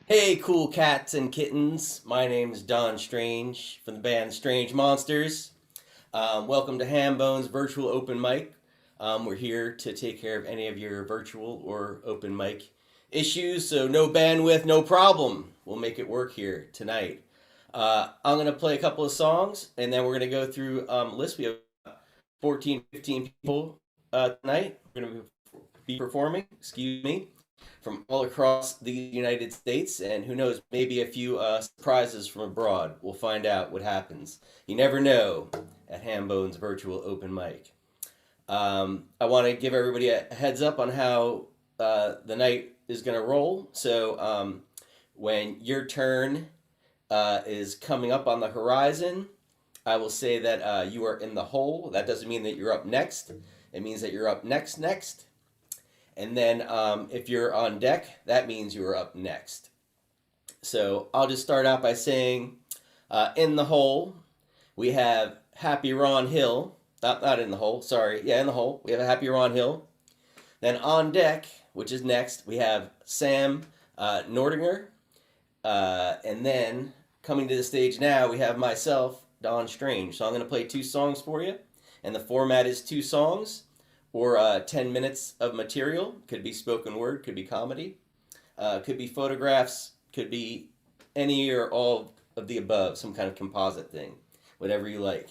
Hey, cool cats and kittens. My name's Don Strange from the band Strange Monsters. Welcome to Hambone's virtual open mic. We're here to take care of any of your virtual or open mic issues, so no bandwidth, no problem. We'll make it work here tonight. I'm going to play a couple of songs, and then we're going to go through Liss. We have 14, 15 people tonight. We're going to be performing, from all across the United States, and who knows, maybe a few surprises from abroad. We'll find out what happens. You never know at Hambone's virtual open mic. I want to give everybody a heads up on how the night is going to roll. So when your turn is coming up on the horizon, I will say that you are in the hole. That doesn't mean that you're up next. It means that you're up next. And then if you're on deck, that means you are up next. So I'll just start out by saying, in the hole, we have Happy Ron Hill. Not in the hole, sorry. Yeah, in the hole. We have a Happy Ron Hill. Then on deck, which is next, we have Sam Nordinger. And then coming to the stage now, we have myself, Don Strange. So I'm going to play 2 songs for you. And the format is 2 songs. Or 10 minutes of material. Could be spoken word, could be comedy, could be photographs, could be any or all of the above, some kind of composite thing, whatever you like.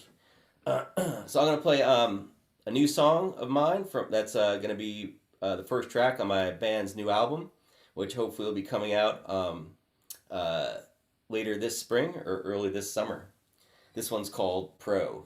So I'm going to play a new song of mine that's going to be the first track on my band's new album, which hopefully will be coming out later this spring or early this summer. This one's called Pro.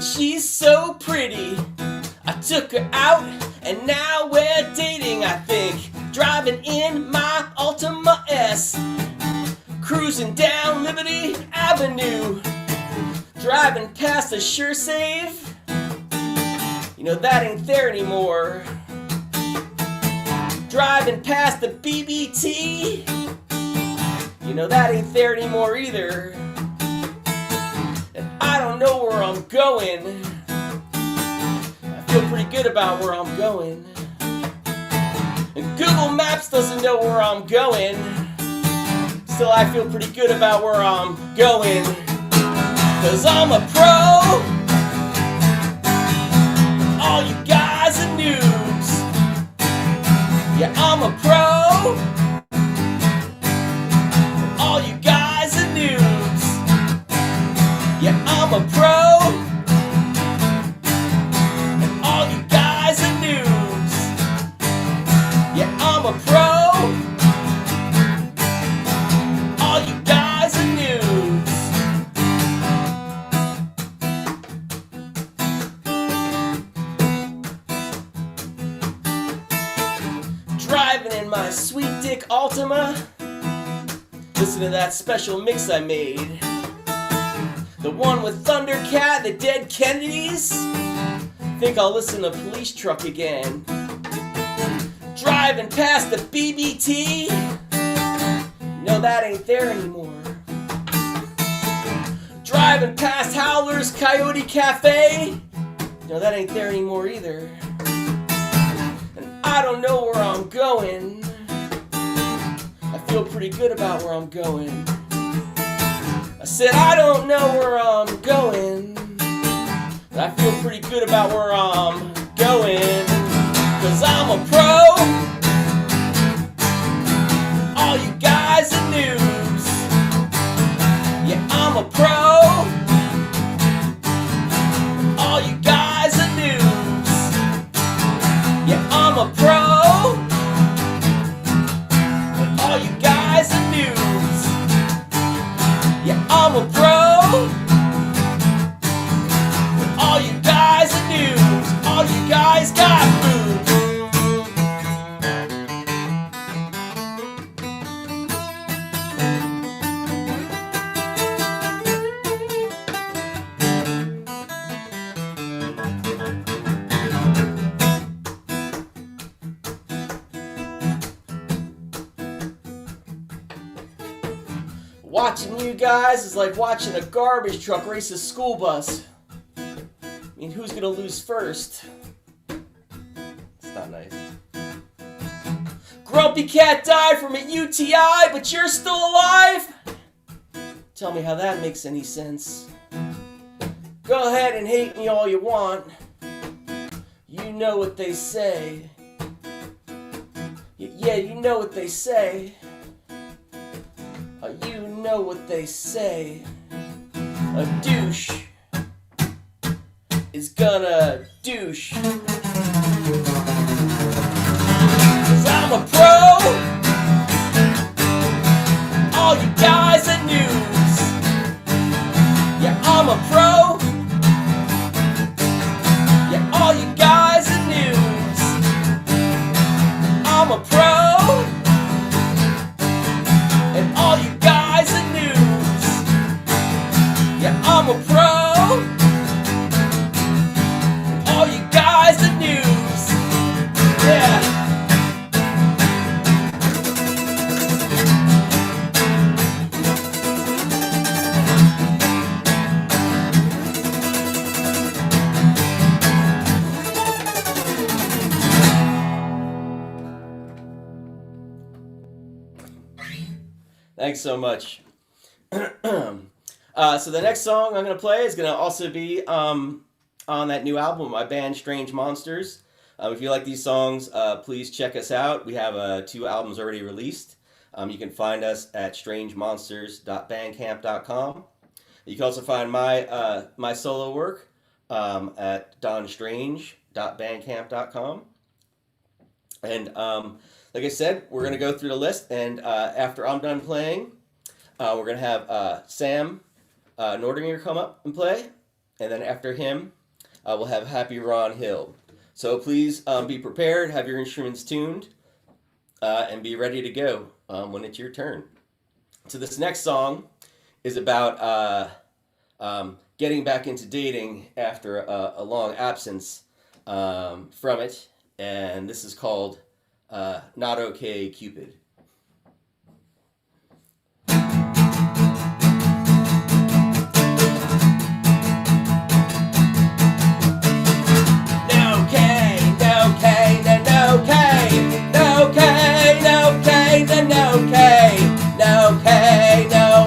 She's so pretty, I took her out and now we're dating, I think. Driving in my Altima S, cruising down Liberty Avenue, driving past a Sure Save, you know that ain't there anymore. Driving past the BBT, you know that ain't there anymore either. I don't know where I'm going. I feel pretty good about where I'm going. And Google Maps doesn't know where I'm going. Still, I feel pretty good about where I'm going. 'Cause I'm a pro. All you guys are noobs. Yeah, I'm a pro. All you guys are noobs. Yeah, I'm a pro, and all you guys are noobs. Yeah, I'm a pro, all you guys are noobs. Driving in my sweet dick Altima, listen to that special mix I made. The one with Thundercat, the Dead Kennedys. Think I'll listen to Police Truck again. Driving past the BBT. No, that ain't there anymore. Driving past Howler's Coyote Cafe. No, that ain't there anymore either. And I don't know where I'm going. I feel pretty good about where I'm going. I said I don't know where I'm going, but I feel pretty good about where I'm going. 'Cause I'm a pro. All you guys are noobs. Yeah, I'm a pro. All you guys are noobs. Yeah, I'm a pro. And all you guys are noobs. Watching you guys is like watching a garbage truck race a school bus. I mean, who's gonna lose first? It's not nice. Grumpy Cat died from a UTI, but you're still alive? Tell me how that makes any sense. Go ahead and hate me all you want. You know what they say. Yeah, you know what they say. You know what they say. A douche is gonna douche. 'Cause I'm a pro. All you guys are news. Yeah, I'm a pro. Yeah, all you guys are news. I'm a pro. And all you guys are news. Yeah, I'm a pro. All you guys are news. Yeah. Thanks so much. So the next song I'm going to play is going to also be on that new album, my band Strange Monsters. If you like these songs, please check us out. We have 2 albums already released. You can find us at songwriter.bandcamp.com. You can also find my solo work at donstrange.bandcamp.com. And like I said, we're going to go through the list, and after I'm done playing, we're going to have Sam Nordinger come up and play, and then after him, we'll have Happy Ron Hill. So please be prepared, have your instruments tuned, and be ready to go when it's your turn. So this next song is about getting back into dating after a long absence from it, and this is called Not Okay, Cupid. No,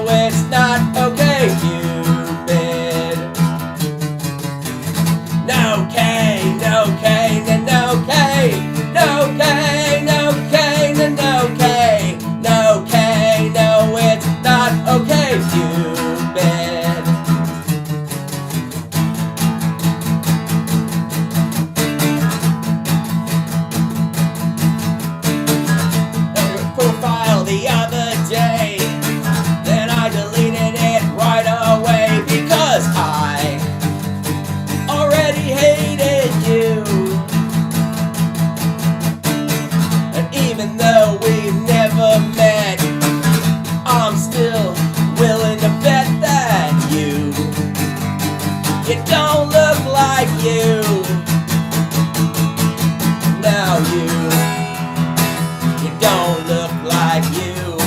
it's not okay, Cupid. No, it's not okay, Cupid. Profile the other day, then I deleted it right away because I already hated you. And even though we've never met, I'm still willing to bet that you don't look like you. Now you don't look like you.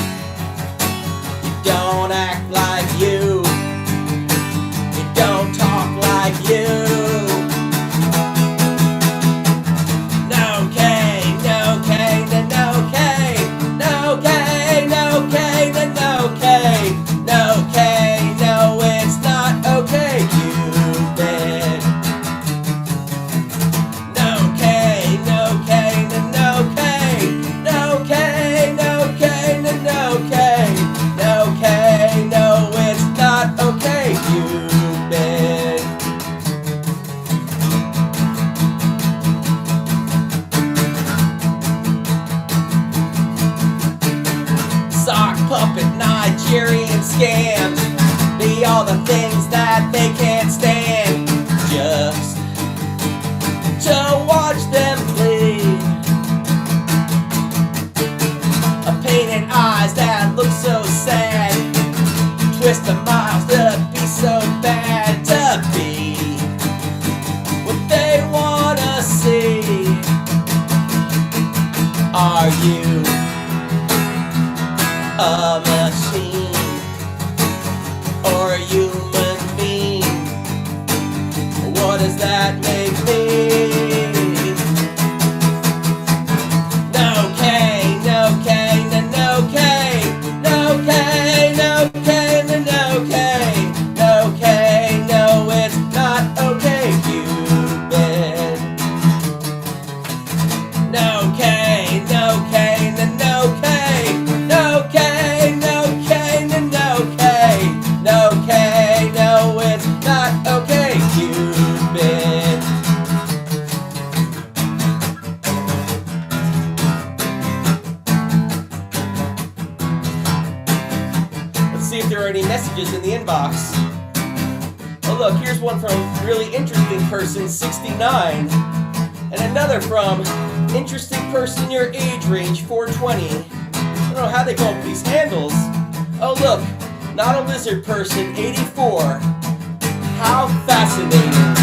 You don't act like you. You don't talk like you. No K, no K, no K, no K, no K, no K, no K, no, it's not okay, Cupid. No K, no K, no K, no K, no K, no K, no K, no, it's not okay, Cupid. Sock puppet Nigerian scams be all the things that they can't stand, just to watch them bleed. A painted eyes that look so sad, twist the miles to be so bad, to be what they wanna see. Are you a machine? what does that make me? No K, no K, no K, no K, no K, no K, no K, no, it's not okay, Cupid. No K, no K, no K, no K, no K, no K, no K, no, it's not okay, Cupid. Let's see if there are any messages in the inbox. Oh look, here's one from really interesting person 69, and another from interesting person your age range 420. I don't know how they come up with these handles. Oh look, not a lizard person 84. How fascinating.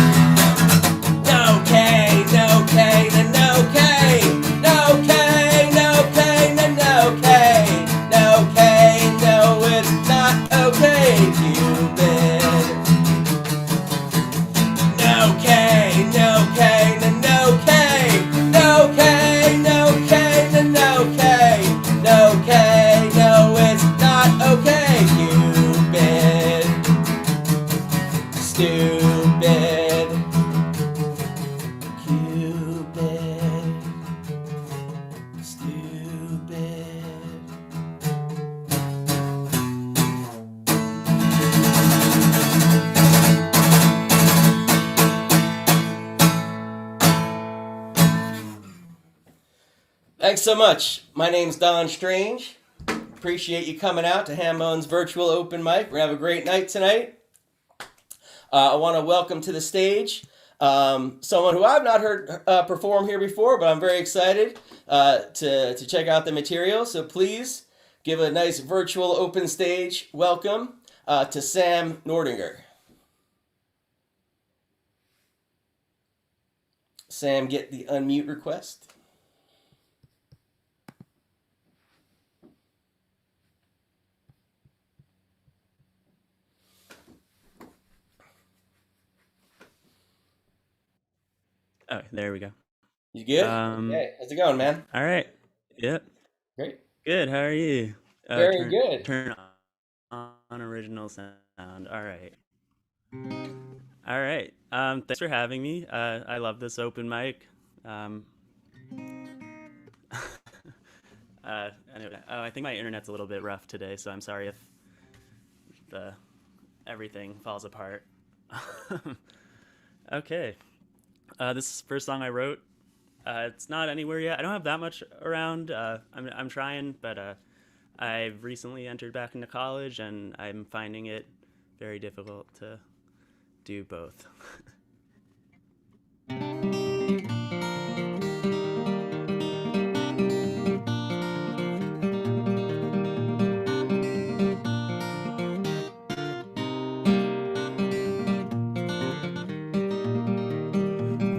No K, no K, no K, no K, no K, no K, no K, no, it's not okay, Cupid. No K, no K, no K, no K, no K, no K, no K, no, it's not okay, Cupid. Stupid. Cupid. Stupid. Thanks so much. My name's Don Strange. Appreciate you coming out to Hambone's virtual open mic. We're going to have a great night tonight. I want to welcome to the stage someone who I've not heard perform here before, but I'm very excited to check out the material. So please give a nice virtual open stage welcome to Sam Nordinger. Sam, get the unmute request. Oh, there we go. You good? Okay. How's it going, man? All right. Yep. Great. Good. How are you? Very good. Turn on original sound. All right. All right. Thanks for having me. I love this open mic. Anyway, I think my internet's a little bit rough today, so I'm sorry if everything falls apart. Okay. This is the first song I wrote. It's not anywhere yet. I don't have that much around. I'm trying, but I've recently entered back into college, and I'm finding it very difficult to do both.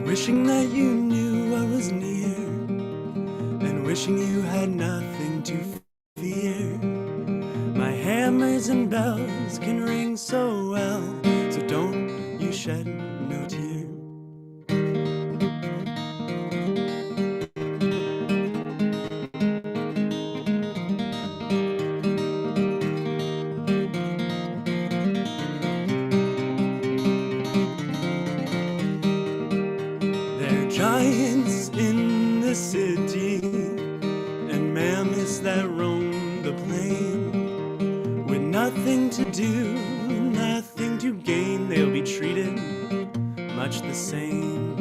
Wishing that you knew I was near, and wishing you had nothing to fear. My hammers and bells can ring so well, so don't you shed no tear. Giants in the city, and mammoths that roam the plain. With nothing to do, nothing to gain, they'll be treated much the same.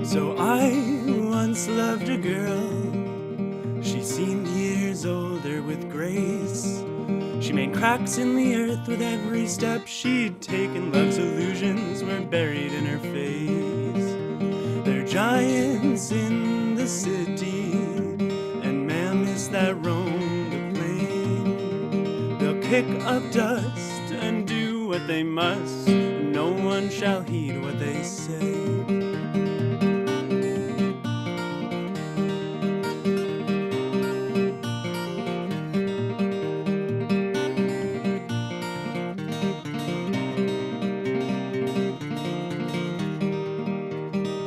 So I once loved a girl. She seemed years older with grace. She made cracks in the earth with every step she'd taken. Love's illusions were buried in her face. They're giants in the city, and mammoths that roam the plain. They'll kick up dust and do what they must. No no one shall heed what they say.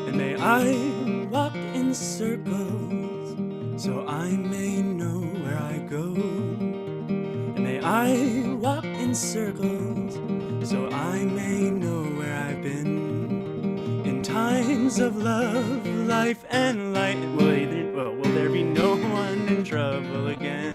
And may I walk in circles so I may know where I go. And may I walk in circles so I may know where I've been. In times of love, life, and light, will there be no one in trouble again?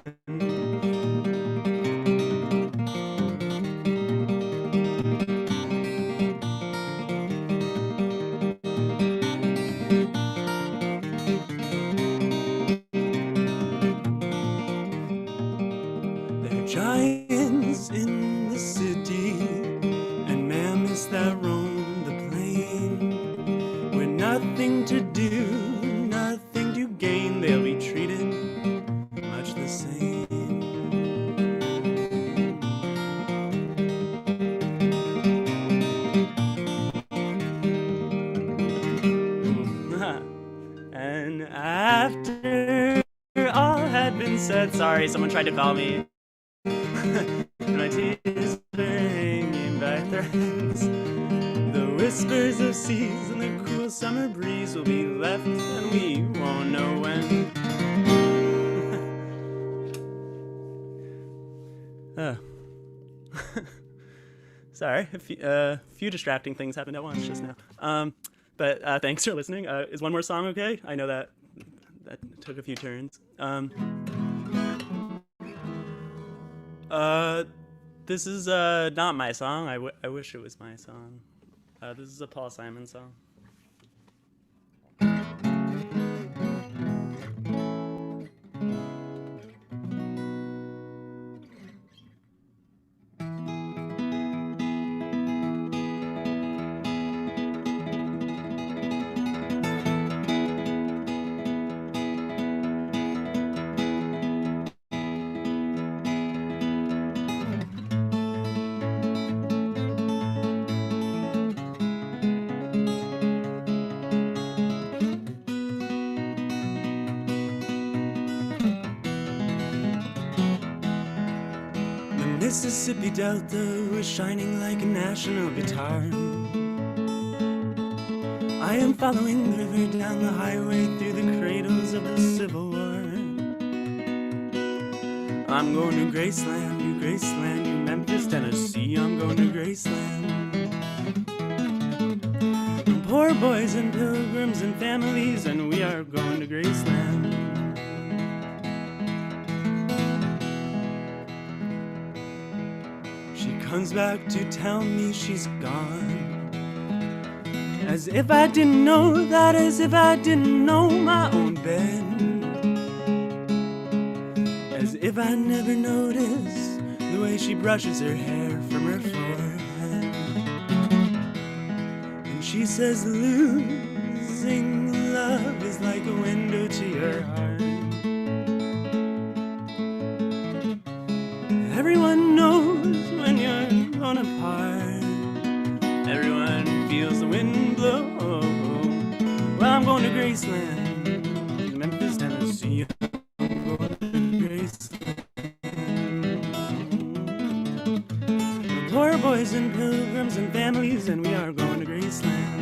There are giants in the city, and mammoths that roam the plain. With nothing to do, nothing to gain, they'll be treated much the same. And after all had been said, sorry, someone tried to call me. My tears were hanging by threads. The whispers of seas and the cool summer breeze will be left, and we won't know when. Sorry, a few distracting things happened at once just now. But thanks for listening. Is one more song okay? I know that took a few turns. This is not my song. I wish it was my song. This is a Paul Simon song. Mississippi Delta was shining like a national guitar. I am following the river down the highway through the cradles of the Civil War. I'm going to Graceland, you Memphis, Tennessee. I'm going to Graceland. Poor boys and pilgrims and families, and we are going to Graceland. Comes back to tell me she's gone. As if I didn't know that, as if I didn't know my own bed. As if I never noticed the way she brushes her hair from her forehead. And she says losing love is like a window to your heart. Everyone knows when you're torn apart. Everyone feels the wind blow. Well, I'm going to Graceland, Memphis, Tennessee. I'm going to Graceland. We're poor boys and pilgrims and families, and we are going to Graceland.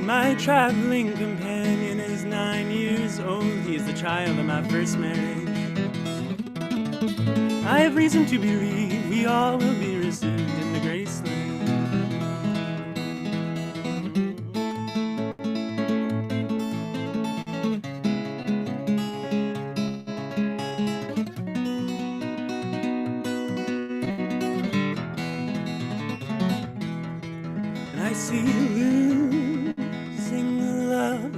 My traveling companion is 9 years old. He's the child of my first marriage. I have reason to believe we all will be received in the Graceland. And I see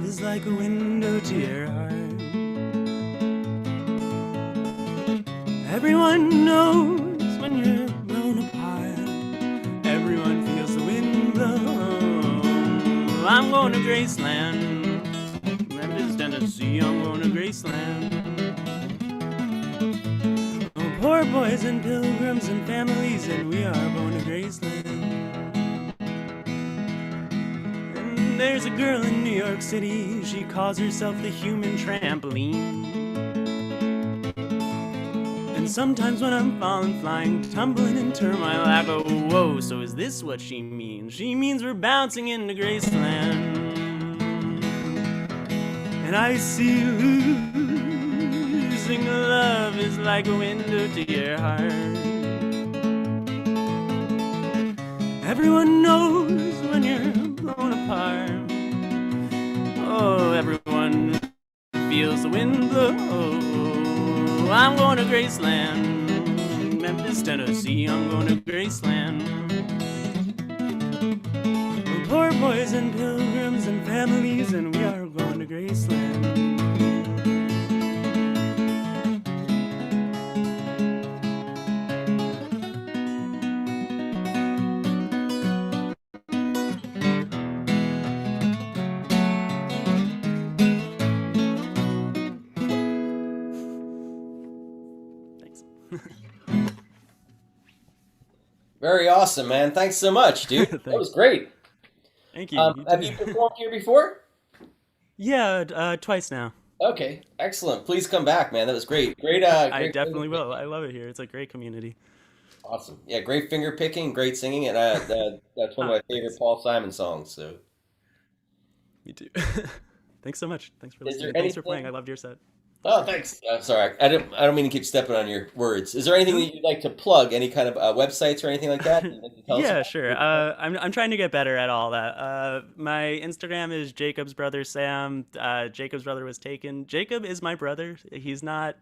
is like a window to your heart. Everyone knows when you're blown apart. Everyone feels the wind blow. I'm going to Graceland, Memphis, Tennessee. Tennessee, I'm going to Graceland. Oh, poor boys and pilgrims and families, and we are going to Graceland. And there's a girl in New York City, she calls herself the human trampoline. And sometimes when I'm falling, flying, tumbling in turmoil, I go, whoa, so is this what she means? She means we're bouncing into Graceland. And I see losing love is like a window to your heart. Everyone knows when you're blown apart. Oh, everyone feels the wind blow. I'm going to Graceland, Memphis, Tennessee, I'm going to Graceland. We're poor boys and pilgrims and families, and we are going to Graceland. Very awesome, man. Thanks so much, dude. That was great. Thank you. Have you performed here before? Yeah, twice now. Okay, excellent. Please come back, man. That was great. Great. I definitely will. I love it here. It's a great community. Awesome. Yeah, great finger picking, great singing, and that's one of my favorite Paul Simon songs. So. Me too. Thanks so much. Thanks for Is there listening. Thanks for anything- playing. I loved your set. Oh, thanks. Sorry, I don't mean to keep stepping on your words. Is there anything that you'd like to plug? Any kind of websites or anything like that? You'd like to tell us Yeah, about? sure. I'm trying to get better at all that. My Instagram is Jacob's brother Sam. Jacob's brother was taken. Jacob is my brother. He's not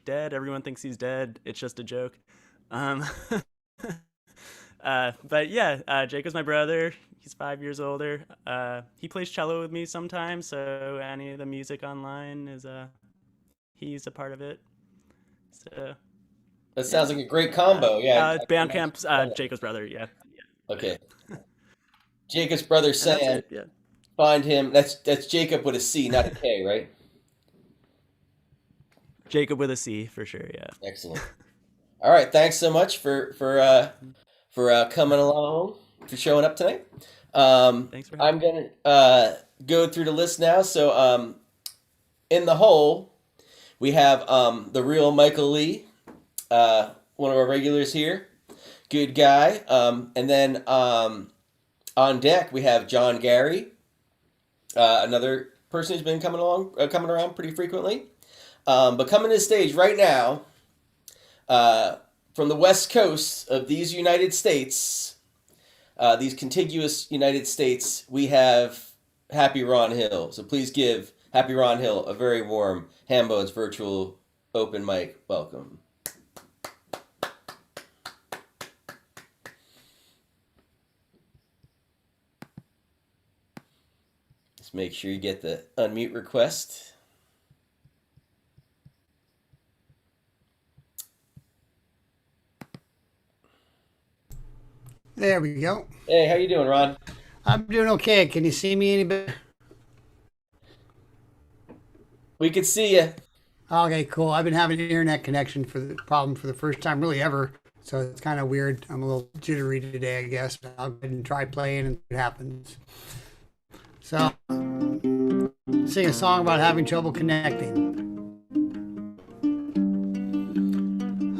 dead. Everyone thinks he's dead. It's just a joke. But yeah, Jacob's my brother. He's 5 years older. He plays cello with me sometimes. So any of the music online is he's a part of it. So That sounds like a great combo. Yeah. Bandcamp's Jacob's brother. Yeah. Okay. Jacob's brother And that's Sam. it, yeah. Find him. That's Jacob with a C, not a K, right? Jacob with a C for sure. Yeah. Excellent. All right. Thanks so much for coming along, for showing up tonight. Thanks for having I'm gonna go through the list now. So in the hole, we have the real Michael Lee, one of our regulars here, good guy. And then on deck we have Jon Garvey, another person who's been coming around pretty frequently. But coming to the stage right now, from the west coast of these United States, these contiguous United States, we have Happy Ron Hill. So please give Happy Ron Hill a very warm Hambone's virtual open mic welcome. Just make sure you get the unmute request. There we go. Hey, how you doing, Ron? I'm doing okay. Can you see me any better? We could see you. Okay, cool. I've been having an internet connection for the first time really ever, so it's kind of weird. I'm a little jittery today, I guess. I'll go ahead and try playing and see what happens. So, sing a song about having trouble connecting.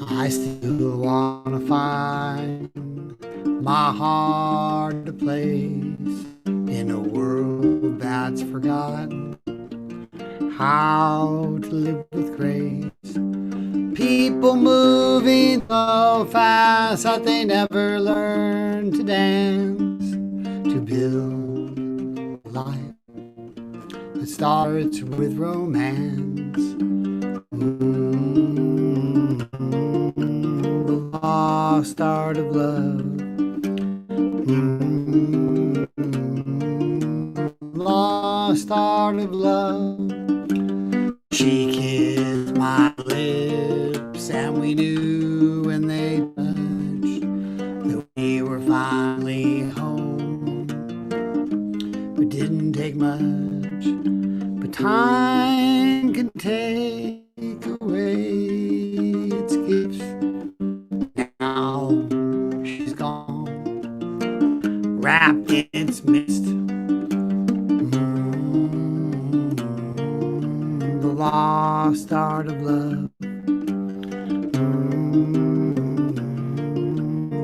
I still want to find my heart a place in a world that's forgotten how to live with grace. People moving so fast that they never learn to dance, to build a life that starts with romance. The lost art of love. Lost art of love. She kissed my lips, and we knew when they touched that we were finally home. It didn't take much, but time of love.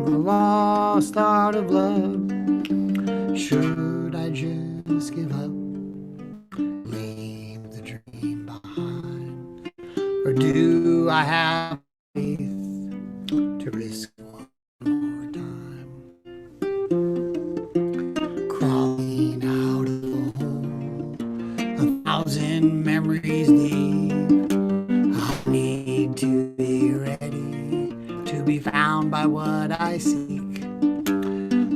The lost art of love. Should I just give up, leave the dream behind, or do I have faith to risk one more time? Crawling out of the hole, 1,000 memories deep. I need to be ready to be found by what I seek.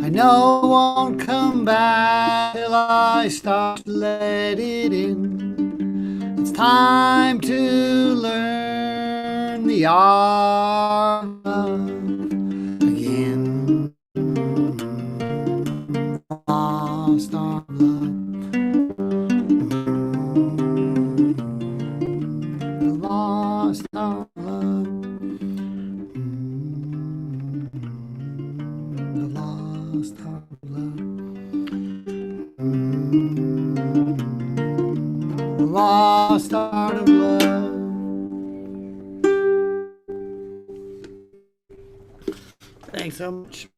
I know I won't come back till I start to let it in. It's time to learn the art of love again. Lost art of love. The lost art of love. The lost art of love. The lost art of love. Thanks so much.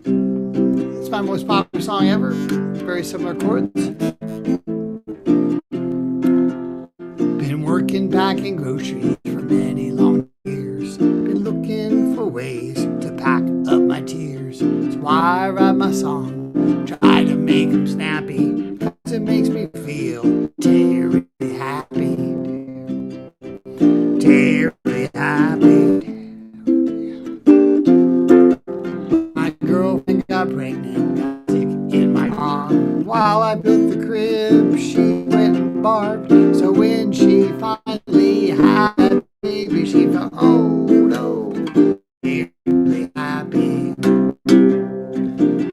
It's my most popular song ever. Very similar chords. Been working packing groceries for many long years. Been looking for ways to pack up my tears. That's why I write my song. Try to make them snappy. Cause it makes me feel terribly happy. Terribly happy. My girlfriend got pregnant, got sick in my arm. While I built the crib, she went and barked. So when she finally had a baby, she felt, oh no, terribly happy.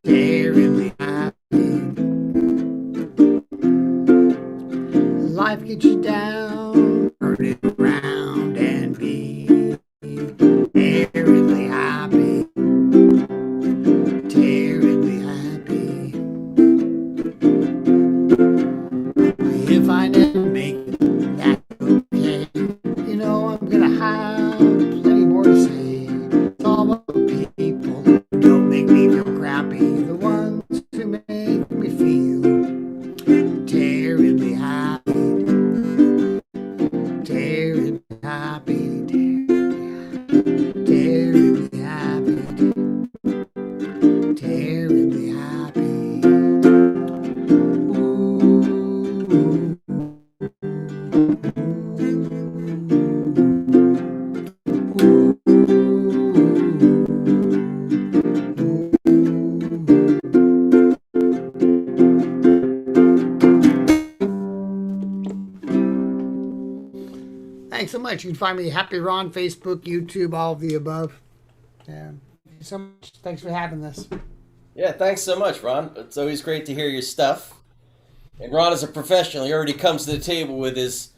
Terribly happy. Life gets you down, turn it around and be terribly happy. Terribly happy. If I never make it, that's okay. You know I'm gonna have plenty more to say. It's all about the people who don't make me feel crappy. The ones who make me feel terribly happy. Terribly happy. Terribly happy. Terribly happy. Ooh. Thanks so much. You can find me Happy Ron, Facebook, YouTube, all of the above. Yeah. Thank you so much. Thanks for having this. Yeah, thanks so much, Ron. It's always great to hear your stuff. And Ron is a professional. He already comes to the table with his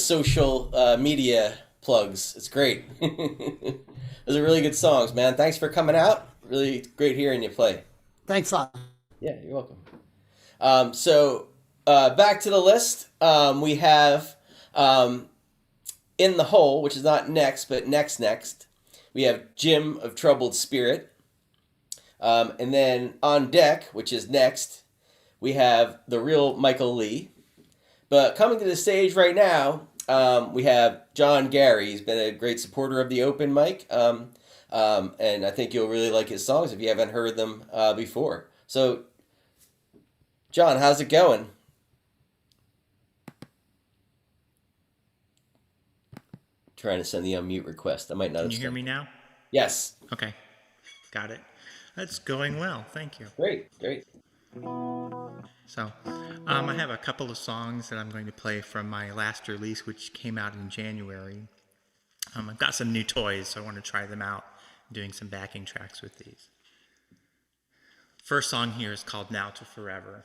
social media plugs. It's great. Those are really good songs, man. Thanks for coming out. Really great hearing you play. Thanks a lot. Yeah, you're welcome. So back to the list. We have In the Hole, which is not next, but next. We have Jim of Troubled Spirit. And then On Deck, which is next, we have the real Michael Lee. But coming to the stage right now, we have Jon Garvey. He's been a great supporter of the open mic. And I think you'll really like his songs if you haven't heard them before. So, Jon, how's it going? Trying to send the unmute request. I might not. Can you hear me now? Yes. Okay, got it. That's going well. Thank you. Great. So, I have a couple of songs that I'm going to play from my last release, which came out in January. I've got some new toys, so I want to try them out. I'm doing some backing tracks with these. First song here is called Now to Forever.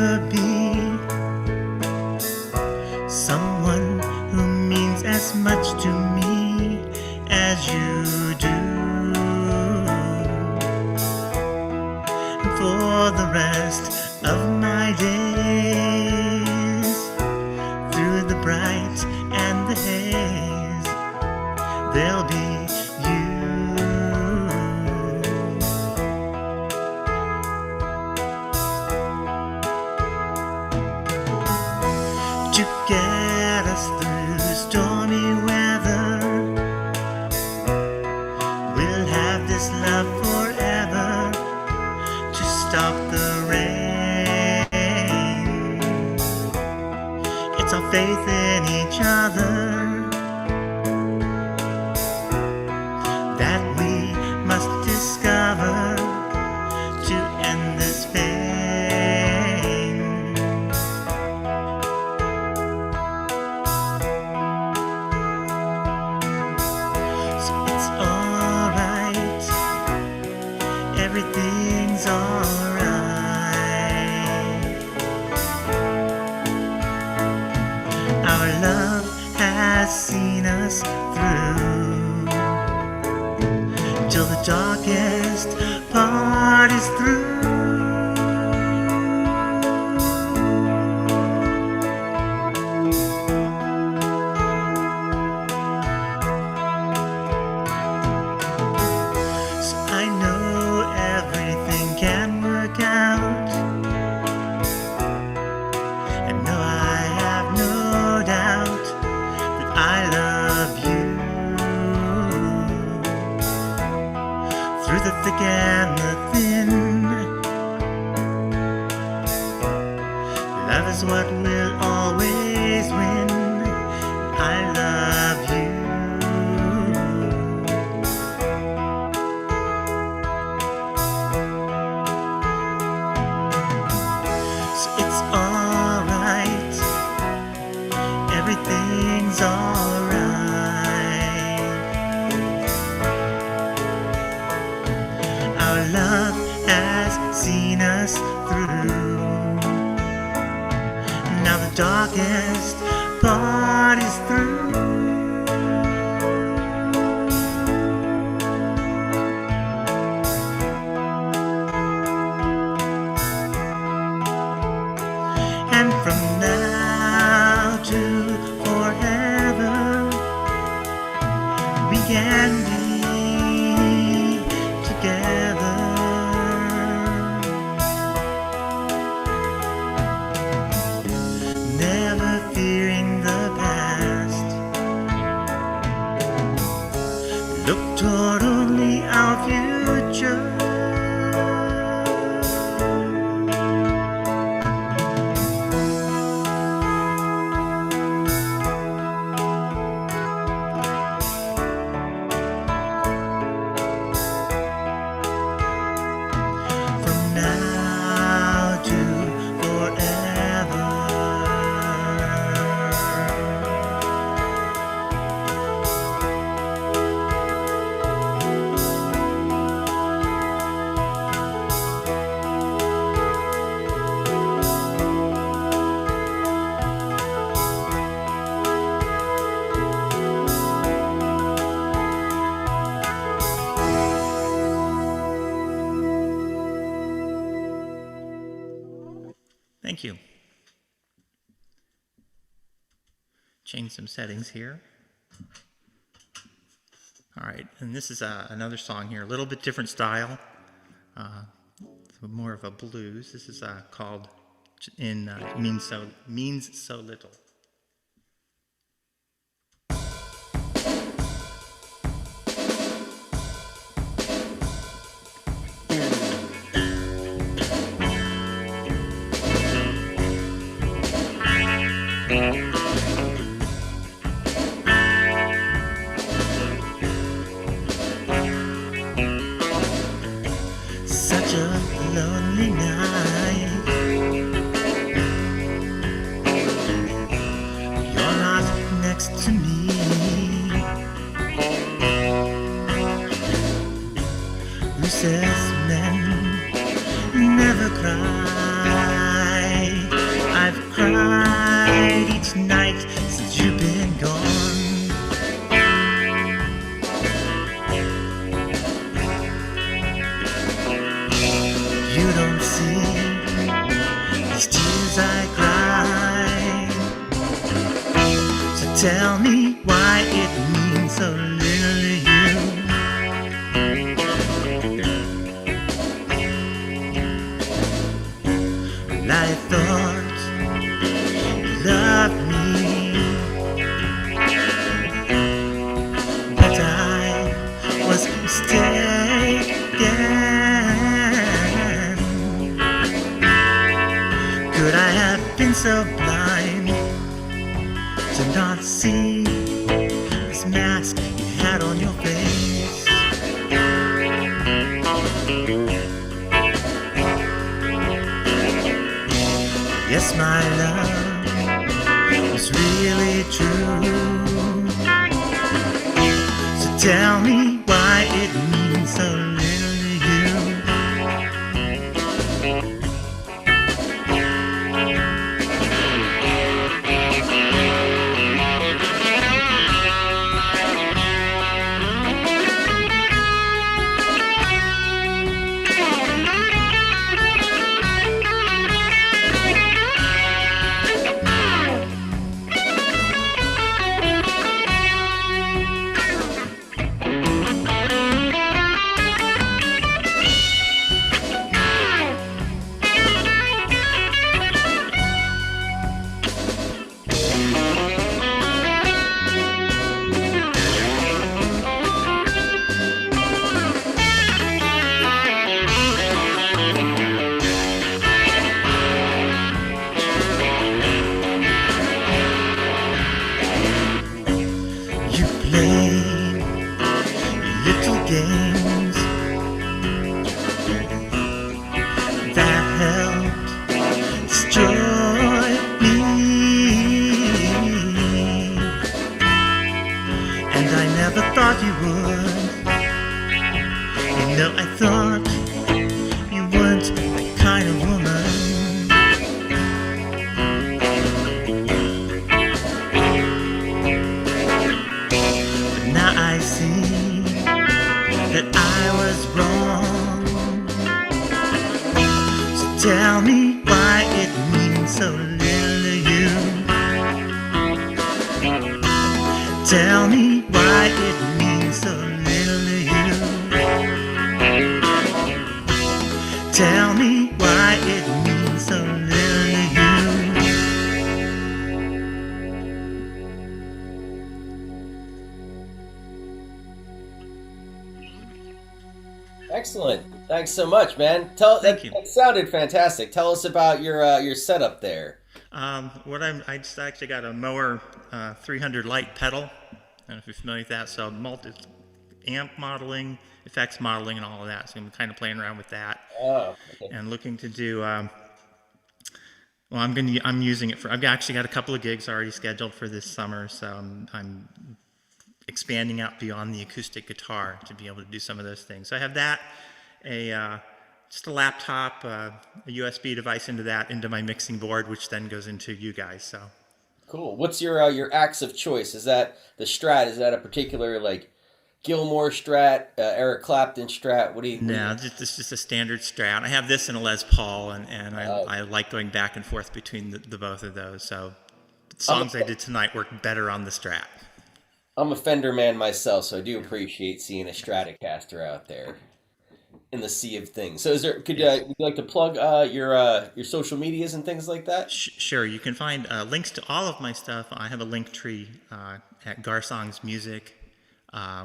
ever be someone who means as much to me as you do. And for the rest of my days, through the bright and the haze, there'll be you. To get us through stormy weather, we'll have this love forever to stop the rain. It's our faith in each other that we must discover to end this pain. So it's alright, everything's alright. Our love has seen us through till the darkest part is through. So I know everything can work out, and no, I have no doubt that I love you. Through the thick and the thin, love is what will always win. I love you. So it's alright, everything's alright. Our love has seen us through. Now the darkest part is through. And from now to forever, we can be together. Never fearing the past. Look toward only our future. From now to forever. Thank you. Change some settings here. All right, and this is another song here, a little bit different style, so more of a blues. This is called Means So Little. Such a lonely night. You're not next to me. Who says men never cry? cried each night since you've been gone. You don't see these tears I cry. So tell me why it means so little to you. Well, I thought you loved me, but I was mistaken. Could I have been so blind to not see this mask you had on your face? Yes, my love was really true. So tell me why it means so little to you. You played your little games that helped destroy me, and I never thought you would. You know, I thought you weren't that kind of woman. But now I see that I was wrong. So tell me why it means so little to you. Tell me why it means so little to you. Tell me why it means so little to you. Excellent. Thanks so much, man. Thank you. That sounded fantastic. Tell us about your setup there. I just actually got a mower 300 light pedal. I don't know if you're familiar with that. So amp modeling, effects modeling, and all of that. So I'm kind of playing around with that Oh, okay. and looking to do. I'm using it for. I've actually got a couple of gigs already scheduled for this summer. So I'm expanding out beyond the acoustic guitar to be able to do some of those things. So I have that, just a laptop, a USB device into my mixing board, which then goes into you guys. So Cool. What's your axe of choice? Is that the Strat? Is that a particular like Gilmore Strat, Eric Clapton Strat? What do you? no, it's just a standard Strat. I have this in a Les Paul, and I like going back and forth between the both of those. So the songs I did tonight work better on the Strat. I'm a Fender man myself, so I do appreciate seeing a Stratocaster out there in the sea of things. So, would you like to plug your social medias and things like that? Sure, you can find links to all of my stuff. I have a link tree at Garsong's Music,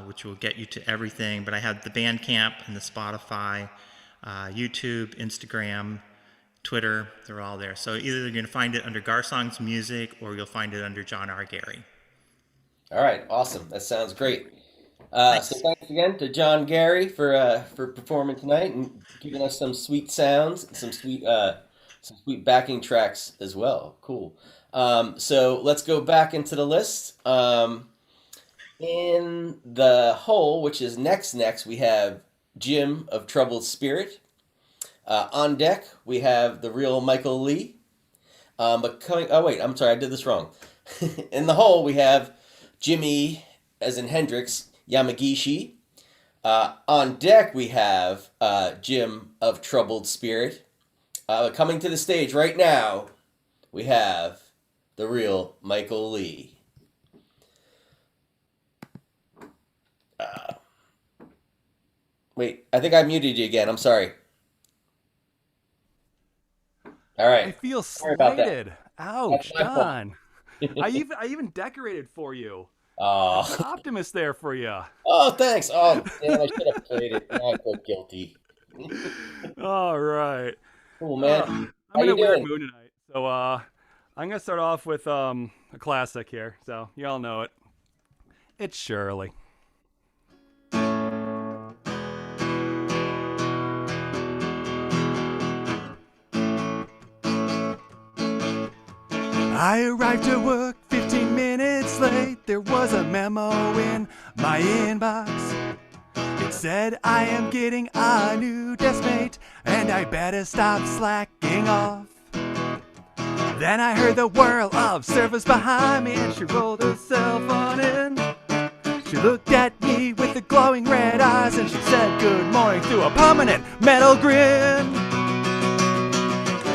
which will get you to everything. But I have the Bandcamp and the Spotify, YouTube, Instagram, Twitter. They're all there. So either you're going to find it under Garsong's Music or you'll find it under Jon Garvey. All right, awesome. That sounds great. So thanks again to Jon Garvey for performing tonight and giving us some sweet sounds, some sweet backing tracks as well. Cool. So let's go back into the list. In the hole, which is next, we have Jim of Troubled Spirit. On deck, we have the real Michael Lee. But coming, oh wait, I'm sorry, I did this wrong. In the hole, we have Jimmy, as in Hendrix, Yamagishi. On deck, we have Jim of Troubled Spirit. Coming to the stage right now, we have the real Michael Lee. Wait, I think I muted you again. I'm sorry. All right. I feel Sorry about that. slighted. Ouch, That's my fault. Don. I even decorated for you. Oh. Optimist there for you. Oh, thanks. Oh, damn, I should have played it. Now I feel guilty. All right. Cool, man. I'm How in you a weird doing? mood tonight, so I'm gonna start off with a classic here. So you all know it. It's Shirley. I arrived at work 15 minutes late. There was a memo in my inbox. It said I am getting a new deskmate and I better stop slacking off. Then I heard the whirl of service behind me and she rolled herself on in. She looked at me with the glowing red eyes and she said good morning through a permanent metal grin.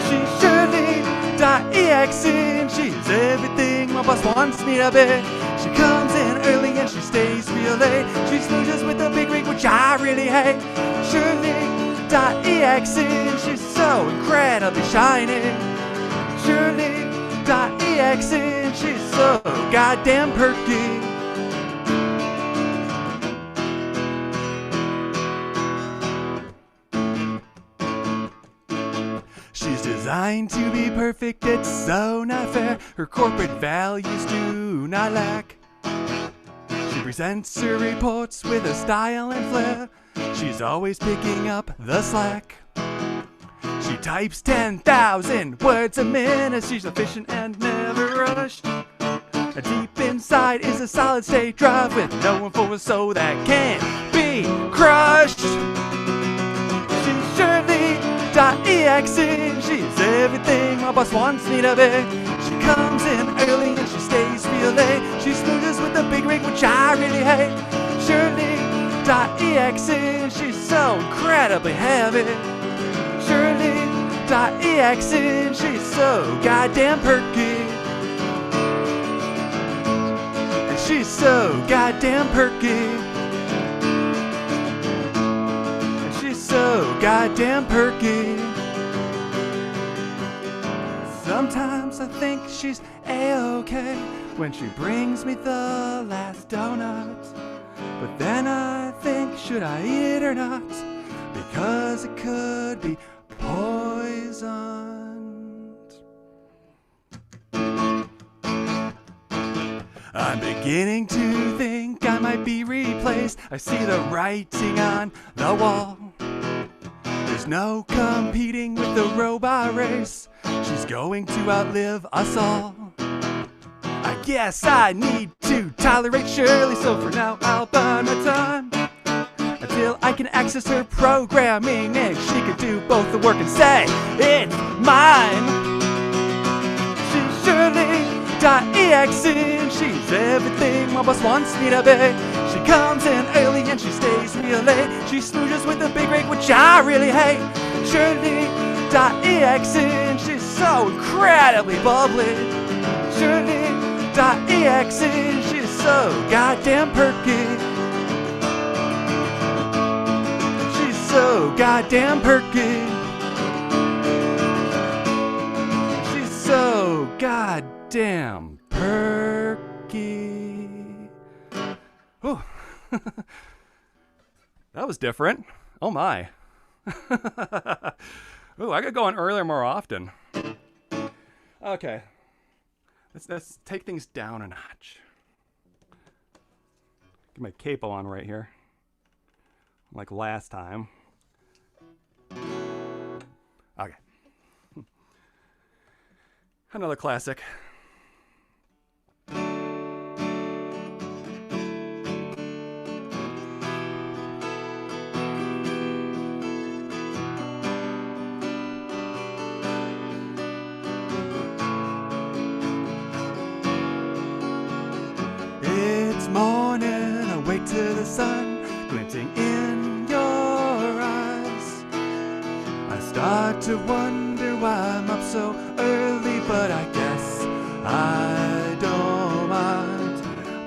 She's Shirley.exe and she's everything my boss wants me to be. She comes in early and she stays real late. She smooches with a big rig, which I really hate. Shirley.exe and she's so incredibly shiny. Shirley.exe and she's so goddamn perky. She's designed to be perfect, it's so not fair. Her corporate values do not lack. She presents her reports with a style and flair. She's always picking up the slack. She types 10,000 words a minute. She's efficient and never rushed. And deep inside is a solid state drive with no info so that can't be crushed. She's Shirley.exe. She's everything my boss wants me to be. She comes in early and she stays real late. She smooches with a big rig, which I really hate. Shirley.exe. She's so incredibly heavy. Shirley.exe. She's so goddamn perky. And she's so goddamn perky. And she's so goddamn perky. Sometimes I think she's A-okay when she brings me the last donut. But then I think, should I eat it or not? Because it could be poisoned. I'm beginning to think I might be replaced. I see the writing on the wall. There's no competing with the robot race. She's going to outlive us all. I guess I need to tolerate Shirley, so for now I'll buy my time until I can access her programming and she can do both the work and say it's mine. She's Shirley.exe. She's everything my boss wants me to be. She comes in early and she stays real late. She smooches with a big rig, which I really hate. Shirley.exe. She's so incredibly bubbly. Shirley.exe. She's so goddamn perky. She's so goddamn perky. She's so goddamn perky. Oh, that was different. Oh my. Oh, I could go on earlier more often. Okay. Let's take things down a notch. Get my capo on right here. Like last time. Okay. Another classic. the sun glinting in your eyes. I start to wonder why I'm up so early, but I guess I don't mind.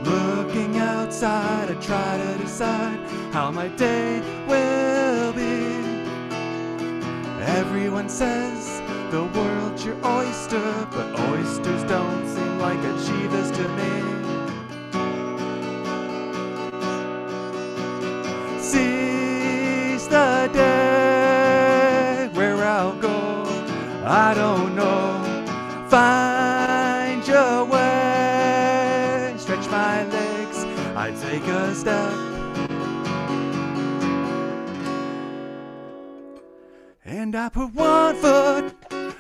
Looking outside, I try to decide how my day will be. Everyone says the world's your oyster, but oysters don't seem like achievers to me. Seize the day, where I'll go, I don't know. Find your way, stretch my legs, I take a step. And I put one foot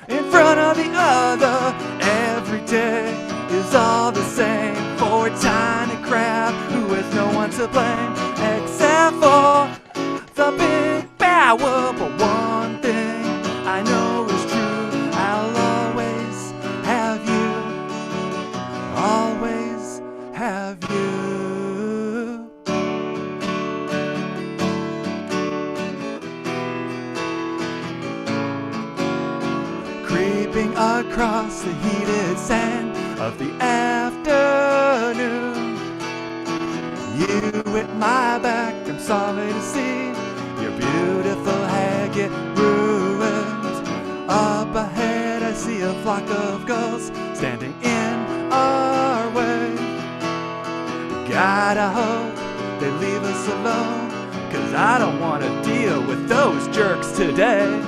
in front of the other. Every day is all the same for a tiny crab who has no one to blame except for the big power. But one thing I know is true, I'll always have you, always have you. Creeping across the heated sand of the afternoon, you at my back, I'm sorry to see your beautiful hair get ruined. Up ahead I see a flock of gulls standing in our way. God, I hope they leave us alone, 'cause I don't want to deal with those jerks today.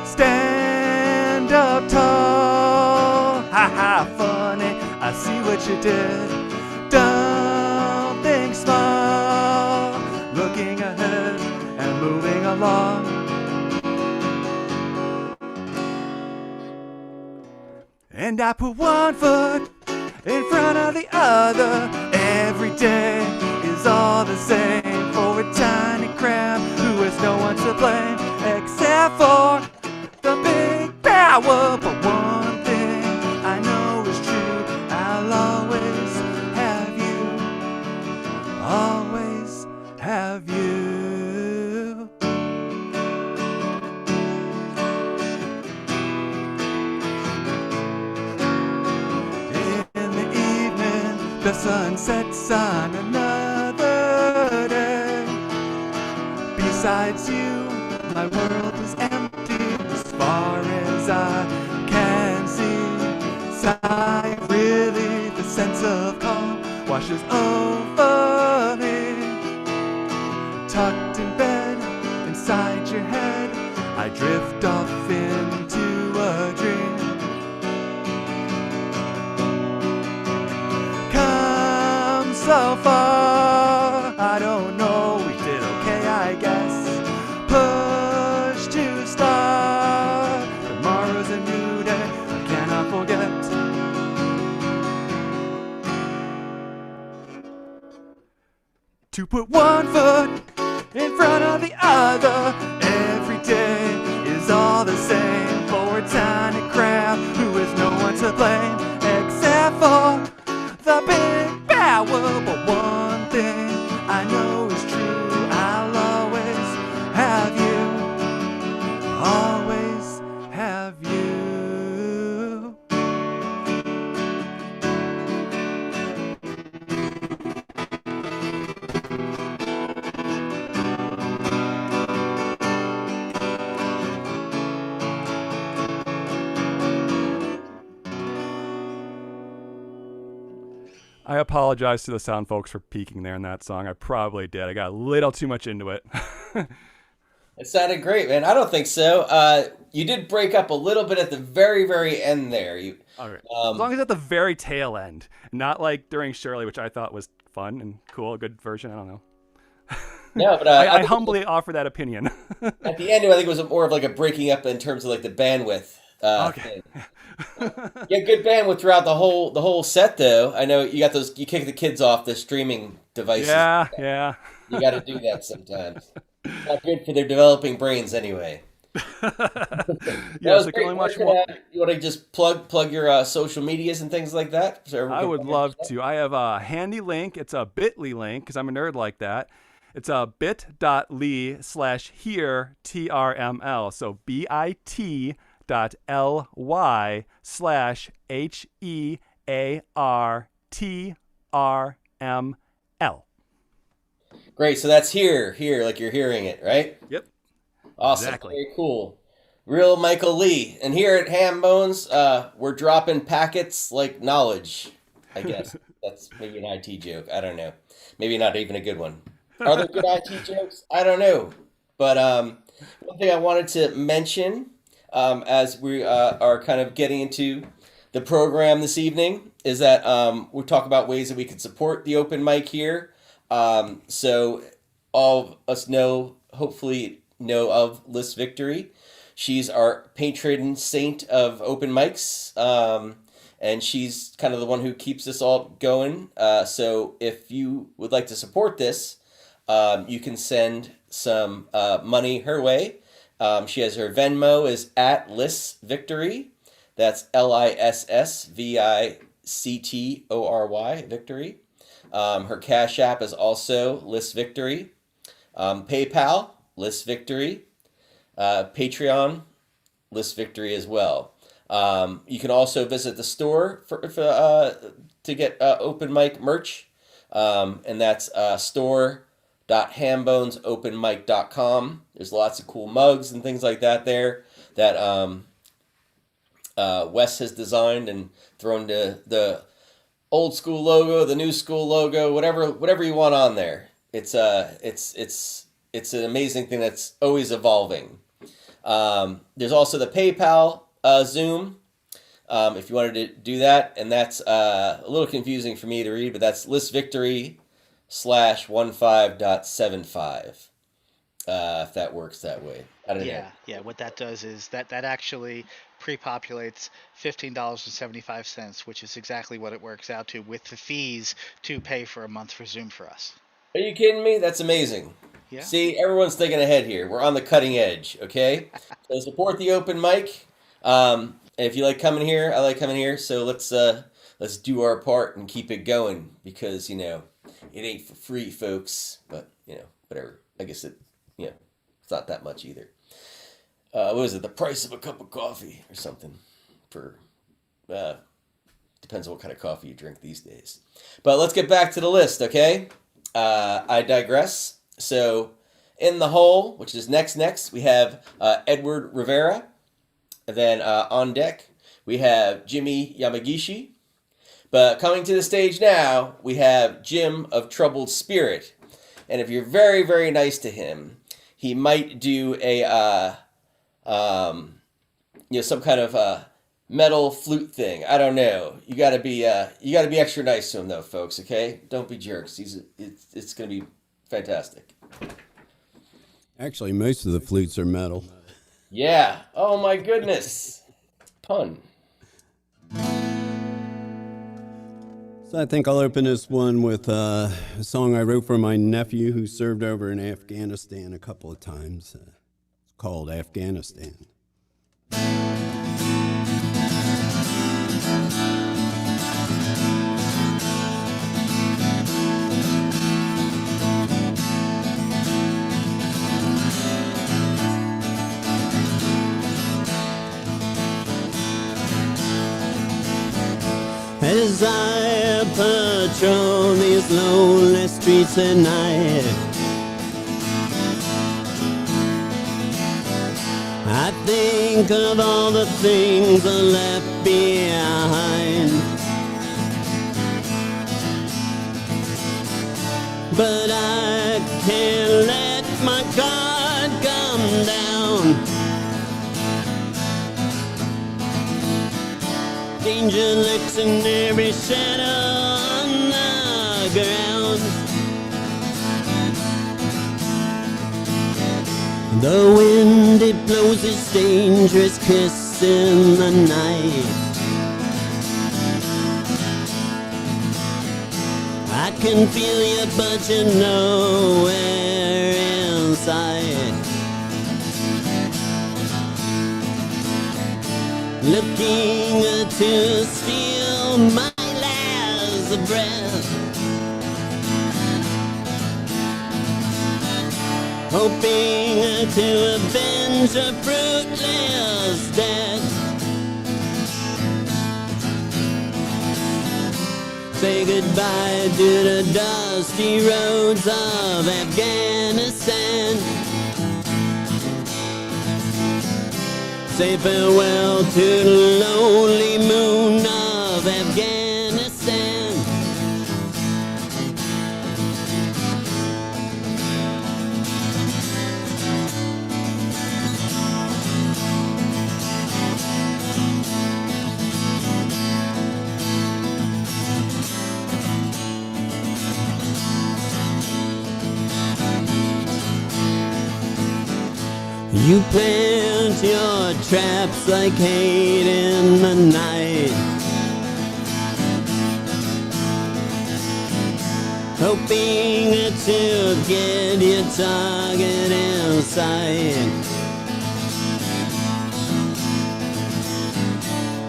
Stand up tall, ha ha, funny, I see what you did. Don't think small, looking ahead and moving along. And I put one foot in front of the other. Every day is all the same for a tiny crab who has no one to blame except for the big power. But one thing I know is true, I'll always have you, always have you. In the evening, the sun sets on another day. Besides you, my world is empty as far as I can see. Sigh, really, the sense of calm washes over me. Tucked in bed, inside your head, I drift off into a dream. Come so far, I don't know, we did okay, I guess. Push to start, tomorrow's a new day, I cannot forget. To put one foot in front of the other. Every day is all the same for a tiny crab who has no one to blame except for the big power. But one thing I know is true, I'll always have you, always have you. I apologize to the sound folks for peeking there in that song. I probably did. I got a little too much into it. It sounded great, man. I don't think so. You did break up a little bit at the very, very end there. All right. As long as at the very tail end, not like during Shirley, which I thought was fun and cool, a good version. I don't know. No, but I humbly offer that opinion. at the end, I think it was more of like a breaking up in terms of like the bandwidth. Okay. Thing. Yeah, good bandwidth throughout the whole set, though. I know you got those. You kick the kids off the streaming devices. Yeah. You got to do that sometimes. Not good for their developing brains, anyway. Yes, I can only watch one. You want to just plug your social medias and things like that? So everyone I can would find your love stuff? to. I have a handy link. It's a bit.ly link because I'm a nerd like that. It's a bit.ly/here TRML. So bit.ly/HEARTRML. Great. So that's here, like you're hearing it, right? Yep. Awesome. Exactly. Very cool. Real Michael Lee. And here at Hambones, we're dropping packets like knowledge, I guess. That's maybe an IT joke. I don't know. Maybe not even a good one. Are there good IT jokes? I don't know. But one thing I wanted to mention as we are kind of getting into the program this evening is that we talk about ways that we can support the open mic here. So all of us hopefully know of Liss Victory. She's our patron saint of open mics. And she's kind of the one who keeps this all going. So if you would like to support this, you can send some money her way. She has her Venmo is at Liss Victory. That's LISSVICTORY, Victory. Her Cash App is also Liss Victory. PayPal, Liss Victory. Patreon, Liss Victory as well. You can also visit the store to get open mic merch, and that's store.hambonesopenmic.com. There's lots of cool mugs and things like that there that Wes has designed and thrown to the old school logo, the new school logo, whatever you want on there. It's an amazing thing that's always evolving. There's also the PayPal Zoom, if you wanted to do that, and that's a little confusing for me to read, but that's Liss Victory /15.75. If that works that way. I don't know. Yeah. What that does is that actually pre-populates $15.75, which is exactly what it works out to with the fees to pay for a month for Zoom for us. Are you kidding me? That's amazing. Yeah. See, everyone's thinking ahead here. We're on the cutting edge, okay? So support the open mic. And if you like coming here, I like coming here. So let's do our part and keep it going because, it ain't for free, folks. But, whatever. I guess it's not that much either. What was it? The price of a cup of coffee or something depends on what kind of coffee you drink these days. But let's get back to the list, okay? I digress. So in the hole, which is next, we have Edward Rivera. And then on deck, we have Jimmy Yamagishi. But coming to the stage now, we have Jim of Troubled Spirit. And if you're very, very nice to him, he might do a some kind of metal flute thing. I don't know. You gotta be extra nice to him though, folks. Okay, don't be jerks. It's gonna be fantastic. Actually, most of the flutes are metal. Yeah. Oh my goodness. Pun. So I think I'll open this one with a song I wrote for my nephew who served over in Afghanistan a couple of times. It's called Afghanistan. As I patrol these lonely streets at night, I think of all the things I left behind. But I can't let my guard come down. Danger lurks in every shadow on the ground. The wind, it blows its dangerous kiss in the night. I can feel you, but you're nowhere in sight. looking to steal my last breath, hoping to avenge a fruitless death. Say goodbye to the dusty roads of Afghanistan. Say farewell to the lonely moon of Afghanistan. You plant your traps like hate in the night, hoping to get your target in sight.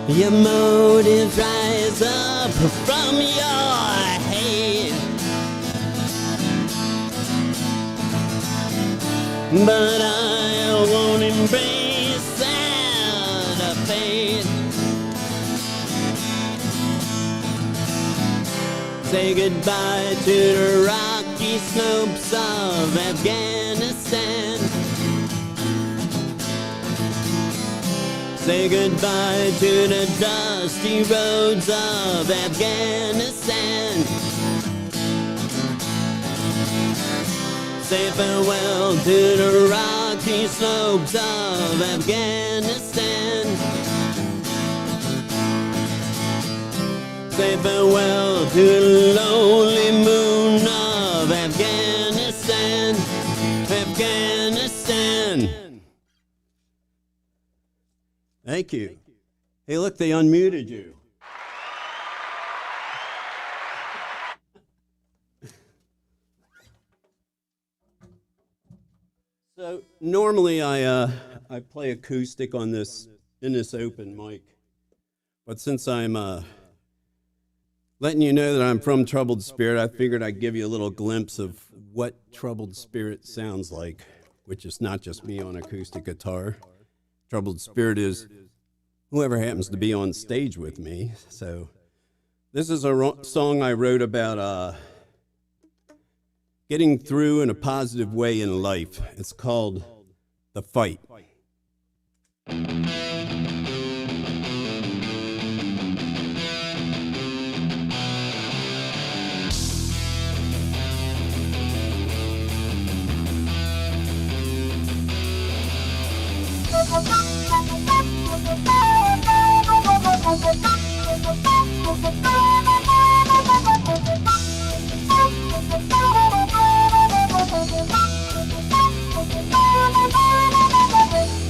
Your motives rise up from your hate, but I won't embrace that fate. Say goodbye to the rocky slopes of Afghanistan. Say goodbye to the dusty roads of Afghanistan. Say farewell to the rocky slopes of Afghanistan. Say farewell to the lonely moon of Afghanistan. Afghanistan. Thank you. Hey, look, they unmuted you. So normally I play acoustic on this in this open mic, but since I'm letting you know that I'm from Troubled Spirit, I figured I'd give you a little glimpse of what Troubled Spirit sounds like, which is not just me on acoustic guitar. Troubled Spirit is whoever happens to be on stage with me. So this is a song I wrote about getting through in a positive way in life. It's called The Fight.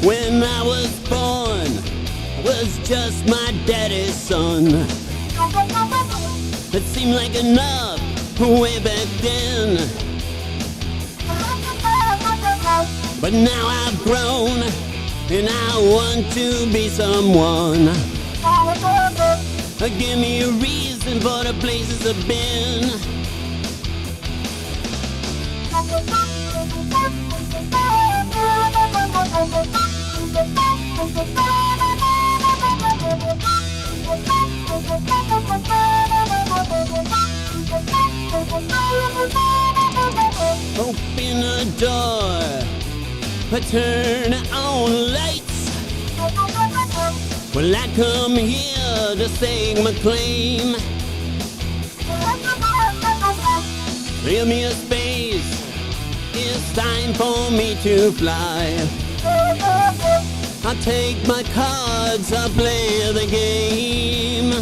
When I was born, I was just my daddy's son. It seemed like enough way back then, but now I've grown and I want to be someone. Give me a reason for the places I've been. Open the door, turn on lights. Well, I come here to stake my claim. Give me a space, it's time for me to fly. I'll take my cards, I'll play the game.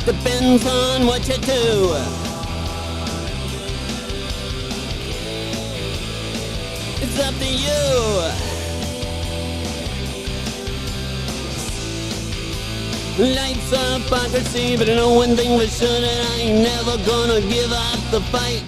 Depends on what you do. It's up to you. Life's a hypocrisy, but I know one thing for sure, that I ain't never gonna give up the fight.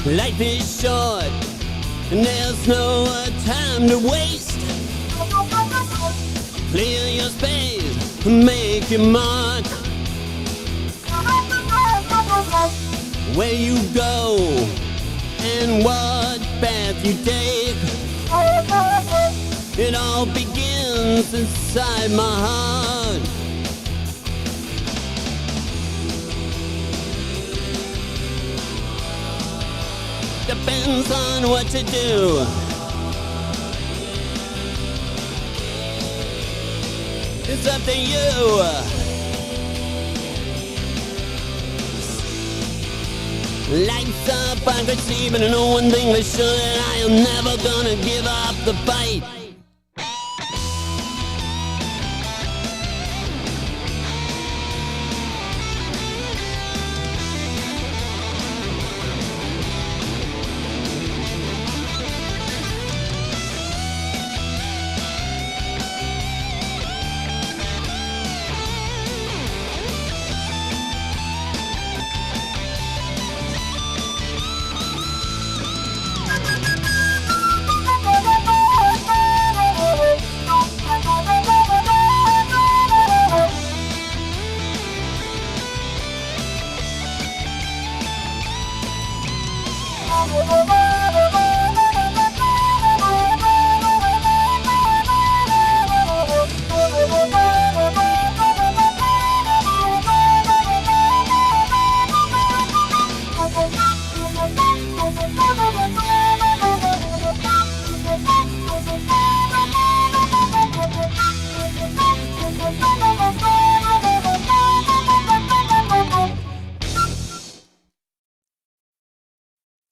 Life is short, and there's no time to waste. Clear your space, make your mark. Where you go, and what path you take, it all begins inside my heart. Depends on what you do. It's up to you. Life's a hypocrisy, but I know one thing for sure, that I am never gonna give up the fight.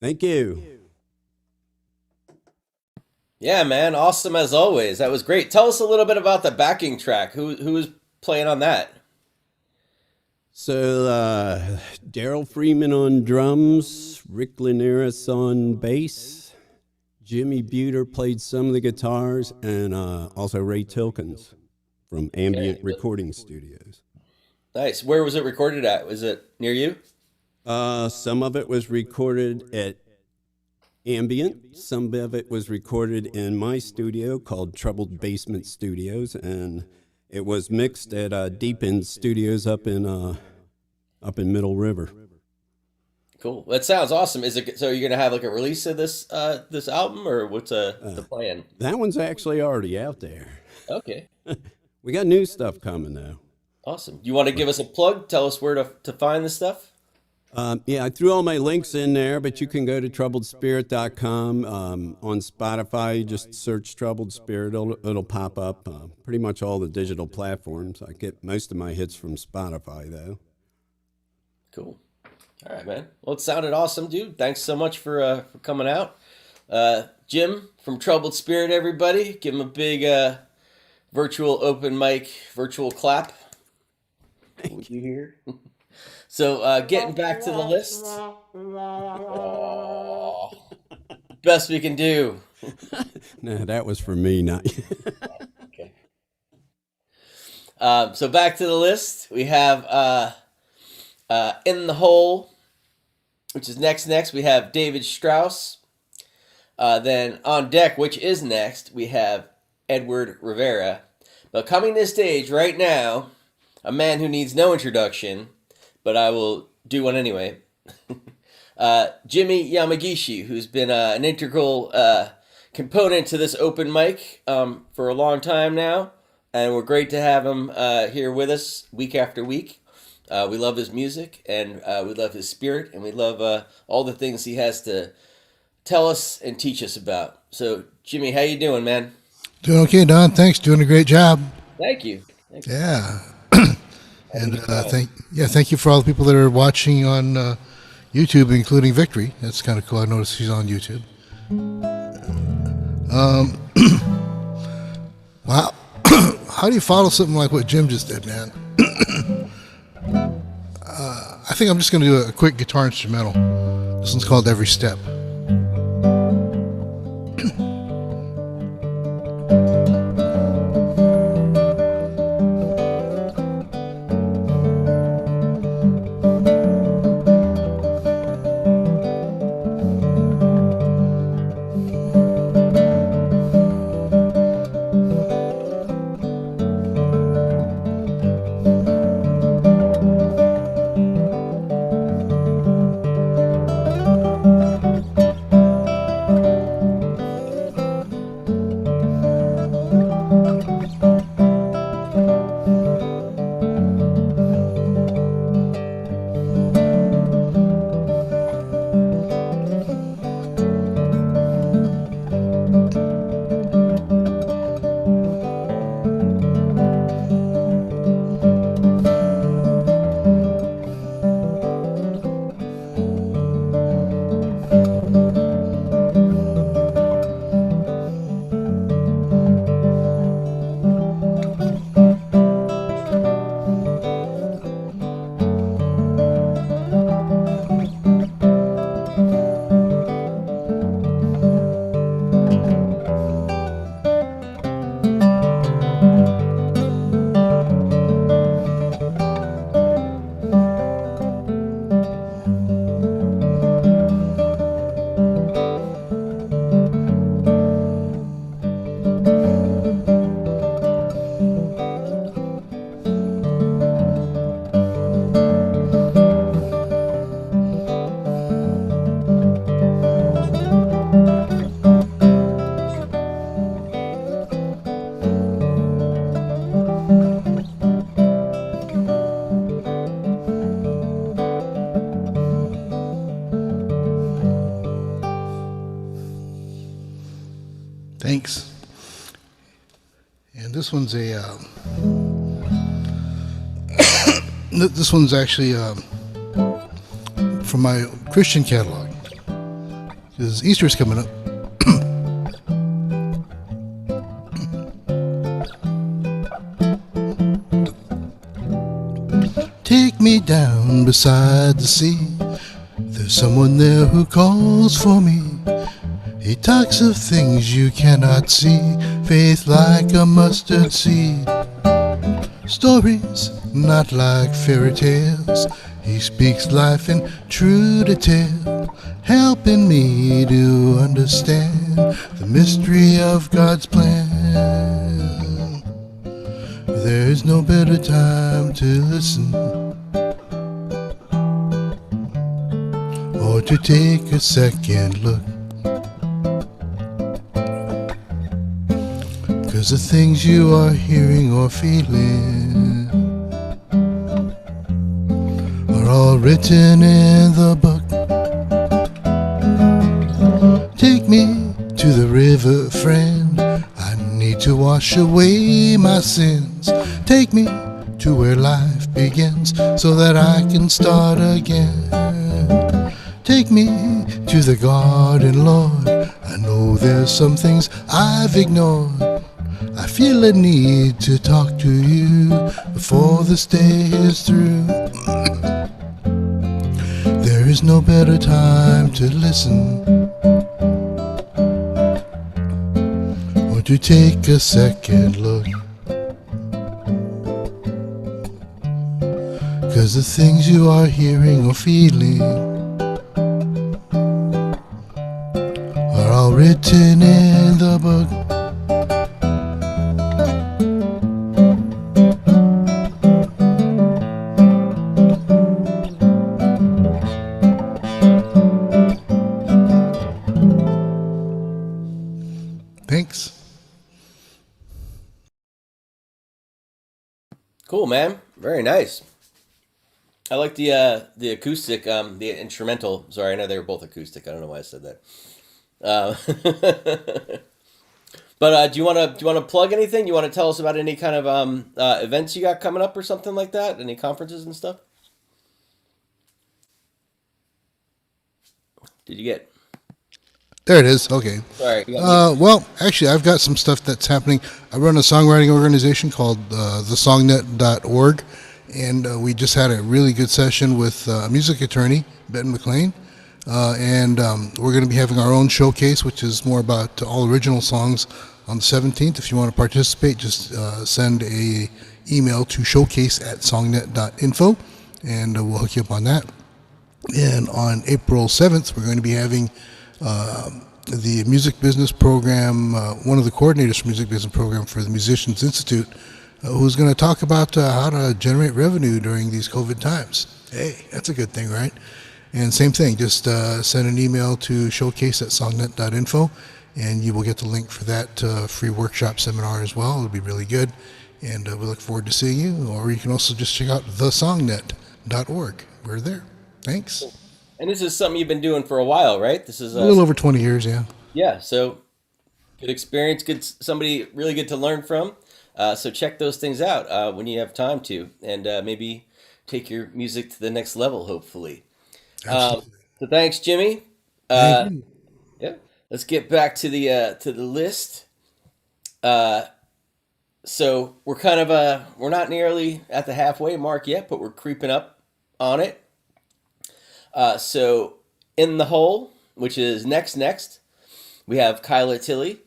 Thank you. Yeah, man, awesome as always. That was great. Tell us a little bit about the backing track. Who was playing on that? So, Daryl Freeman on drums, Rick Linares on bass, Jimmy Buter played some of the guitars, and also Ray Tilkins from Ambient Recording Studios. Nice. Where was it recorded at? Was it near you? Some of it was recorded at Ambient. Some of it was recorded in my studio called Troubled Basement Studios, and it was mixed at Deep End Studios up in Middle River. Cool. That sounds awesome. Is it so? You're gonna have like a release of this this album, or what's the plan? That one's actually already out there. Okay. We got new stuff coming though. Awesome. You want to give us a plug? Tell us where to find this stuff. Yeah, I threw all my links in there, but you can go to troubledspirit.com. On Spotify, just search Troubled Spirit. It'll pop up. Pretty much all the digital platforms. I get most of my hits from Spotify, though. Cool. All right, man. Well, it sounded awesome, dude. Thanks so much for coming out. Jim from Troubled Spirit, everybody. Give him a big virtual open mic, virtual clap. Thank you here. So, getting back to the list. Oh, best we can do. No, that was for me, not you. Okay. So back to the list. We have In the Hole, which is next. We have David Strauss. Then on deck, which is next, we have Edward Rivera. But coming to stage right now, a man who needs no introduction, but I will do one anyway. Jimmy Yamagishi, who's been an integral component to this open mic for a long time now, and we're great to have him here with us week after week. We love his music, and we love his spirit, and we love all the things he has to tell us and teach us about. So, Jimmy, how you doing, man? Doing okay, Don. Thanks. Doing a great job. Thank you. Yeah. And thank you for all the people that are watching on YouTube, including Victory. That's kind of cool. I noticed she's on YouTube. Wow. How do you follow something like what Jim just did, man? I think I'm just going to do a quick guitar instrumental. This one's called Every Step. Thanks. And this one's this one's actually from my Christian catalog. Because Easter's coming up. Take me down beside the sea. There's someone there who calls for me. He talks of things you cannot see. Faith like a mustard seed. Stories not like fairy tales. He speaks life in true detail, helping me to understand the mystery of God's plan. There's no better time to listen or to take a second look. 'Cause the things you are hearing or feeling are all written in the book. Take me to the river, friend. I need to wash away my sins. Take me to where life begins so that I can start again. Take me to the garden, Lord. I know there's some things I've ignored. I feel a need to talk to you before this day is through. There is no better time to listen or to take a second look. 'Cause the things you are hearing or feeling are all written in the book. Thanks. Cool, man. Very nice. I like the acoustic, the instrumental. Sorry, I know they were both acoustic. I don't know why I said that. But do you want to plug anything? You want to tell us about any kind of events you got coming up or something like that? Any conferences and stuff? Did you get? There it is. Okay. Sorry. Well, actually, I've got some stuff that's happening. I run a songwriting organization called thesongnet.org, and we just had a really good session with a music attorney, Ben McLean, and we're going to be having our own showcase, which is more about all original songs on the 17th. If you want to participate, just send a email to showcase@songnet.info, and we'll hook you up on that. And on April 7th, we're going to be having the music business program, one of the coordinators for music business program for the Musicians Institute, who's going to talk about how to generate revenue during these COVID times. Hey, that's a good thing, right? And same thing, just send an email to showcase@songnet.info, and you will get the link for that free workshop seminar as well. It'll be really good, and we look forward to seeing you. Or you can also just check out thesongnet.org. We're there. Thanks. And this is something you've been doing for a while, right? This is A little over 20 years, yeah. Yeah, so good experience, good somebody really good to learn from. So check those things out when you have time to, and maybe take your music to the next level, hopefully. So thanks, Jimmy. Thank you. Yeah, let's get back to the list. So we're kind of we're not nearly at the halfway mark yet, but we're creeping up on it. So in the hole, which is next, we have Kyla Tilley.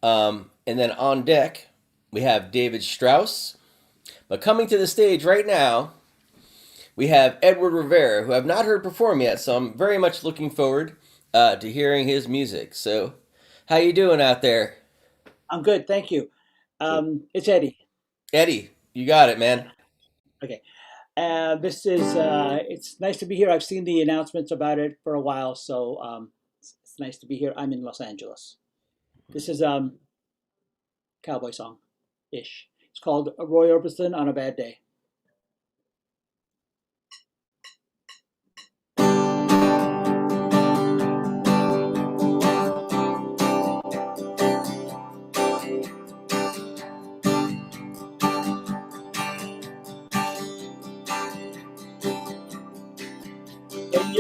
And then on deck, we have David Strauss. But coming to the stage right now, we have Edward Rivera, who I've not heard perform yet, so I'm very much looking forward to hearing his music. So how you doing out there? I'm good, thank you. It's Eddie. Eddie, you got it, man. Okay. This is, it's nice to be here. I've seen the announcements about it for a while, so it's nice to be here. I'm in Los Angeles. This is cowboy song-ish. It's called Roy Orbison on a Bad Day.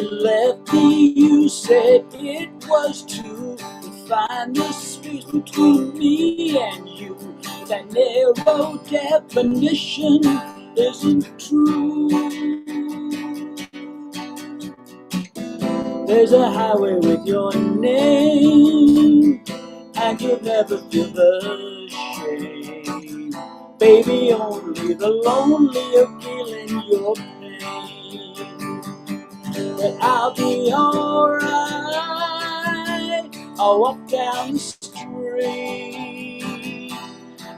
you left me, you said it was to find the space between me and you. That narrow definition isn't true. There's a highway with your name, and you'll never feel the shame. Baby, only the lonely are feeling your pain. But I'll be alright. I'll walk down the street.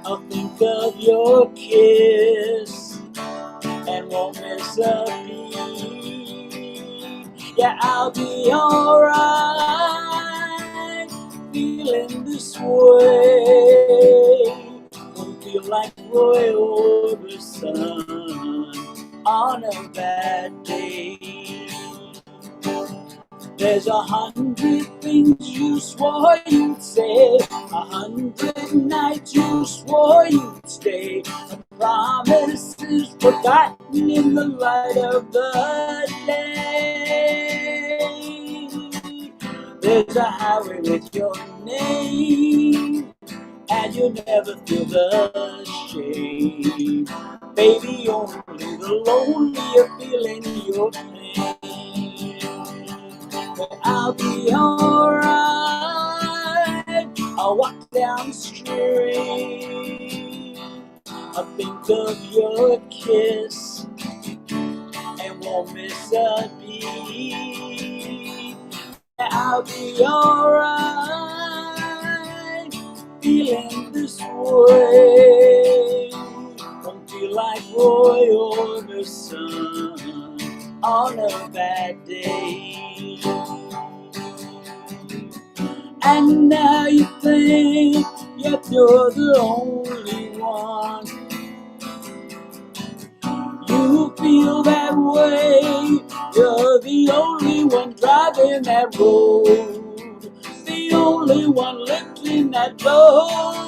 I'll think of your kiss and won't miss a beat. Yeah, I'll be alright, feeling this way. Won't feel like Roy Orbison on a bad day. There's 100 things you swore you'd say, 100 nights you swore you'd stay, a promise is forgotten in the light of the day. There's a highway with your name, and you'll never feel the shame. Baby, only the lonely are feeling your pain. But I'll be alright. I'll walk down the street. I'll think of your kiss and won't miss a beat. I'll be alright, feeling this way. Won't feel like Roy Orbison on a bad day. And now you think yet you're the only one. You feel that way. You're the only one driving that road, the only one lifting that load.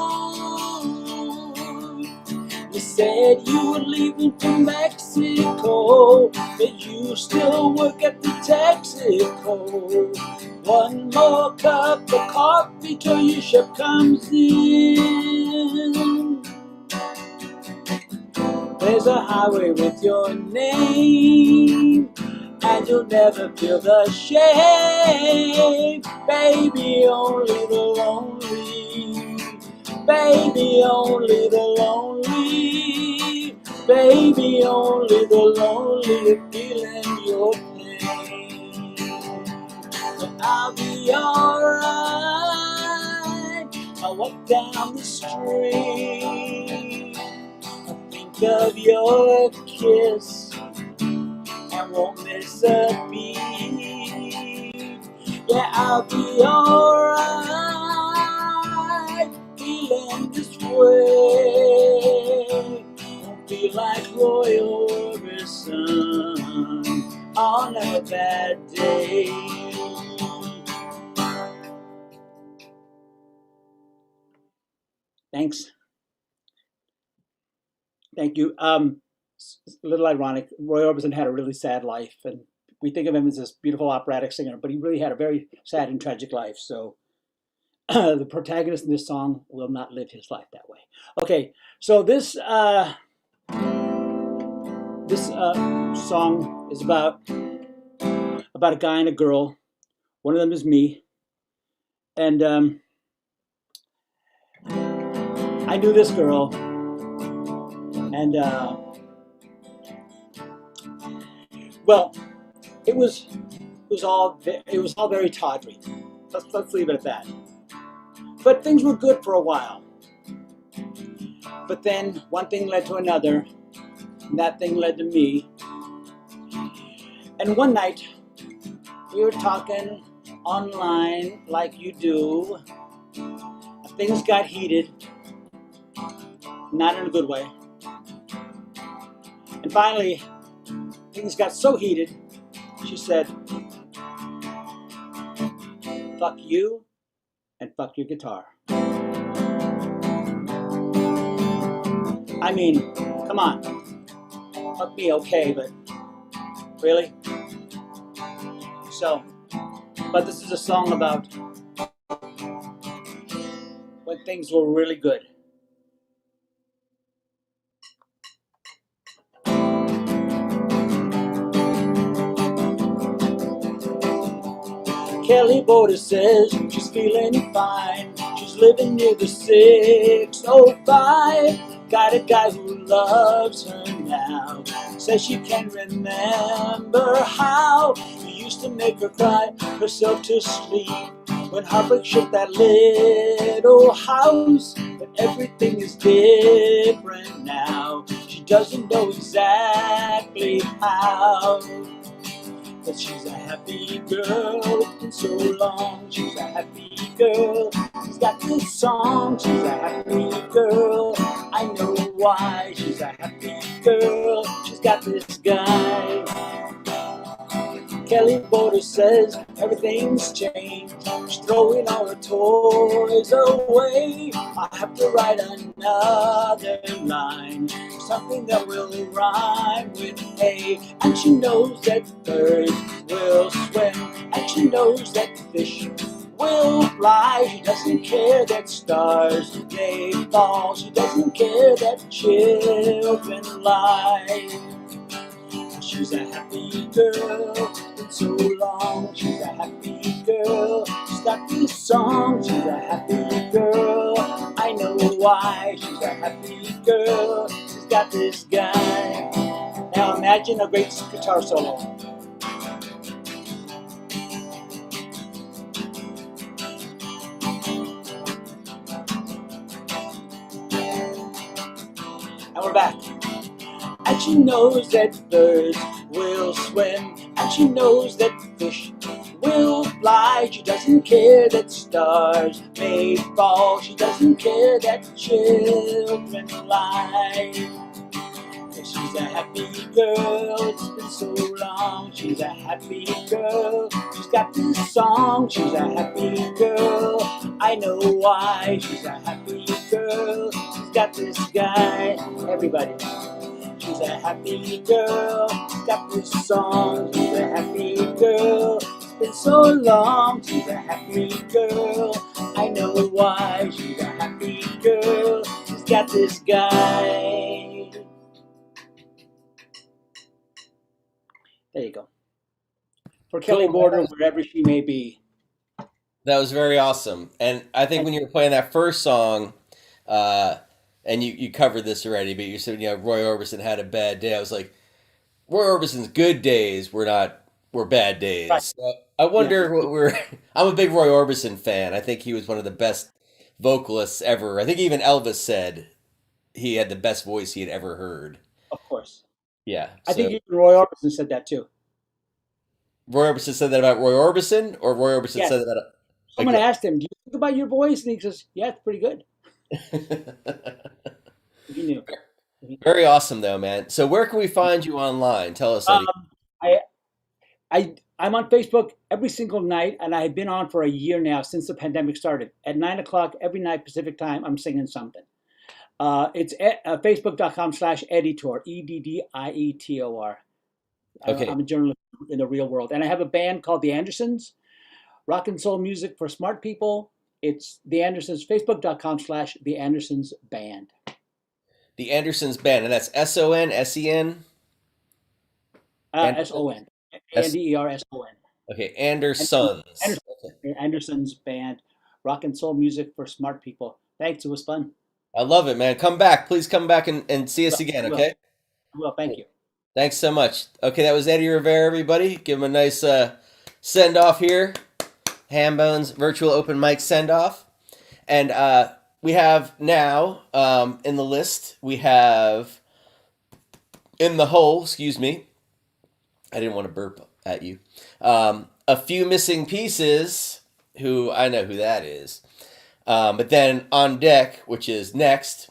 You said you were leaving for Mexico, but you still work at the Texaco. One more cup of coffee till your ship comes in. There's a highway with your name, and you'll never feel the shame. Baby, only the lonely. Baby, only the lonely. Baby, only the lonely are feeling your pain. But I'll be alright. I'll walk down the street. I'll think of your kiss and won't miss a beat. Yeah, I'll be alright, feeling this way. Won't be like Roy Orbison on a bad day. Thanks. Thank you. It's a little ironic. Roy Orbison had a really sad life, and we think of him as this beautiful operatic singer, but he really had a very sad and tragic life. So the protagonist in this song will not live his life that way. Okay, so this song is about a guy and a girl. One of them is me, and I knew this girl, and well, it was all very tawdry. Let's leave it at that. But things were good for a while. But then one thing led to another, and that thing led to me. And one night we were talking online like you do. Things got heated, not in a good way. And finally, things got so heated, she said, "Fuck you and fuck your guitar." I mean, come on. Fuck me, okay, but really? So, but this is a song about when things were really good. Kelly Border says she's feeling fine. She's living near the 605. Got a guy who loves her now. Says she can remember how he used to make her cry herself to sleep when heartbreak shook that little house. But everything is different now. She doesn't know exactly how. But she's a happy girl, it's been so long. She's a happy girl, she's got this song. She's a happy girl, I know why. She's a happy girl, she's got this guy. Kelly Border says everything's changed. She's throwing all her toys away. I have to write another line, something that will rhyme with hay. And she knows that birds will swim, and she knows that fish will fly. She doesn't care that stars may fall. She doesn't care that children lie. She's a happy girl, it's been so long. She's a happy girl, she's got this song. She's a happy girl, I know why. She's a happy girl, she's got this guy. Now imagine a great guitar solo. And we're back. And she knows that birds will swim, and she knows that fish will fly. She doesn't care that stars may fall. She doesn't care that children lie. She's a happy girl, it's been so long. She's a happy girl, she's got this song. She's a happy girl, I know why. She's a happy girl, she's got this guy. Everybody. She's a happy girl, she's got this song. She's a happy girl, it's been so long. She's a happy girl, I know why. She's a happy girl, she's got this guy. There you go. For Kelly Border, wherever she may be. That was very awesome. And I think when you were playing that first song, and you covered this already, but you said, Roy Orbison had a bad day. I was like, Roy Orbison's good days were bad days. Right. So I wonder what I'm a big Roy Orbison fan. I think he was one of the best vocalists ever. I think even Elvis said he had the best voice he had ever heard. Of course. Yeah. I think even Roy Orbison said that too. Roy Orbison said that about Roy Orbison, or Roy Orbison said that about... Someone asked him, do you think about your voice? And he says, yeah, it's pretty good. He knew. Very awesome, though, man. So where can we find you online? Tell us. I'm on Facebook every single night, and I've been on for a year now since the pandemic started. At 9 o'clock every night Pacific time, I'm singing something. It's facebook.com/editor, EDDIETOR. Okay. I'm a journalist in the real world. And I have a band called The Andersons, rock and soul music for smart people. It's The Andersons, facebook.com/The Andersons Band. The Andersons Band, and that's SON, SEN? SON. ANDERSON. Okay, Andersons. Andersons Band, rock and soul music for smart people. Thanks, it was fun. I love it, man. Come back. Please come back and see us again, okay? Well, thank you. Thanks so much. Okay, that was Eddie Rivera, everybody. Give him a nice send-off here. Hambone's virtual open mic send-off. And we have now in the list, we have in the hole, excuse me. I didn't want to burp at you. A Few Missing Pieces, who I know who that is. But then on deck, which is next,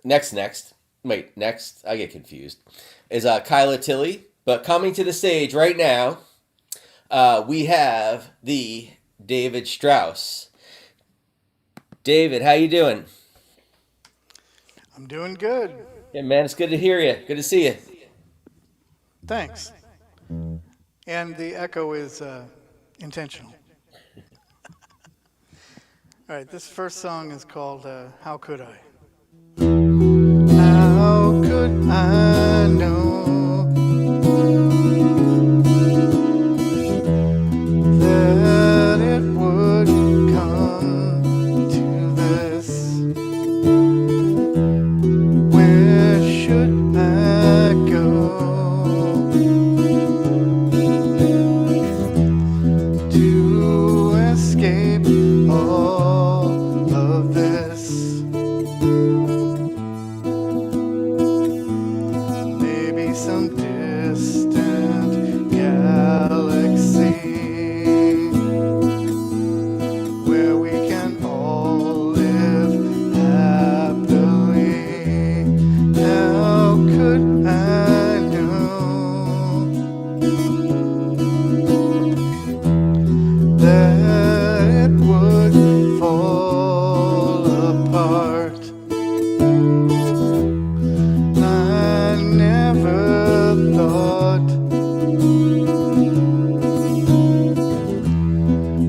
I get confused, is Kyla Tilley. But coming to the stage right now, we have the David Strauss. David, how you doing? I'm doing good. Yeah, man, it's good to hear you. Good to see you. Thanks. And the echo is intentional. All right, this first song is called How Could I? How could I know that it would come to this? Where should I go to escape all of this? Maybe some distant galaxy where we can all live happily. How could I know that it would fall apart? I never thought,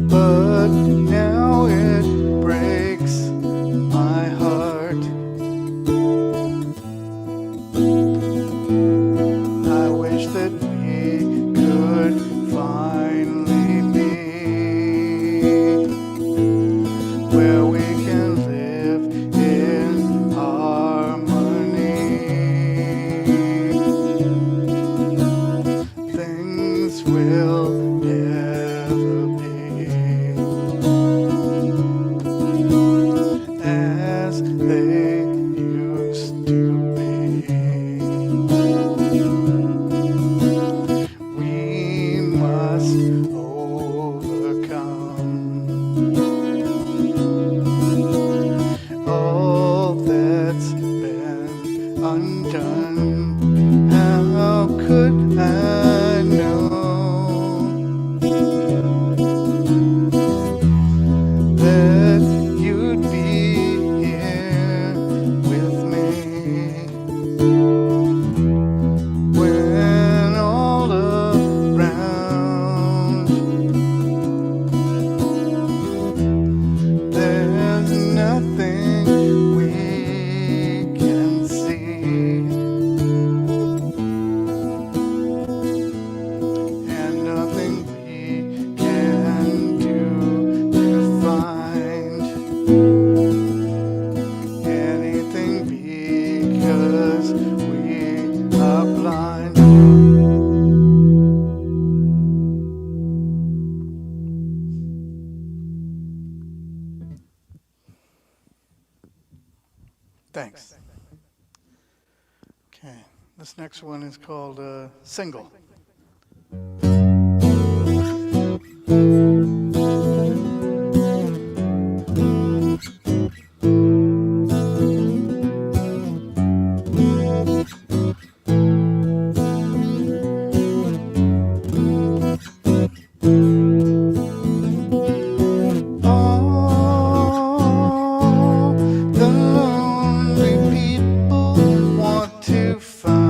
but now it breaks my heart. I wish that we could finally meet where we can live in harmony. Things will never be as they used to be. We must overcome all that's been undone. How could I know that you'd be here with me when all around there's nothing we can see and nothing we can do to find anything because we are blind. Thanks. Okay, this next one is called Single. All the lonely people want to find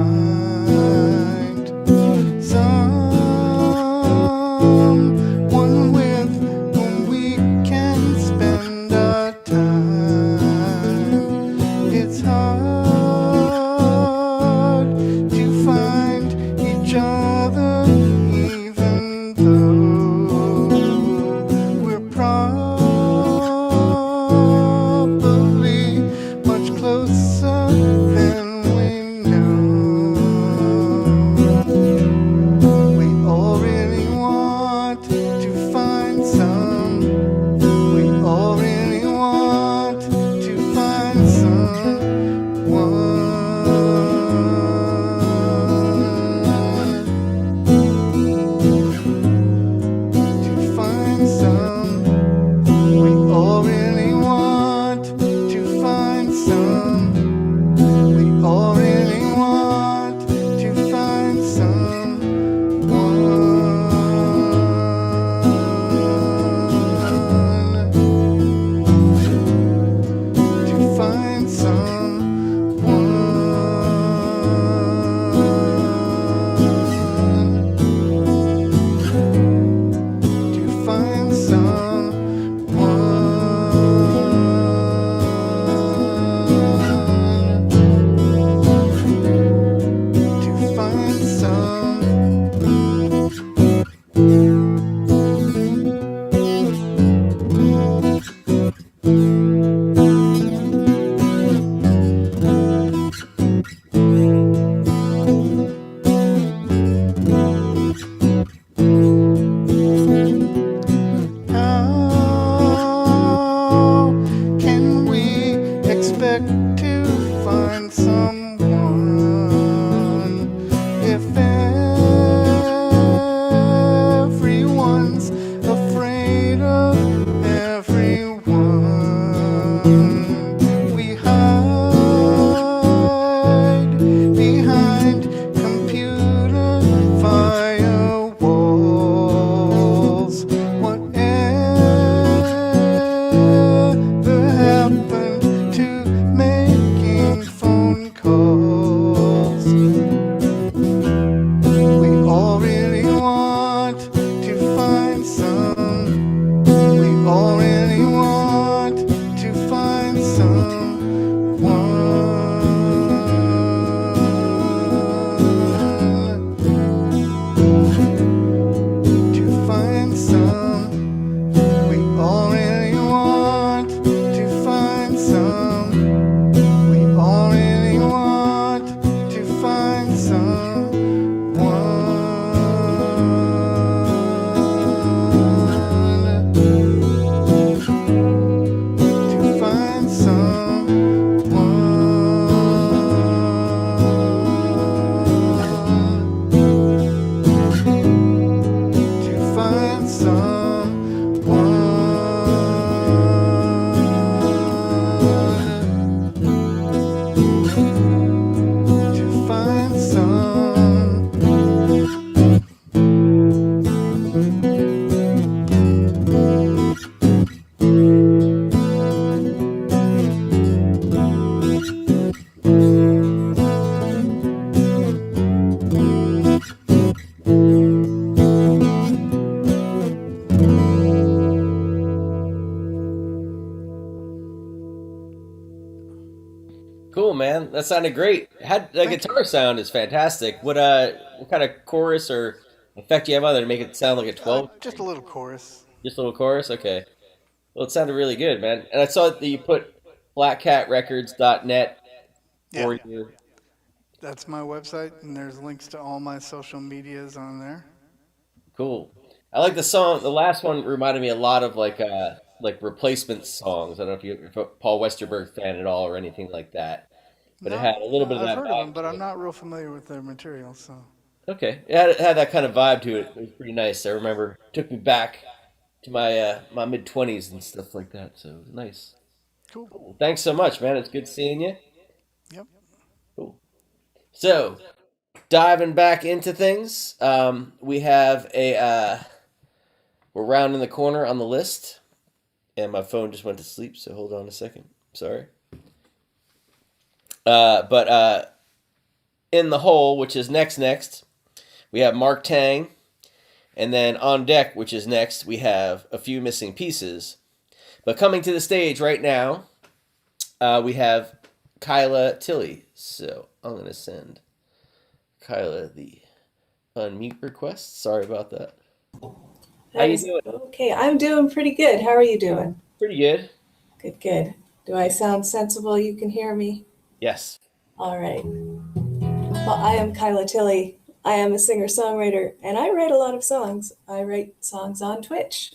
Cool, man. That sounded great. Had the guitar sound is fantastic. What kind of chorus or effect do you have on there to make it sound like a 12? Just a little chorus. Just a little chorus? Okay. Well, it sounded really good, man. And I saw that you put blackcatrecords.net for Yeah. your... That's my website, and there's links to all my social medias on there. Cool. I like the song. The last one reminded me a lot of like replacement songs. I don't know if you're a Paul Westerberg fan at all or anything like that. But it had a little bit of I've that heard vibe of them, but to I'm it. not real familiar with their material, so. Okay. It had that kind of vibe to it. It was pretty nice. I remember it took me back to my my mid-20s and stuff like that. So it was nice. Cool. Well, thanks so much, man. It's good seeing you. Yep. Cool. So, diving back into things, we have we're rounding the corner on the list, and my phone just went to sleep, so hold on a second. Sorry. But in the hole, which is next, we have Mark Tang, and then on deck, which is next, we have A Few Missing Pieces. But coming to the stage right now, we have Kyla Tilley. So I'm going to send Kyla the unmute request. Sorry about that. How you doing? Okay, I'm doing pretty good. How are you doing? Pretty good. Good. Do I sound sensible? You can hear me? Yes. All right. Well, I am Kyla Tilley. I am a singer-songwriter, and I write a lot of songs. I write songs on Twitch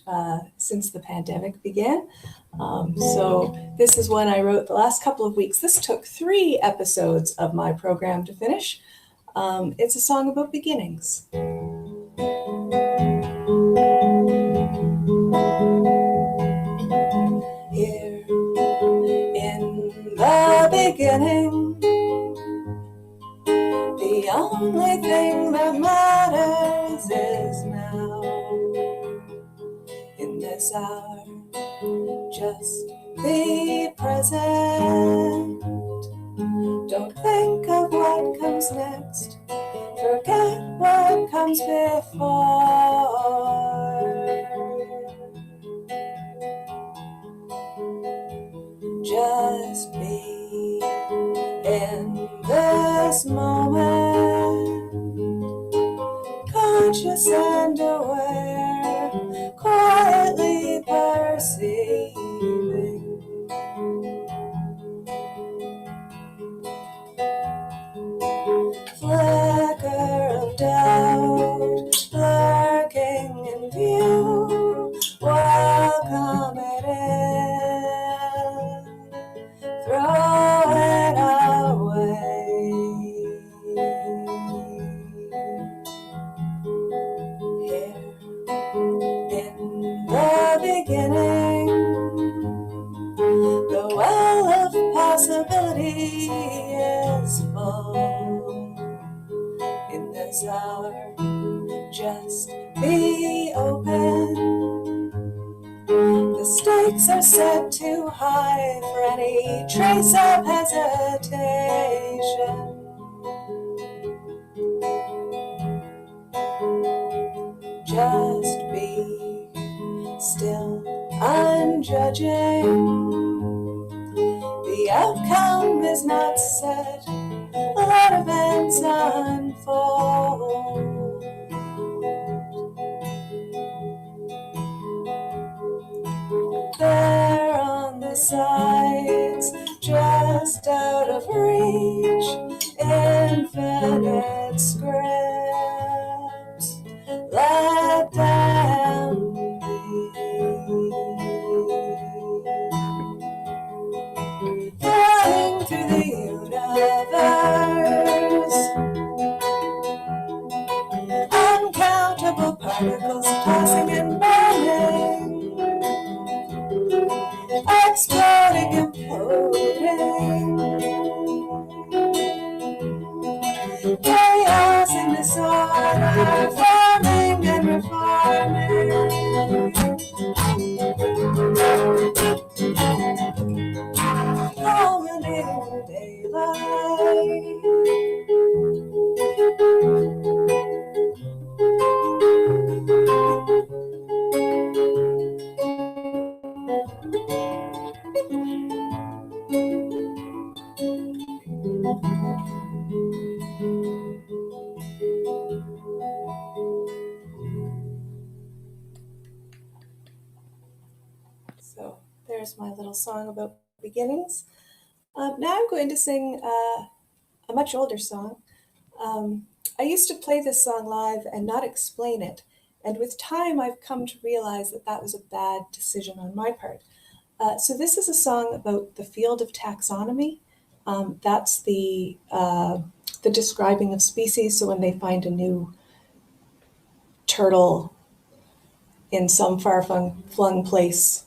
since the pandemic began. So this is one I wrote the last couple of weeks. This took 3 episodes of my program to finish. It's a song about beginnings. Here in the beginning, the only thing that matters is now. In this hour, just be present. Don't think of what comes next. Forget what comes before. Just be in this moment, conscious and aware, quietly perceiving. Flicker of doubt lurking in view. Welcome it in, throw it away. Here in the beginning, the well of possibility is full. In this hour, just be open. The stakes are set too high for any trace of hesitation. Just be still, unjudging. The outcome is not set. Let events unfold. There on the sides, just out of reach, infinite scripts. Let them be. Flying through the universe, uncountable particles tossing and burning, exploding, imploding, chaos and disorder, forming and reforming. Culminating daylight. So there's my little song about beginnings. Now I'm going to sing a much older song. I used to play this song live and not explain it. And with time, I've come to realize that that was a bad decision on my part. So this is a song about the field of taxonomy. That's the describing of species. So when they find a new turtle in some far-flung place,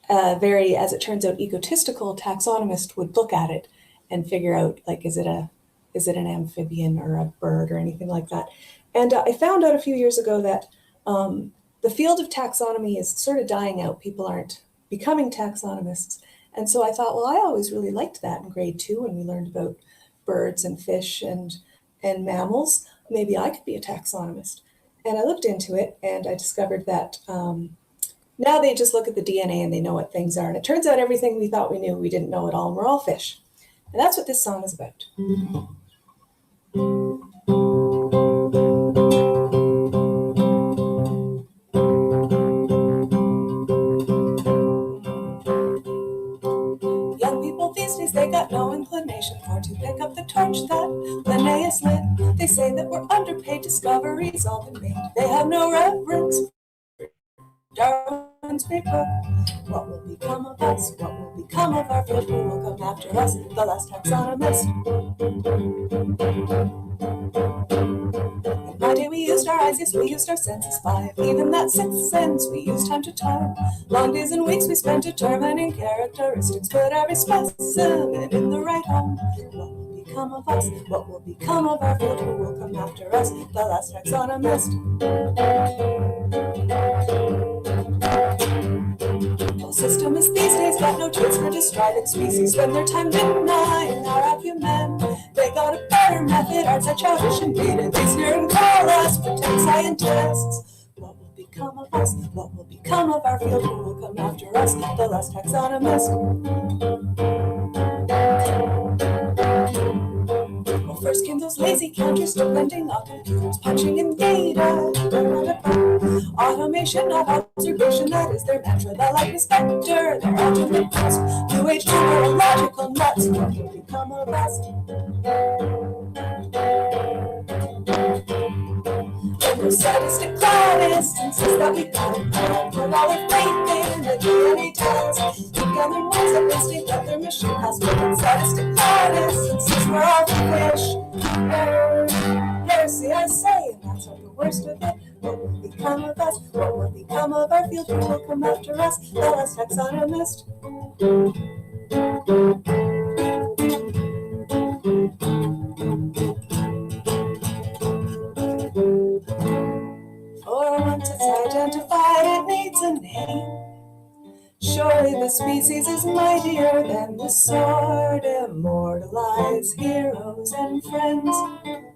very, as it turns out, egotistical taxonomist would look at it and figure out, like, is it an amphibian or a bird or anything like that? And I found out a few years ago that the field of taxonomy is sort of dying out. People aren't becoming taxonomists. And so I thought, well, I always really liked that in grade 2 when we learned about birds and fish and mammals. Maybe I could be a taxonomist. And I looked into it and I discovered that now they just look at the DNA and they know what things are. And it turns out everything we thought we knew, we didn't know at all, and we're all fish. And that's what this song is about. Young people these days, they got no inclination for to pick up the torch that Linnaeus lit. They say that we're underpaid, discoveries all been made. They have no reverence for Darwin's great book. What will become of us? What will become of our field? Who will come after us? The last taxonomist. In my day we used our eyes, yes, we used our senses. 5, even that 6th sense, we used time to time. Long days and weeks we spent determining characteristics. Put every specimen in the right home. What will become of us? What will become of our field? Who will come after us? The last taxonomist. All systemists these days got no tricks for describing species. Spend their time denying our acumen. They got a better method, arts are childish indeed. They sneer and call us pretend scientists. What will become of us? What will become of our field? Who will come after us? The last taxonomist. Well, first came those lazy counters depending on computers, punching in data. Automation of observation, that is their mantra. The likeness vector, their ultimate quest. New age neurological nuts. What will become of us? The sadistic class insists that we come put all our faith in the DNA test. Together ones that instinct that their mission has been. Sadistic class insists we're all fish. Heresy, I say, and that's not the worst of it. What will become of us? What will become of our field? Who will come after us? The last taxonomist. For once it's identified, it needs a name. Surely the species is mightier than the sword. Immortalize heroes and friends,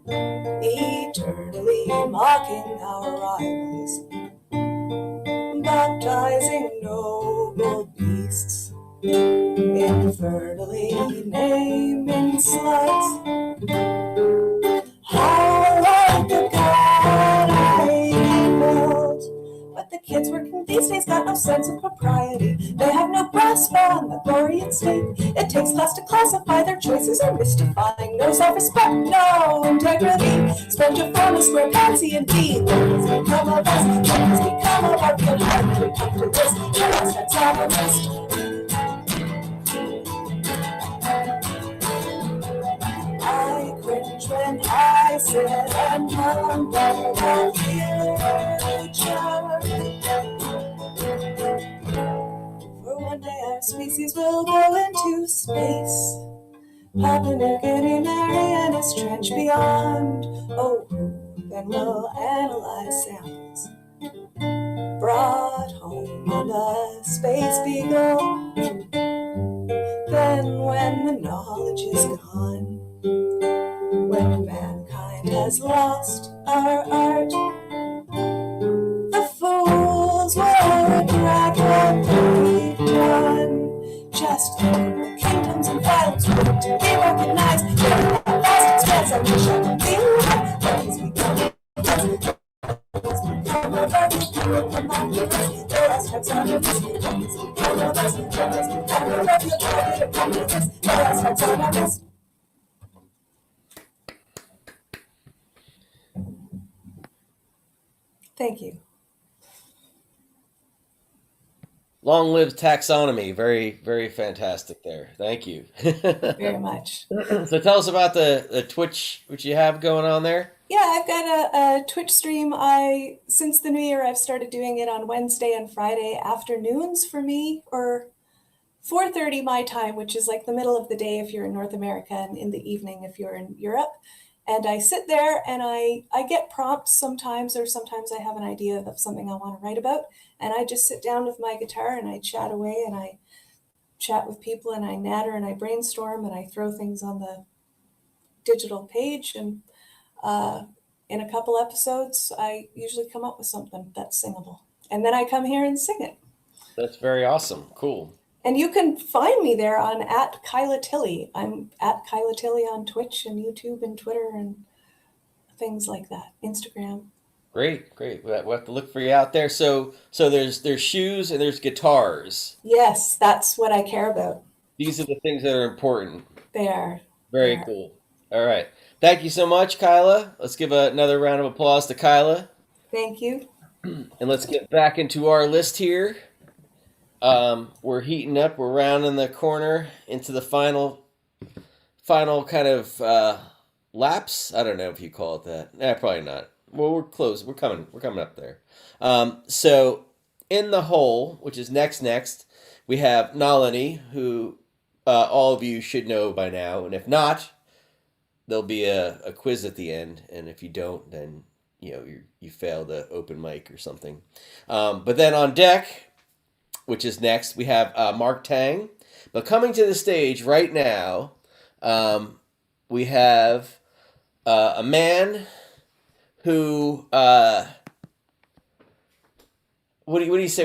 eternally mocking our rivals, baptizing noble beasts, infernally naming sluts. How like a god I built. But the kids working these days got no sense of propriety. They have no grasp on the glory at stake. It takes less to classify their choices are mystifying. No self-respect, no integrity. Spongiform, square, pansy, and bee. What has become of us? What has become of our field? How did we come to this? The last taxonomist. I cringe when I sit and wonder the future. For one day our species will go into space. Papua New Guinea, Marianas Trench beyond. Oh, then we'll analyze samples brought home on the Space Beagle. Then when the knowledge is gone, when mankind has lost our art, the fools will regret what we've done. Just think of the kingdoms and violence waiting to be recognized. They're not vast expanse and we shouldn't be right. What has become of our people from the last Thank you. Long live taxonomy. Very, very fantastic there. Thank you. Very much. So tell us about the Twitch, which you have going on there. Yeah, I've got a Twitch stream. Since the new year, I've started doing it on Wednesday and Friday afternoons for me, or 4:30 my time, which is like the middle of the day if you're in North America, and in the evening if you're in Europe. And I sit there and I get prompts sometimes, or sometimes I have an idea of something I want to write about. And I just sit down with my guitar and I chat away, and I chat with people, and I natter and I brainstorm, and I throw things on the digital page. And in a couple episodes, I usually come up with something that's singable. And then I come here and sing it. That's very awesome. Cool. And you can find me there on @KylaTilly. I'm @KylaTilly on Twitch and YouTube and Twitter and things like that. Instagram. Great. We'll have to look for you out there. So there's shoes and there's guitars. Yes, that's what I care about. These are the things that are important. They are. Very cool. All right. Thank you so much, Kyla. Let's give another round of applause to Kyla. Thank you. And let's get back into our list here. We're heating up. We're rounding the corner into the final kind of laps. I don't know if you call it that. Probably not. Well, we're close. We're coming up there. So in the hole, which is next, we have Nalini, who all of you should know by now, and if not, there'll be a quiz at the end, and if you don't, then you failed the open mic or something. But then on deck, which is next, we have Mark Tang. But coming to the stage right now, we have a man who what do you say?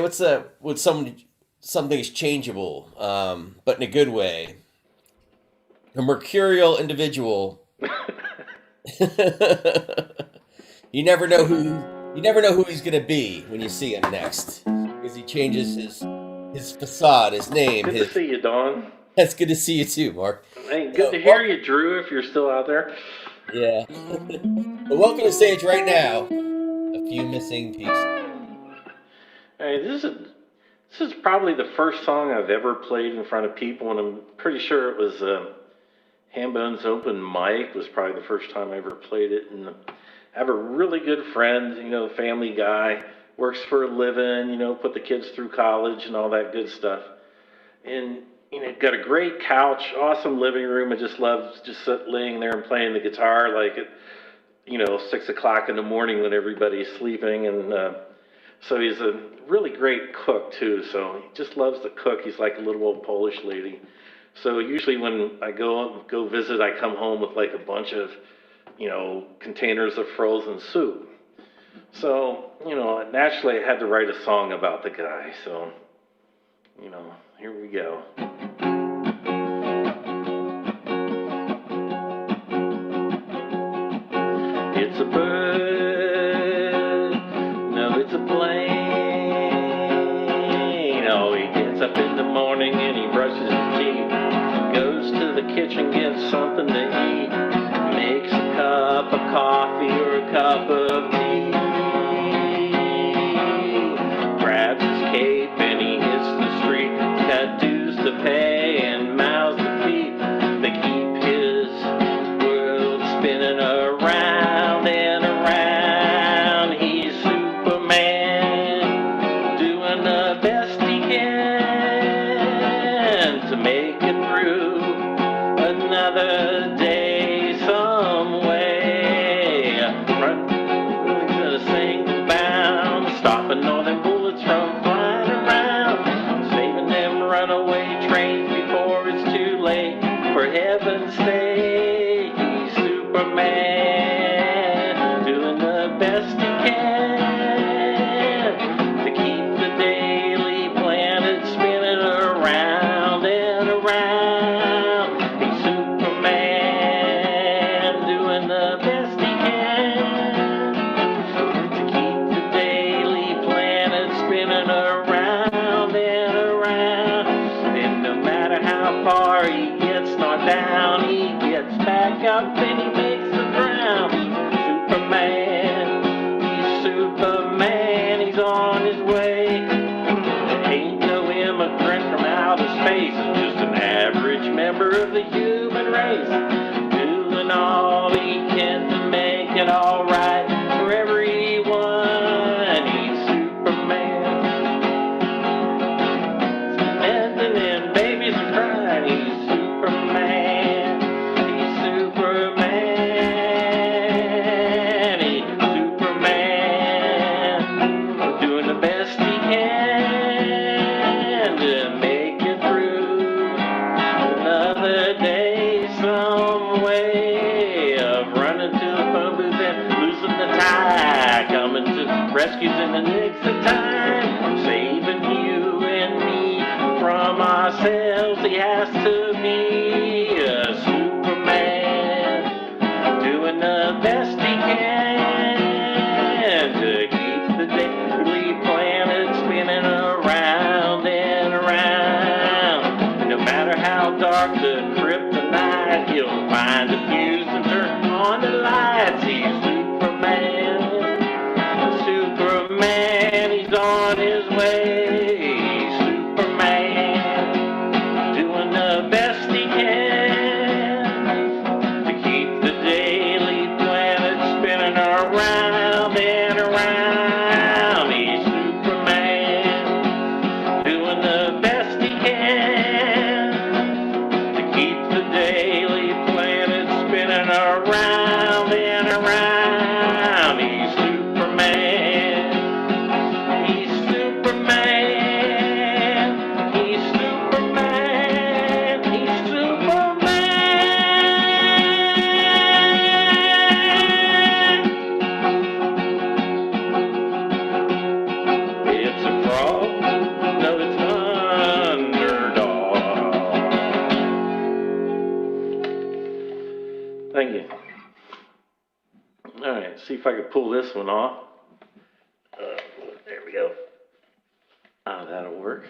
Something is changeable, but in a good way. A mercurial individual. You never know who he's gonna be when you see him next, because he changes his facade, his name. Good to see you, Don. That's good to see you too, Mark. Hey, good to hear you, Drew, if you're still out there. Yeah. But welcome to the stage right now, A Few Missing Pieces. Hey, this is probably the first song I've ever played in front of people, and I'm pretty sure it was Hambone's open mic was probably the first time I ever played it. And I have a really good friend, family guy, works for a living, put the kids through college and all that good stuff. And, got a great couch, awesome living room. I just love laying there and playing the guitar like at, 6 o'clock in the morning when everybody's sleeping. And so he's a really great cook too. So he just loves to cook. He's like a little old Polish lady. So usually when I go visit, I come home with like a bunch of, containers of frozen soup. So, naturally I had to write a song about the guy. So, here we go. It's a bird, no, it's a plane. Oh, he gets up in the morning and he brushes his teeth, goes to the kitchen, gets something to eat, makes a cup of coffee or a cup of tea, grabs his cape and he hits the street, got dues to pay and mouths to feed. They keep his world spinning around and around. He's Superman, doing the best he can to make it through another day some way. up and he makes them drown. Superman, he's Superman, he's on his way. Ain't no immigrant from outer space, just an average member of the human race, doing all he can to make it all right for everyone. He's Superman. Cementing and babies are crying. He's Superman. He's Superman. He's Superman. Doing the best he can to make it through another day, some way of running to the phone booth and losing the tie, coming to rescues in the nick of time, saving you and me from ourselves. He has to be a Superman, doing the best he can to keep the daily planet spinning around and around. No matter how dark the kryptonite, he'll find a fuse and turn on the lights. He's Superman. Superman, he's on his way. He's Superman, doing the best he can to keep the daily planet spinning around and around. He's Superman, doing the best he can to keep the daily planet spinning around and around. He's Superman. He's Superman. He's Superman. He's Superman. It's a frog. No, it's underdog. Thank you. All right, see if I can pull this one off. There we go. Ah, that'll work.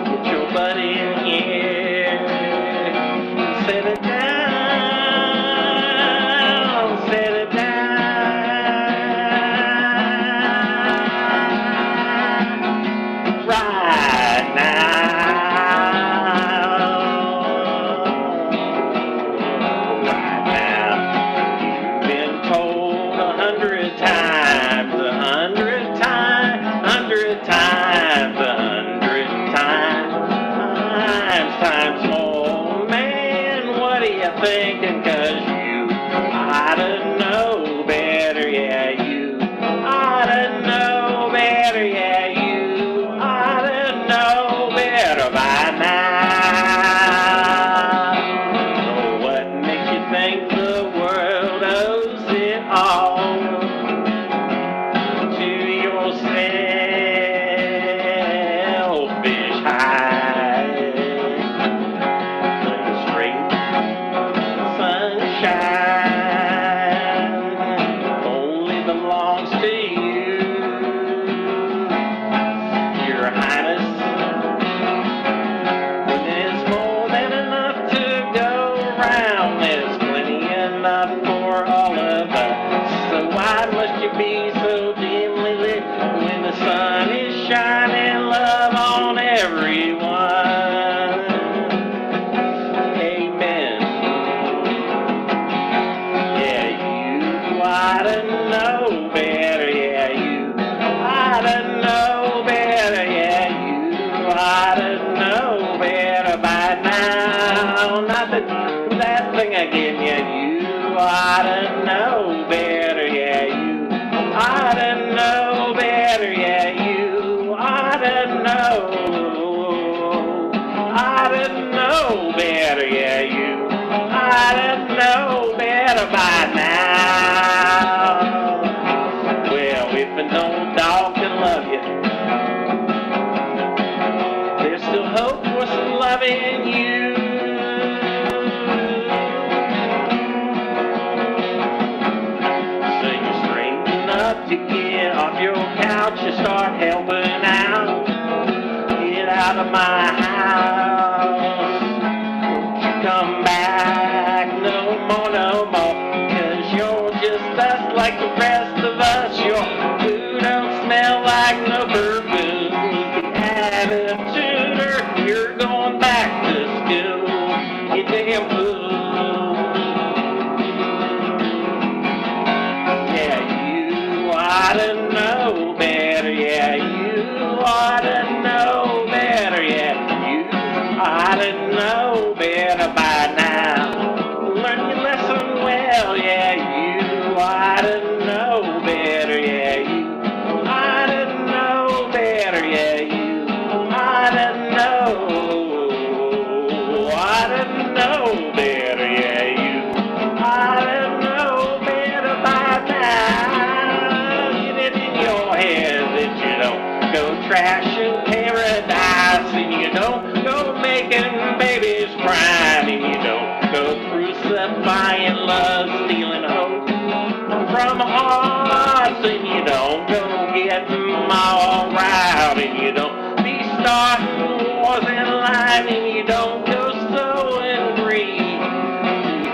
Get your butt in here. Set it down. Set it down. Right now, you've been told 100 times, 100 times, 100 times, 100 times more. Man, what are you thinking? 'Cause you ought to know better, yeah, you ought to know better, yeah, you ought to know better by now. So what makes you think the world owes it all to your selfish hide? Straight sunshine only belongs to you, Your Highness. There's more than enough to go around. There's plenty enough for all of us. So why must you be so dimly lit when the sun is shining love on everyone? Amen. Yeah, you ought to know better. Yeah, you ought to know better. Yeah, you ought to know better by now. Not that thing again. Yeah, you ought to know better. Yeah, you ought to know better. Yeah, you ought to know. Ought to know better. Yeah, you ought to know better by now. Well, if an old dog can love you, there's still hope for some love in you. out of my house. Won't you come back no more, no more? 'Cause you're just us like the rest of us. Your food don't smell like no perfume. The attitude, you're going back to school. You damn fool. Yeah, you ought to know better. Yeah, you ought to know better. Yeah, you ought to know better by now. Learn your lesson well. Yeah, you ought to know better. Yeah, you ought to know better. Yeah, you ought to know. Ought to know better. Yeah, you ought to know better by now. Get it in your head that you don't go trashing paradise, and you don't go making babies cry, and you don't go crucifying love, stealing hope from hearts, and you don't go getting all right, and you don't be starting wars in line, and you don't go sowing greed.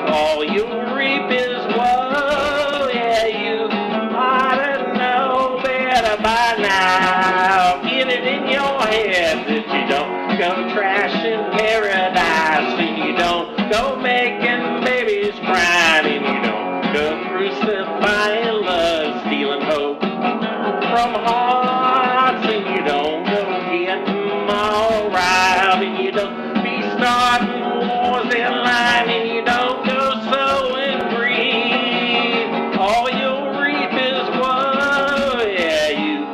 All you'll reap is woe. Yeah, you ought to know better by now. Get it in your head that you don't go trashing paradise, and you don't go making babies crying, and you don't go crucifying love, stealing hope from hearts, and you don't go getting all right, and you don't be starting wars in line, and you don't go sowing greed. All you'll reap is woe. Yeah, you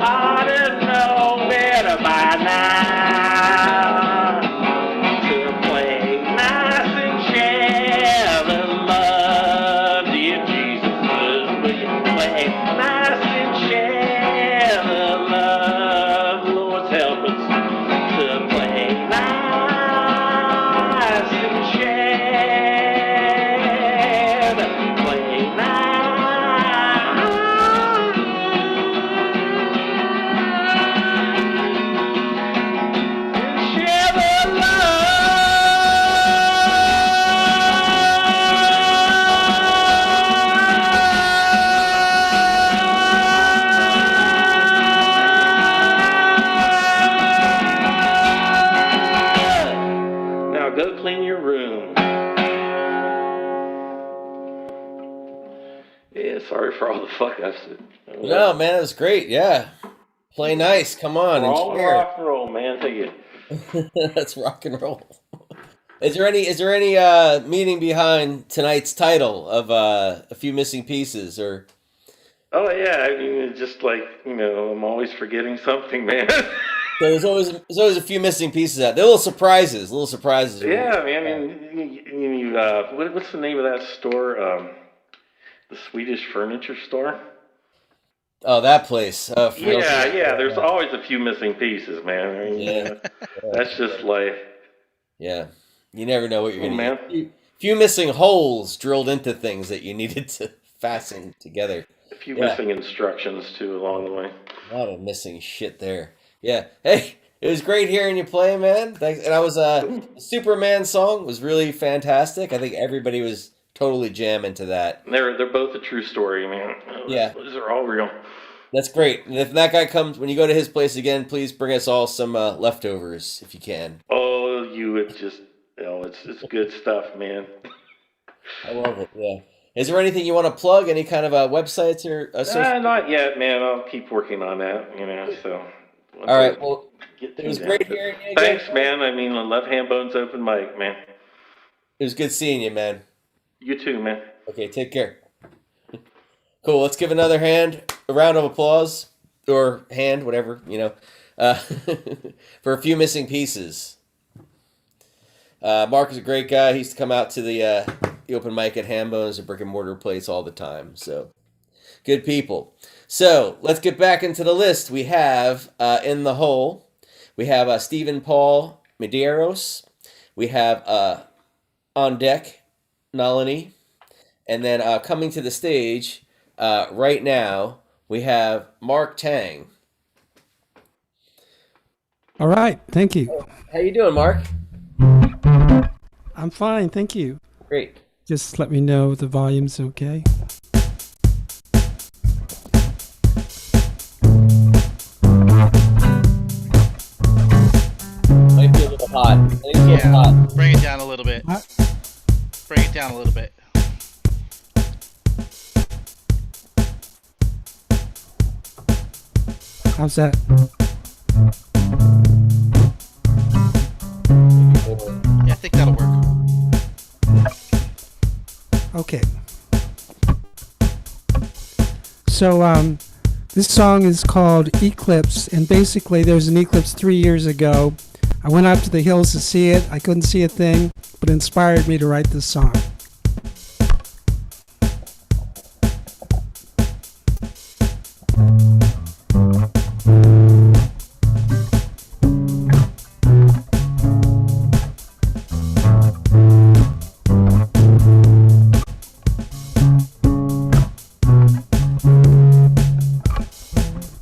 ought to know better by now. To play nice and share the love, dear Jesus, will you play nice and share the love? Lord, help us to play nice and share the play nice. Share the love. Now go clean your room. Yeah, sorry for all the fuck ups. No, man, it was great. Yeah. Play nice. Come on We're and all share. rock and roll, man. Take it. Let's rock and roll. Is there any meaning behind tonight's title of A Few Missing Pieces, or? Oh yeah, I mean, it's just like, I'm always forgetting something, man. So there's always a few missing pieces out. They're little surprises. Yeah, man. I mean, what's the name of that store? The Swedish furniture store. Oh, that place. Yeah. There's always a few missing pieces, man. I mean, that's just life. Yeah, you never know what you're gonna man. get. Few missing holes drilled into things that you needed to fasten together. A few missing instructions too along the way. A lot of missing shit there. Yeah. Hey, it was great hearing you play, man. Thanks. And the Superman song was really fantastic. I think everybody was totally jamming to that. They're both a true story, man. Yeah. Those are all real. That's great. And if that guy comes, when you go to his place again, please bring us all some leftovers if you can. Oh, it's just, it's good stuff, man. I love it. Yeah. Is there anything you want to plug? Any kind of websites or? Not yet, man. I'll keep working on that. So. All right. Well, it was great hearing you again. Thanks, man. I mean, I love Hambone's open mic, man. It was good seeing you, man. You too, man. Okay, take care. Cool. Let's give another a round of applause, or hand, whatever, for A Few Missing Pieces. Mark is a great guy. He used to come out to the open mic at Hambone's, a brick and mortar place, all the time. So, good people. So, let's get back into the list. We have in the hole, we have Stephen Paul Medeiros. We have on deck, Nalini. And then coming to the stage right now, we have Mark Tang. All right, thank you. How you doing, Mark? I'm fine, thank you. Great. Just let me know if the volume's okay. Might be a little hot. I think it's a little hot. Bring it down a little bit. What? Bring it down a little bit. How's that? Yeah, I think that'll work. Okay. So this song is called Eclipse, and basically there's an eclipse 3 years ago. I went out to the hills to see it. I couldn't see a thing, but it inspired me to write this song.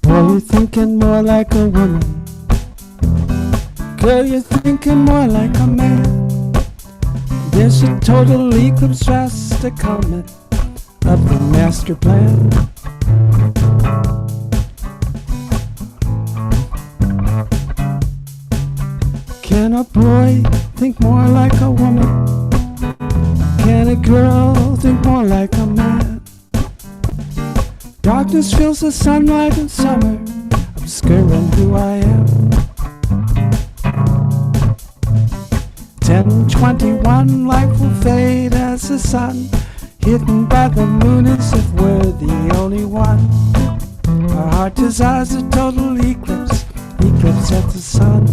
Boy, you're thinking more like a woman. Girl, you're thinking more like a man. There's a total eclipse fast a coming of the master plan. Can a boy think more like a woman? Can a girl think more like a man? Darkness fills the sunlight in summer, obscuring who I am. 10:21, life will fade as the sun, hidden by the moon as if we're the only one. Our heart desires a total eclipse, eclipse of the sun.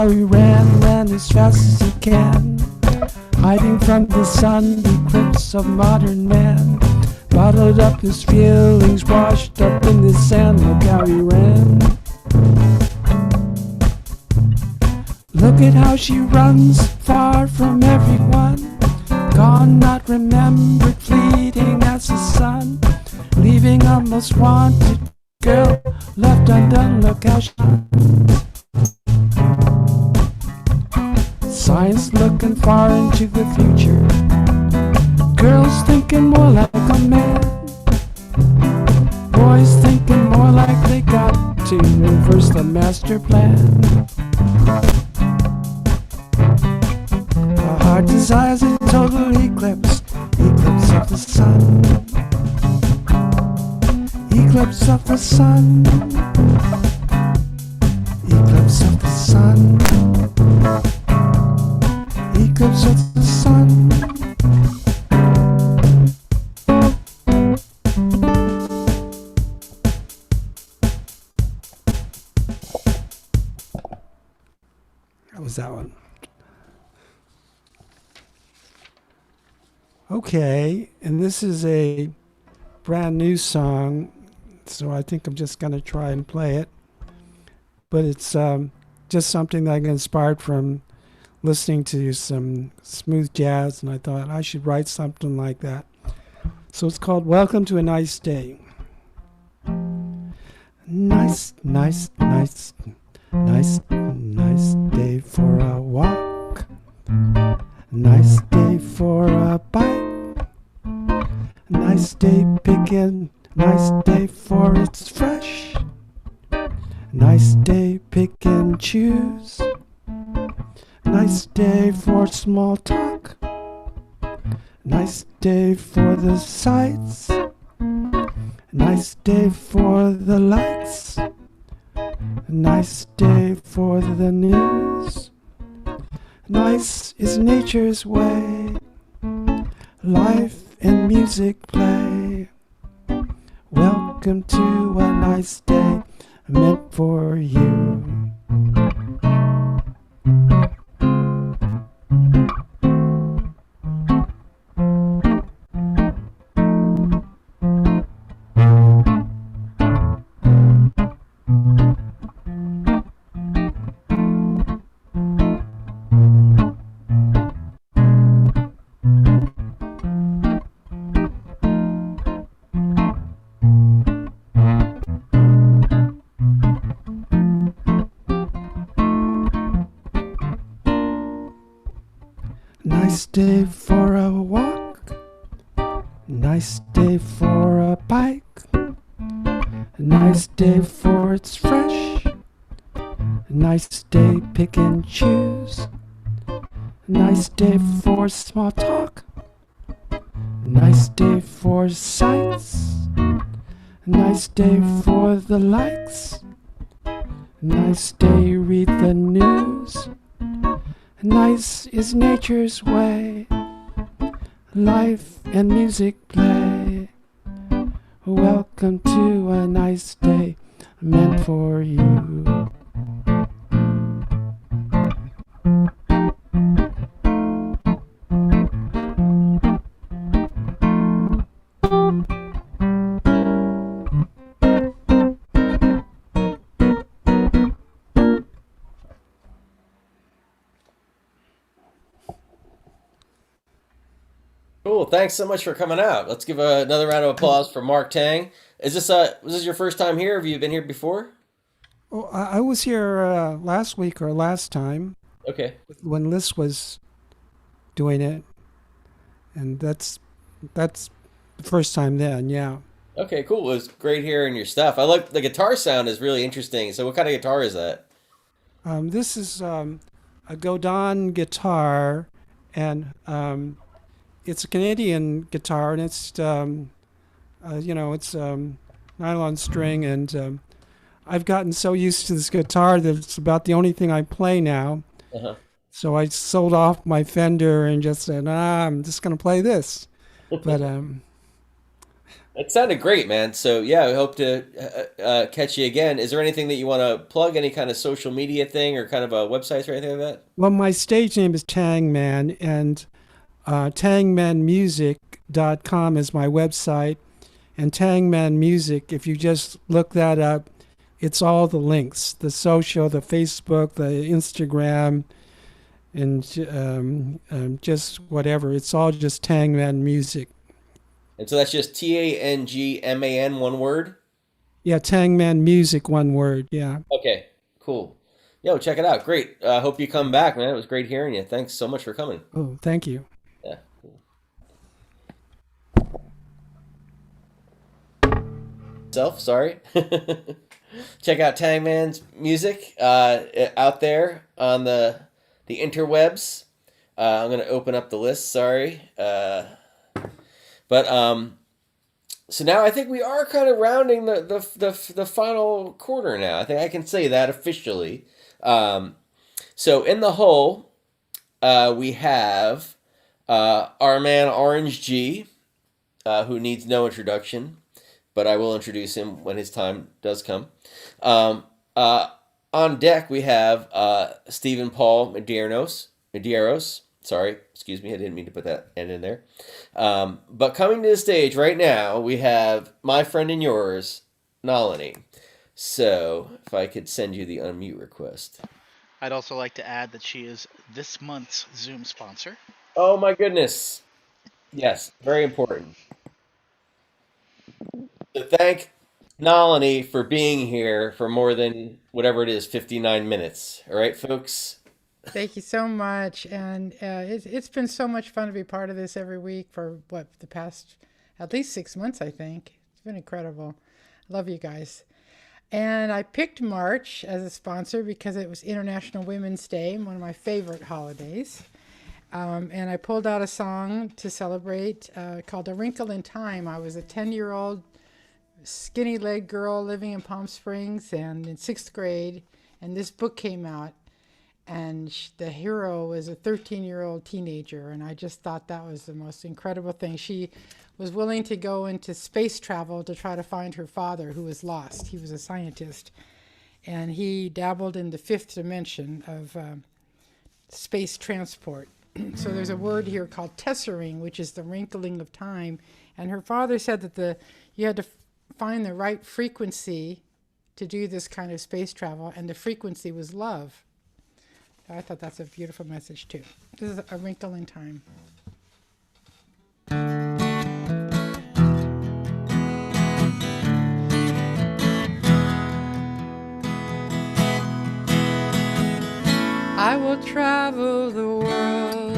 He ran as fast as he can, hiding from the sun, the eclipse of modern man. Bottled up his feelings, washed up in the sand. Look how he ran. Look at how she runs, far from everyone. Gone, not remembered, fleeting as the sun. Leaving a most wanted girl, left undone. Look how she runs. Science looking far into the future. Girls thinking more like a man. Boys thinking more like they got to reverse the master plan. Our heart desires a total eclipse, eclipse of the sun. Eclipse of the sun. Eclipse of the sun. Eclipse of the sun. How was that one? Okay, and this is a brand new song, so I think I'm just going to try and play it. But it's just something that I got inspired from listening to some smooth jazz, and I thought I should write something like that. So it's called Welcome to a Nice Day. Nice, nice, nice, nice, nice day for a walk. Nice day for a bite. Nice day picking, nice day for it's fresh. Nice day pick and choose. Nice day for small talk. Nice day for the sights. Nice day for the lights. Nice day for the news. Nice is nature's way. Life and music play. Welcome welcome to a nice day meant for you. Nice day for a walk, nice day for a bike, nice day for it's fresh, nice day pick and choose, nice day for small talk, nice day for sights, nice day for the likes, nice day read the news. Nice is nature's way, life and music play. Welcome to a nice day meant for you. Cool. Thanks so much for coming out. Let's give another round of applause for Mark Tang. Was this your first time here? Have you been here before? Oh, I was here last week or last time. Okay. When Liss was doing it, and that's the first time then. Yeah. Okay, cool. It was great hearing your stuff. I like the guitar sound is really interesting. So what kind of guitar is that? This is a Godin guitar, and it's a Canadian guitar, and it's it's nylon string, and I've gotten so used to this guitar that it's about the only thing I play now. Uh-huh. So I sold off my Fender and just said, I'm just going to play this. But it sounded great, man. So yeah, I hope to catch you again. Is there anything that you want to plug? Any kind of social media thing or kind of a website or anything like that? Well, my stage name is Tangman, and tangmanmusic.com is my website. And Tangman Music, if you just look that up, it's all the links, the social, the Facebook, the Instagram, and just whatever. It's all just Tangman Music. And so that's just Tangman, one word? Yeah, Tangman Music, one word, yeah. Okay, cool. Yo, check it out. Great. I hope you come back, man. It was great hearing you. Thanks so much for coming. Oh, thank you. Yeah, cool. Sorry. Check out Tangman's music out there on the interwebs. I'm going to open up the list, sorry. So now I think we are kind of rounding the final quarter now. I think I can say that officially. So in the hole, we have our man Orange G, who needs no introduction, but I will introduce him when his time does come. On deck, we have Stephen Paul Medeiros. Sorry, excuse me, I didn't mean to put that N in there. But coming to the stage right now, we have my friend and yours, Nalini. So, if I could send you the unmute request. I'd also like to add that she is this month's Zoom sponsor. Oh my goodness. Yes, very important. So thank Nalini for being here for more than whatever it is, 59 minutes. All right, folks? Thank you so much. And it's been so much fun to be part of this every week for, the past at least 6 months, I think. It's been incredible. Love you guys. And I picked March as a sponsor because it was International Women's Day, one of my favorite holidays. And I pulled out a song to celebrate called A Wrinkle in Time. I was a 10-year-old skinny-legged girl living in Palm Springs and in 6th grade, and this book came out. and the hero was a 13-year-old teenager, and I just thought that was the most incredible thing. She was willing to go into space travel to try to find her father, who was lost. He was a scientist, and he dabbled in the fifth dimension of space transport. So there's a word here called tessering, which is the wrinkling of time, and her father said that you had to find the right frequency to do this kind of space travel, and the frequency was love. So I thought that's a beautiful message too. This is A Wrinkle in Time. I will travel the world,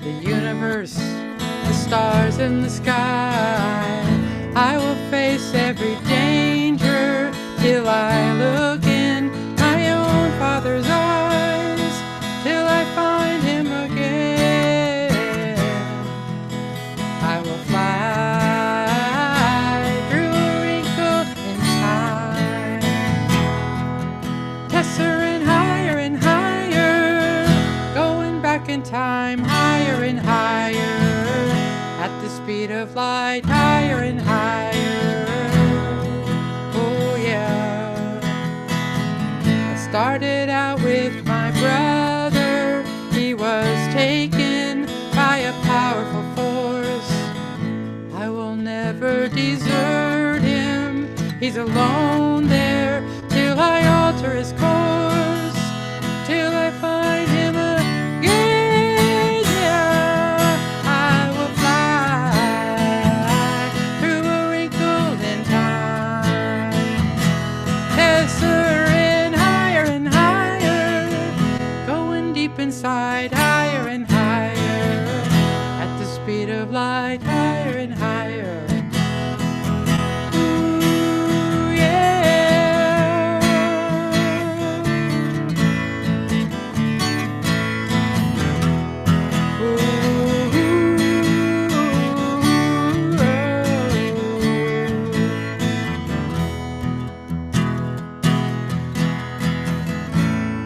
the universe, the stars in the sky. I will face every danger till I look in my own Father's eyes, till I find him again. I will fly through a wrinkle in time, tessering higher and higher, going back in time, higher and higher, at the speed of light, higher and higher. Oh yeah. I started out with my brother. He was taken by a powerful force. I will never desert him. He's alone there till I alter his course, till I find him again. Yeah, I will fly through a wrinkle in time, tessering higher and higher, going deep inside, higher and higher, at the speed of light, higher and higher. Ooh, yeah.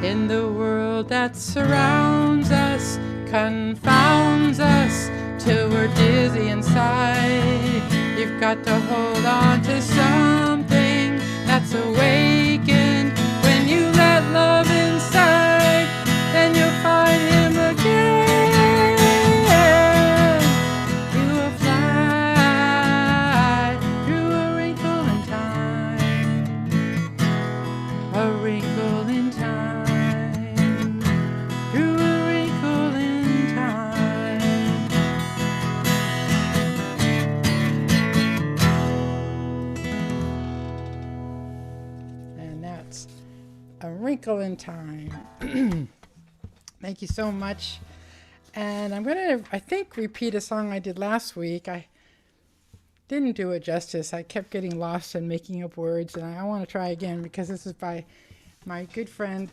In the world that surrounds us, confounds us, till we're dizzy inside, you've got to hold on to something that's awakened. When you let love inside, then you'll find him again. You will fly through a wrinkle in time, a wrinkle in time, through a wrinkle in time. And that's A Wrinkle in Time. Thank you so much. And I'm going to, I think, repeat a song I did last week. I didn't do it justice. I kept getting lost and making up words, and I want to try again because this is by my good friend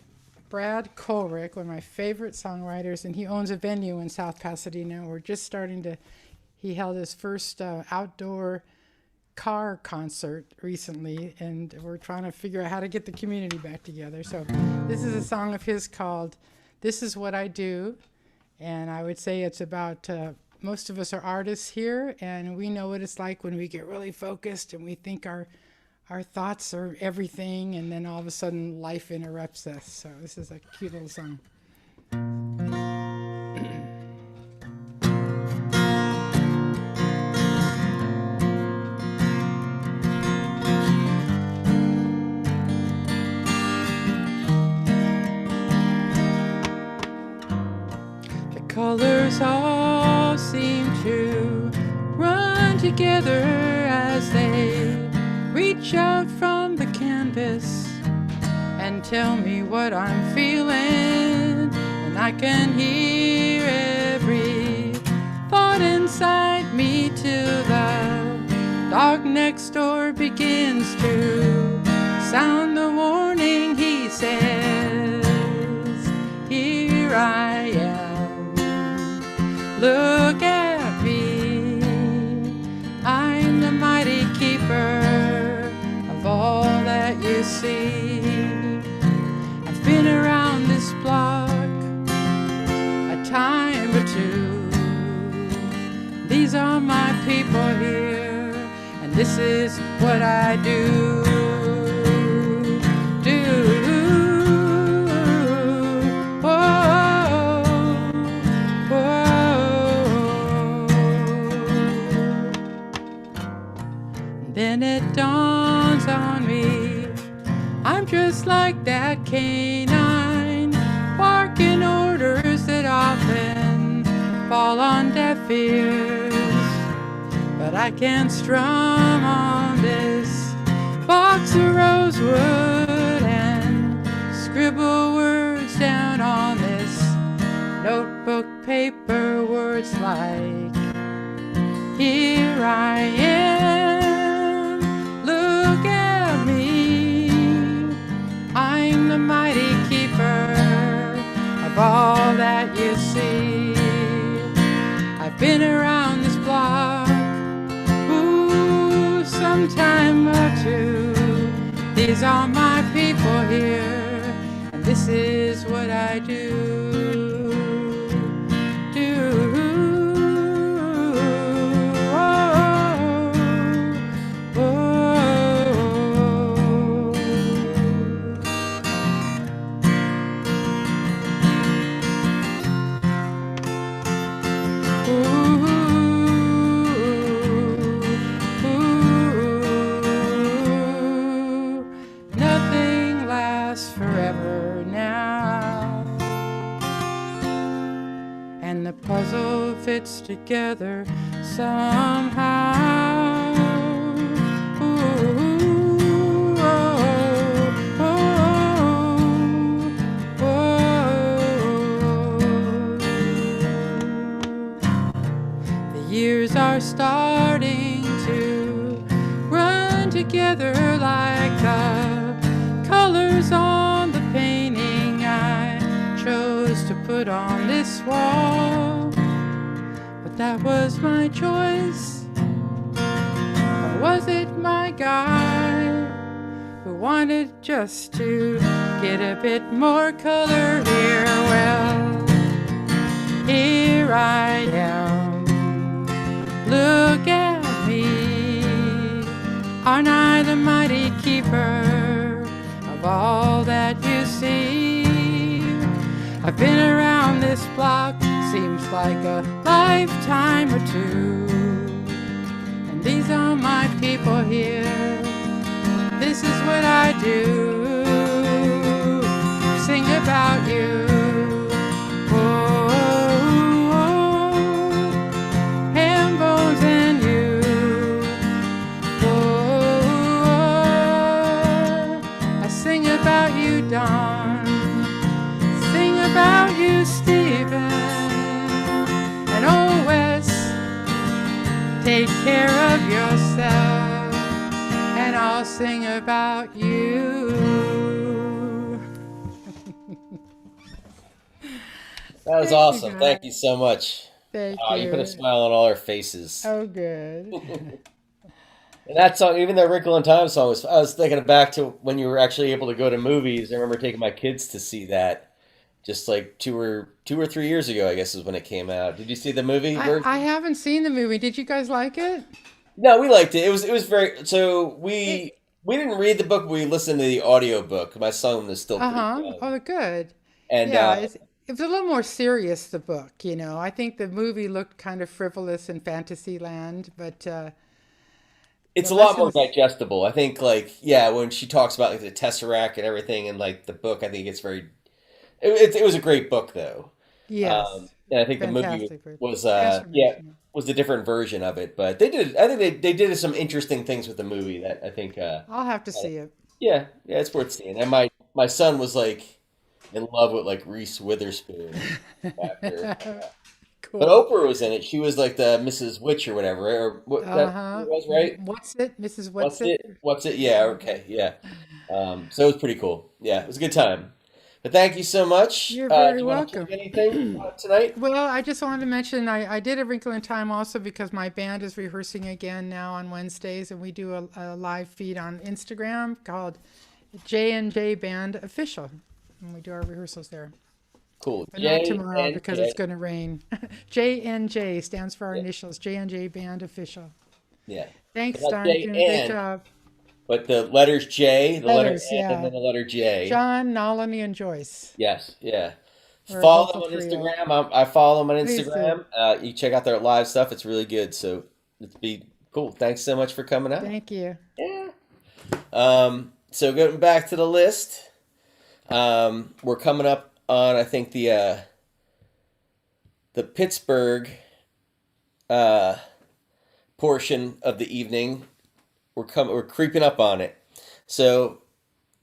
Brad Kohlrick, one of my favorite songwriters, and he owns a venue in South Pasadena. We're just starting to, he held his first outdoor car concert recently, and we're trying to figure out how to get the community back together. So this is a song of his called This Is What I Do, and I would say it's about most of us are artists here, and we know what it's like when we get really focused and we think our thoughts are everything, and then all of a sudden life interrupts us. So this is a cute little song. The colors all seem to run together as they reach out from the canvas and tell me what I'm feeling, and I can hear every thought inside me till the dog next door begins to sound the warning. He says, here I am, look at me, I'm the mighty keeper of all that you see. I've been around this block This is what I do. Then it dawns on me, I'm just like that canine, barking orders that often fall on deaf ears. But I can strum on this box of rosewood and scribble words down on this notebook paper, words like, here I am, look at me, I'm the mighty keeper of all that you see. I've been around this block, ooh, some time or two. These are my people here, and this is what I do. Puzzle fits together somehow. Ooh, oh, oh, oh. The years are starting to run together like the colors on the painting I chose to put on this wall. That was my choice, or was it my guy who wanted just to get a bit more color here? Well, here I am, look at me, aren't I the mighty keeper of all that you see? I've been around this block, seems like a lifetime or two, and these are my people here. This is what I do, sing about you. Oh, oh, Hambones and you. Oh, I sing about you, Don. Sing about you, Stephen. And oh, Wes, take care of yourself, and I'll sing about you. That was awesome. Thank you so much. Thank you. you. Put a smile on all our faces. Oh, good. And that song, even that Wrinkle in Time song, I was thinking back to when you were actually able to go to movies. I remember taking my kids to see that. Just like two or 3 years ago, I guess is when it came out. Did you see the movie? I haven't seen the movie. Did you guys like it? No, we liked it. It was very. So we didn't read the book, but we listened to the audio book. My son was still pretty young. Oh, good. And yeah, it was a little more serious, the book. You know, I think the movie looked kind of frivolous in Fantasyland, but it's a lot more digestible. I think, like, yeah, when she talks about like the Tesseract and everything, and like the book, I think it's very. It was a great book, though. Yes. And I think the movie was a different version of it, but they did. I think they did some interesting things with the movie that I think. I'll have to see it. Yeah, it's worth seeing. And my son was like in love with like Reese Witherspoon after. Cool. But Oprah was in it. She was like the Mrs. Witch or whatever, or what that was, right? What's it, Mrs. What's it? What's it? Yeah. Okay. Yeah. So it was pretty cool. Yeah, it was a good time. But thank you so much. You're very welcome. Anything tonight? Well, I just wanted to mention I did A Wrinkle in Time also because my band is rehearsing again now on Wednesdays, and we do a live feed on Instagram called J&J Band Official, and we do our rehearsals there. Cool. But not tomorrow because it's going to rain. J&J stands for our initials. J&J Band Official. Yeah. Thanks, Not Don. J You're doing a great and, job. but the letters J, the letter Letters, N, and yeah. then the letter J. John, Nolani, and Joyce. Yes, yeah. We're a Follow them vocal on trio. Instagram. I follow them on Please do. Instagram. You check out their live stuff. It's really good. So it'd be cool. Thanks so much for coming out. Thank you. Yeah. So going back to the list, we're coming up on, I think, the Pittsburgh portion of the evening. We're creeping up on it. So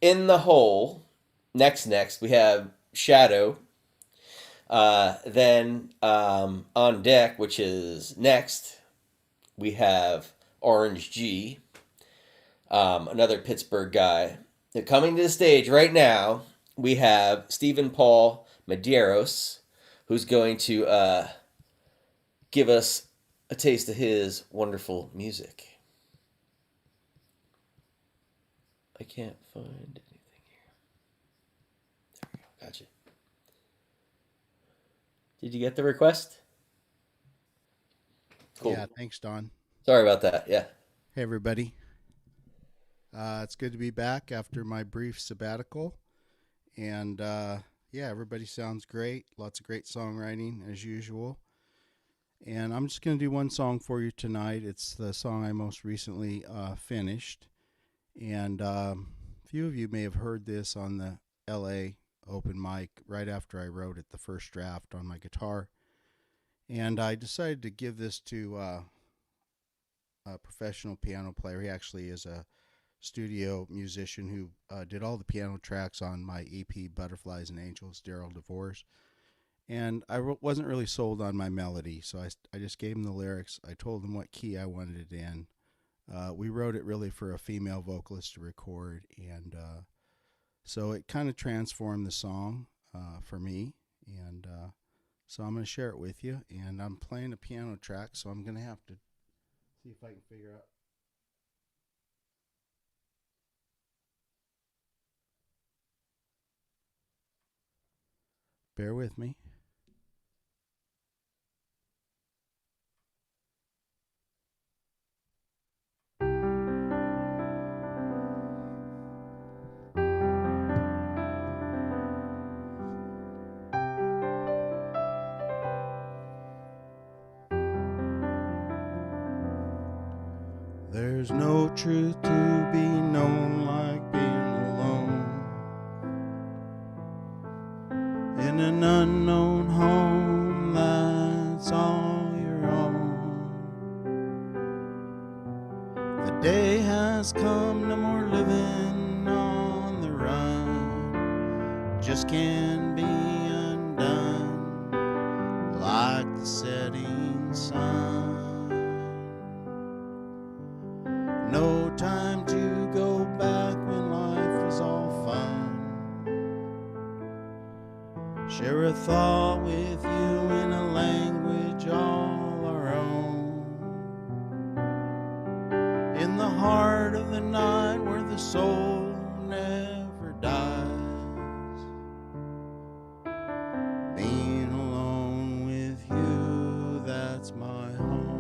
in the hole, next we have Shadow. Then on deck, which is next, we have Orange G, another Pittsburgh guy. And coming to the stage right now, we have Stephen Paul Medeiros, who's going to give us a taste of his wonderful music. I can't find anything here. There we go. Gotcha. Did you get the request? Cool. Yeah, thanks, Don. Sorry about that. Yeah. Hey, everybody. It's good to be back after my brief sabbatical. And yeah, everybody sounds great. Lots of great songwriting as usual. And I'm just going to do one song for you tonight. It's the song I most recently finished. And a few of you may have heard this on the LA open mic right after I wrote it, the first draft on my guitar. And I decided to give this to a professional piano player. He actually is a studio musician who did all the piano tracks on my EP, Butterflies and Angels, Daryl DeVores. And I wasn't really sold on my melody, so I just gave him the lyrics. I told him what key I wanted it in. We wrote it really for a female vocalist to record, and so it kind of transformed the song for me. And so I'm going to share it with you, and I'm playing a piano track, so I'm going to have to see if I can figure out. Bear with me. There's no truth to be known like being alone in an unknown home that's all your own. The day has come, no more living on the run, just can't be undone like the setting sun. No time to go back when life was all fun. Share a thought with you in a language all our own. In the heart of the night where the soul never dies. Being alone with you, that's my home.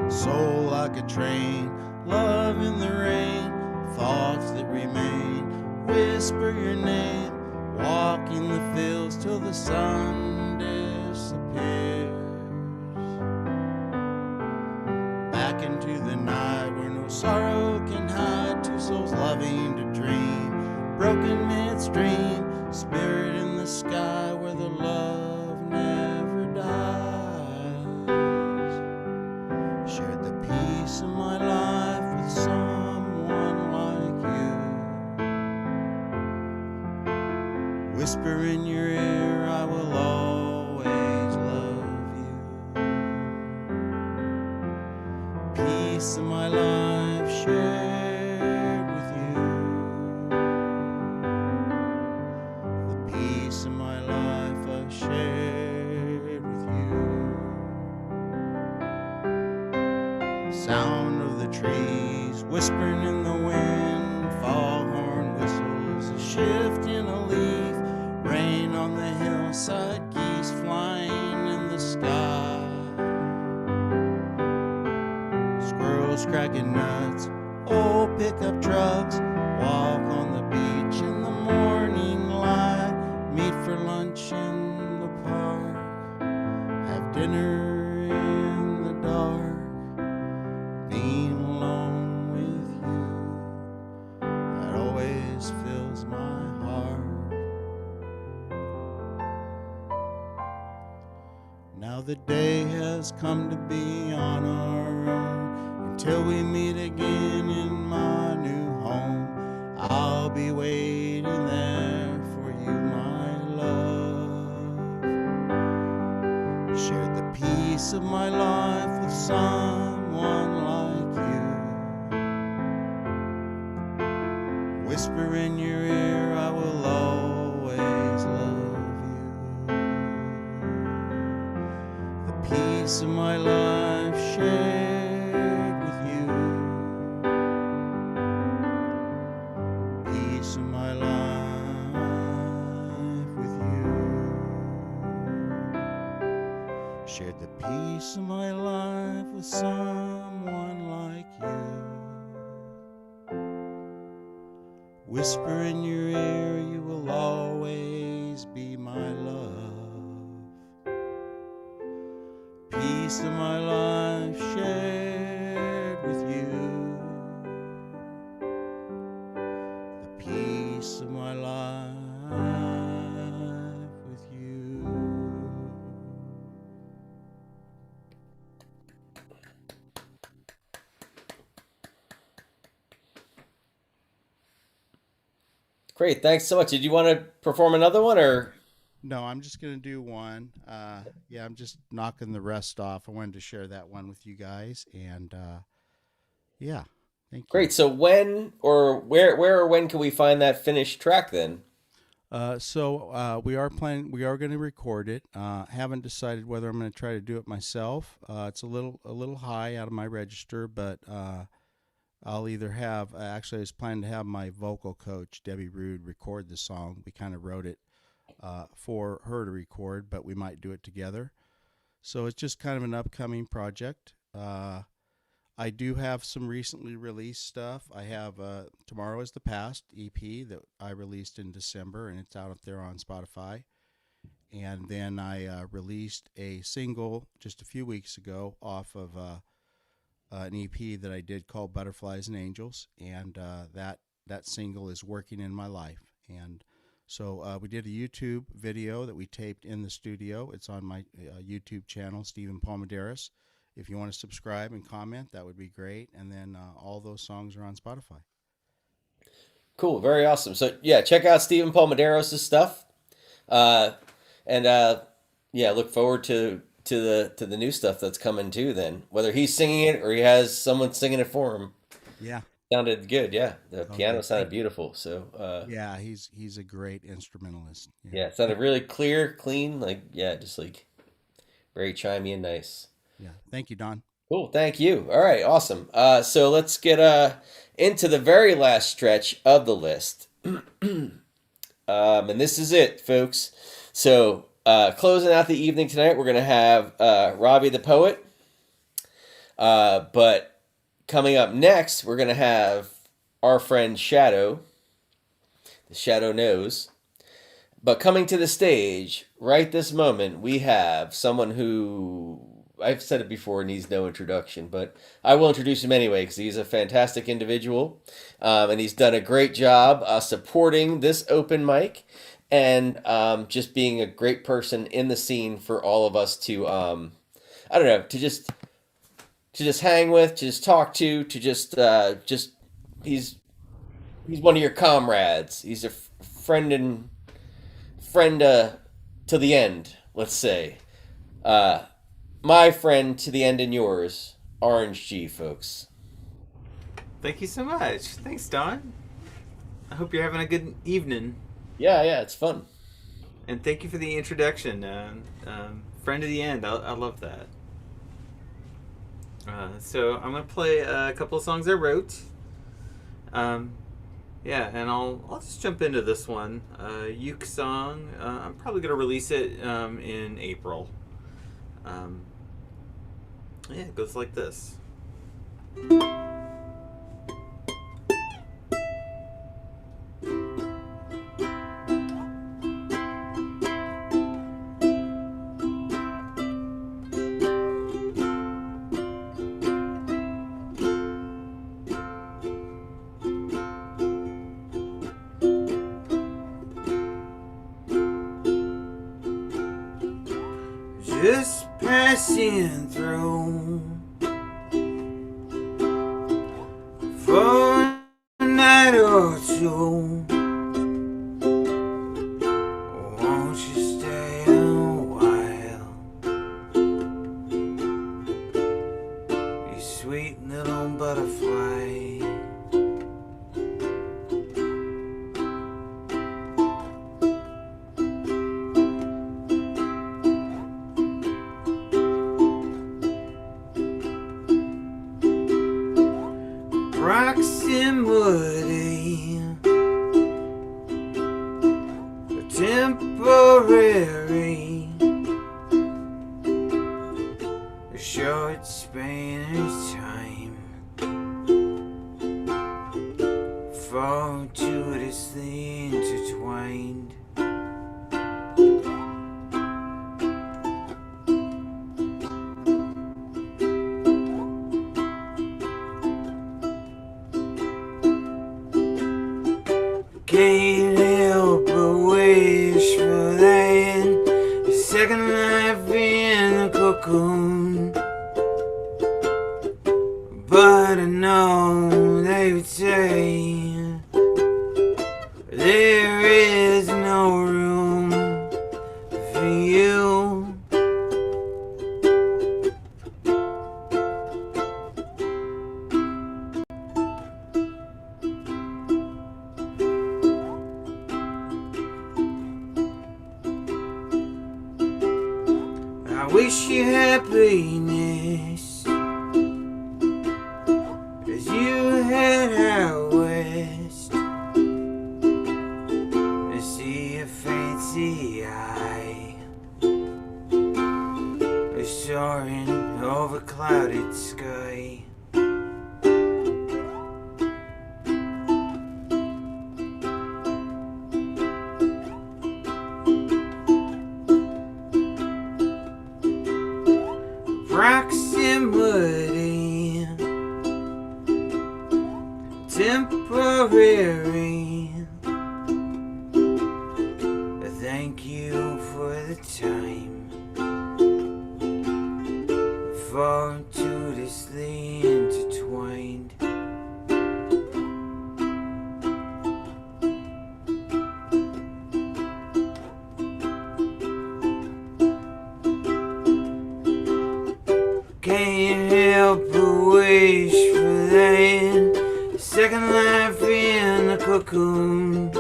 Soul like a train, love in the rain, thoughts that remain, whisper your name, walk in the fields till the sun disappears. Back into the night where no sorrow can hide, two souls loving to dream, broken midstream, spirit in the sky where the love never dies. Shared the peace of my life with someone like you. Whisper in your ear, I will always love you. Peace of my life shared with you. The peace of my life I shared with you. Sound of the trees whispering in the wind, foghorn whistles, a shift in a leaf, rain on the hillside, geese flying in the sky. cracking nuts, old pickup trucks, walk on the beach in the morning light, meet for lunch in the park, have dinner in the dark, being alone with you, that always fills my heart. Now the day has come to be on our own, until we meet again in my new home. I'll be waiting there for you, my love. Shared the peace of my life with someone like you. Whisper in your ear, I will always love you. The peace of my life shared with you. Peace of my life with you. Shared the peace of my life with someone like you. Whisper in your ear, you will always be my love. Peace of my life shared with you. The peace of my life with you. Great, thanks so much. Did you want to perform another one, or? No, I'm just going to do one. Yeah, I'm just knocking the rest off. I wanted to share that one with you guys. And yeah, thank you. Great. So when or where or when can we find that finished track then? So we are going to record it. Haven't decided whether I'm going to try to do it myself. It's a little high out of my register, but I'll either have, actually I was planning to have my vocal coach, Debbie Rude, record the song. We kind of wrote it for her to record, but we might do it together. So it's just kind of an upcoming project. I do have some recently released stuff. I have Tomorrow is the Past EP that I released in December, and it's out there on Spotify. And then I released a single just a few weeks ago off of an EP that I did called Butterflies and Angels, and that single is Working in My Life. And so we did a YouTube video that we taped in the studio. It's on my YouTube channel, Stephen Palmadaris. If you want to subscribe and comment, that would be great. And then all those songs are on Spotify. Cool, very awesome. So yeah, check out Stephen Palmadaris' stuff, and yeah, look forward to the new stuff that's coming too. Then whether he's singing it or he has someone singing it for him. Yeah. Sounded good, yeah. The piano sounded beautiful. So yeah, he's a great instrumentalist. Yeah, it sounded really clear, clean, just like very chimey and nice. Yeah, thank you, Don. Cool, thank you. All right, awesome. So let's get into the very last stretch of the list, and this is it, folks. So closing out the evening tonight, we're gonna have Robbie the Poet, but coming up next, we're going to have our friend Shadow. The Shadow knows. But coming to the stage, right this moment, we have someone who, I've said it before, needs no introduction, but I will introduce him anyway because he's a fantastic individual. And he's done a great job supporting this open mic and just being a great person in the scene for all of us to, to just hang with, to just talk to just he's one of your comrades. He's a friend to the end, let's say. My friend to the end and yours, Orange G, folks. Thank you so much. Thanks, Don. I hope you're having a good evening. Yeah, it's fun. And thank you for the introduction. Friend to the end, I love that. So I'm gonna play a couple of songs I wrote. And I'll just jump into this one. Uke song. I'm probably gonna release it in April. It goes like this. just passing through for a night or two. Won't you stay a while? You sweet little butterfly. Proximity, temporary, a short span of time, fortuitously intertwined. Can't help but wish for that second life in the cocoon. But I know they would say there is no room for you. I wish you happiness as you head out west and see a fancy eye soaring over clouded sky. Proximity, temporary. Thank you for the time, fortuitously intertwined. Can't help but wish for that second life in the cocoon.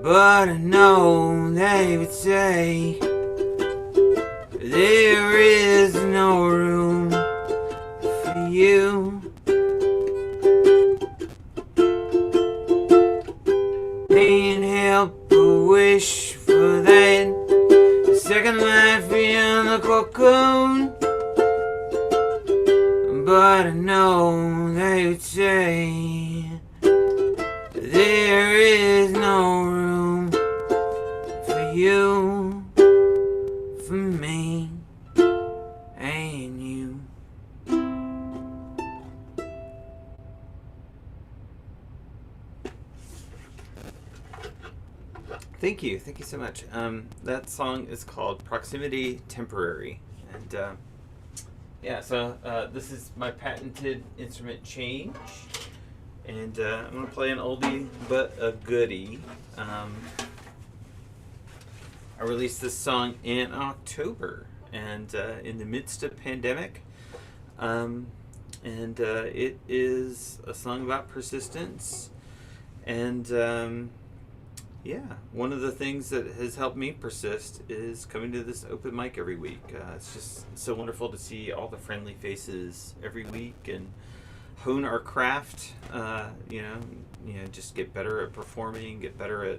But I know they would say there is no room for you. Can't help but wish for that second life in the cocoon. But I know they would say there is no room for you, for me, and you. Thank you so much. That song is called Proximity Temporary, and yeah, so this is my patented instrument change, and I'm gonna play an oldie but a goodie. I released this song in October, and in the midst of pandemic, and it is a song about persistence, and yeah, one of the things that has helped me persist is coming to this open mic every week. It's just so wonderful to see all the friendly faces every week and hone our craft. You know, just get better at performing, get better at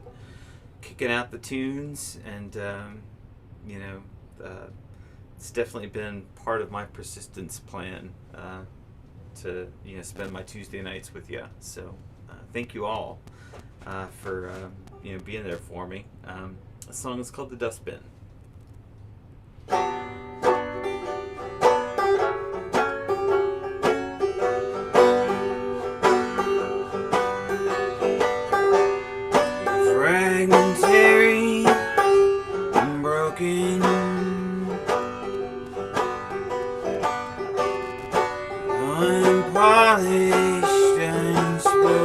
kicking out the tunes, and it's definitely been part of my persistence plan to spend my Tuesday nights with you. So thank you all for being there for me. The song is called The Dustbin. Fragmentary, broken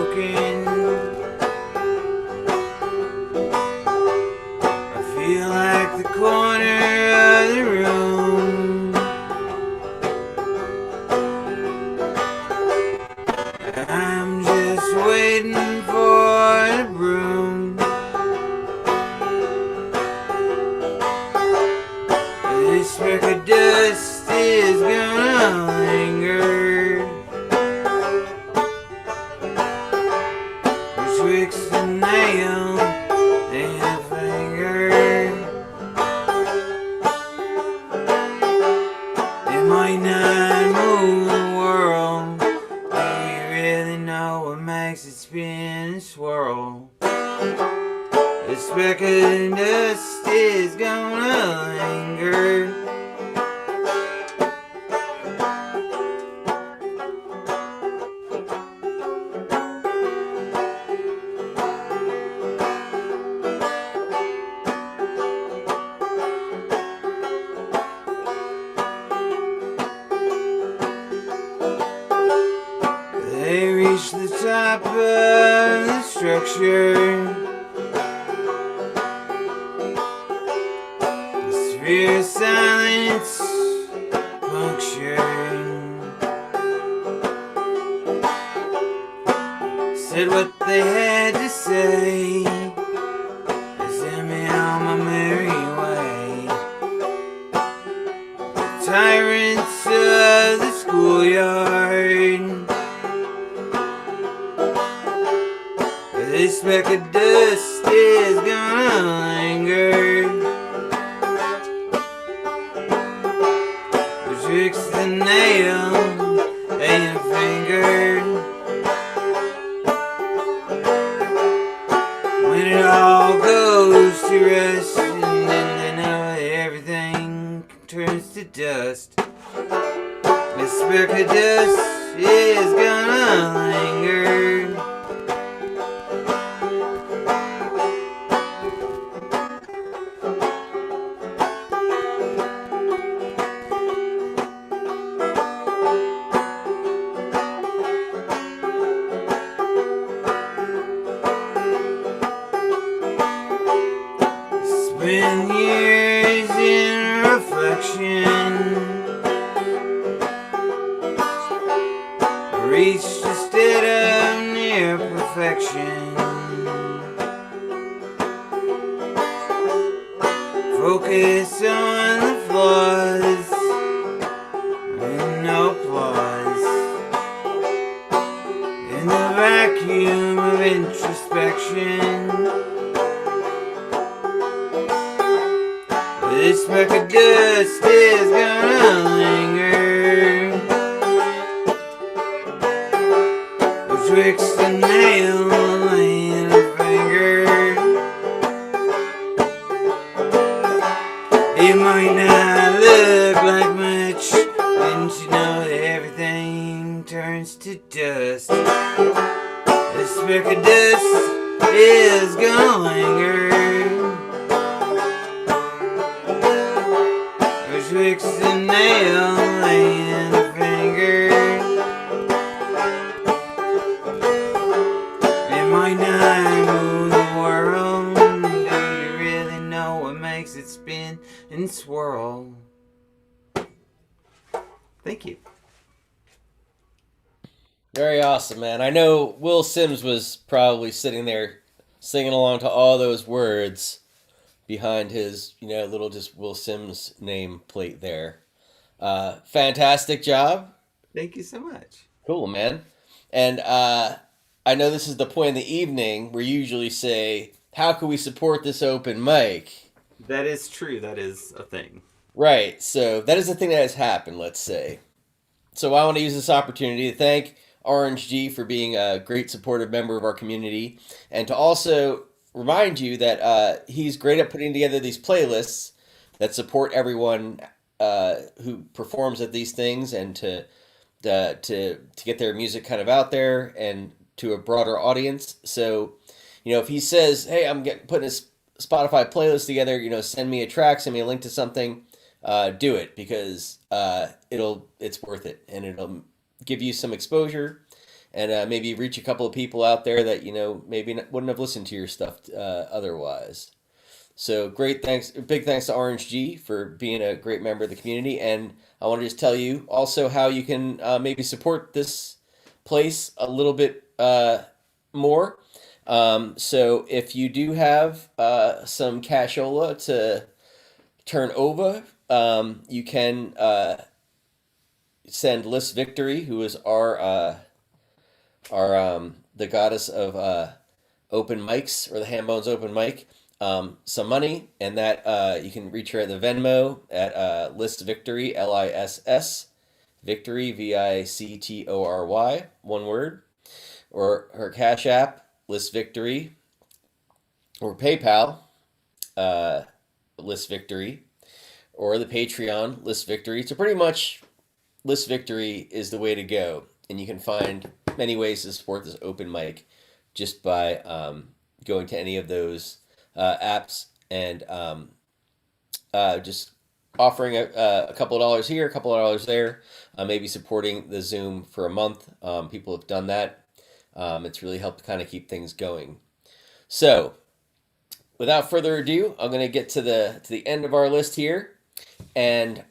broken. I feel like the corner of the room. I'm just waiting for the broom. This speck of dust is gonna linger betwixt the nail and a finger. It might not move the world, do you really know what makes it spin and swirl? The speck of dust is gonna linger. They reach the top of the structure. The sphere of silence punctured. Said what they had to say. They sent me on my merry way. The tyrants of the schoolyard. This speck of dust is gonna linger betwixt the nail and a finger. When it all goes to rust, and then they know that everything turns to dust. This speck of dust is gonna linger. Spend years in reflection, reached a state of near perfection. Focus on the flaws and no applause. In the vacuum of introspection, this speck of dust is gonna linger betwixt the nail and a finger. It might not look like much, didn't you know that everything turns to dust? This speck of dust is gonna linger betwixt the nail and a finger. It might not move the world, do you really know what makes it spin and swirl? Thank you. Very awesome, man. I know Will Sims was probably sitting there singing along to all those words behind his, little just Will Sims name plate there. Fantastic job. Thank you so much. Cool, man. And I know this is the point in the evening where you usually say, how can we support this open mic? That is true. That is a thing. Right. So that is the thing that has happened, let's say. So I want to use this opportunity to thank Orange G for being a great supportive member of our community, and to also remind you that he's great at putting together these playlists that support everyone who performs at these things, and to get their music kind of out there and to a broader audience. So, if he says, "Hey, I'm putting a Spotify playlist together," send me a track, send me a link to something, do it, because it's worth it, and it'll give you some exposure, and maybe reach a couple of people out there that maybe wouldn't have listened to your stuff otherwise. So big thanks to Orange G for being a great member of the community. And I want to just tell you also how you can maybe support this place a little bit more. So if you do have some cashola to turn over, you can send Liss Victory, who is our the goddess of open mics, or the Hambone's open mic, some money, and that you can reach her at the Venmo at Liss Victory, LISS Victory, VICTORY, one word, or her Cash App, Liss Victory, or PayPal, Liss Victory, or the Patreon, Liss Victory. So pretty much Liss Victory is the way to go, and you can find many ways to support this open mic just by going to any of those apps and just offering a couple of dollars here, a couple of dollars there, maybe supporting the Zoom for a month. People have done that. It's really helped kind of keep things going. So without further ado, I'm going to get to the end of our list here. And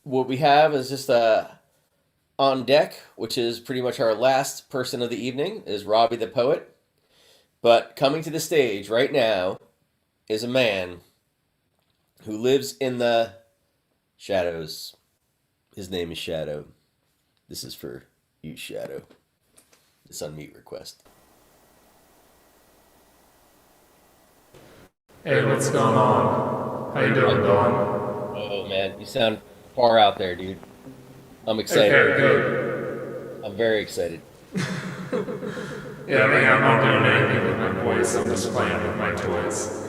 what we have is just on deck, which is pretty much our last person of the evening, is Robbie the Poet. But coming to the stage right now is a man who lives in the shadows. His name is Shadow. This is for you, Shadow. This unmute request. Hey, what's going on? How you doing, Don? Oh, man, you sound far out there, dude. I'm excited. Okay, good. I'm very excited. Yeah, I mean, I'm not doing anything with my voice. I'm just playing with my toys.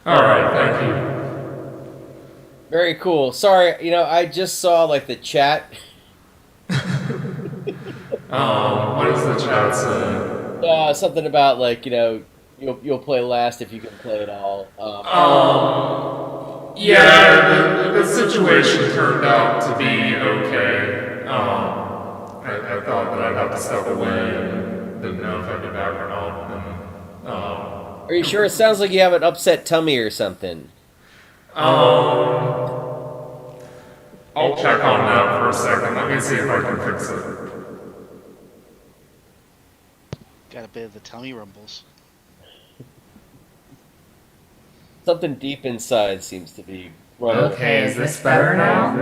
All right, thank you. Very cool. Sorry, I just saw like the chat. What does the chat say? Something about like you'll play last if you can play it all. Yeah, the situation turned out to be okay. I thought that I'd have to step away and didn't know if I'd be back or not. Are you sure? It sounds like you have an upset tummy or something. I'll check on that for a second. Let me see if I can fix it. Got a bit of the tummy rumbles. Something deep inside seems to be running. Okay, is this better now?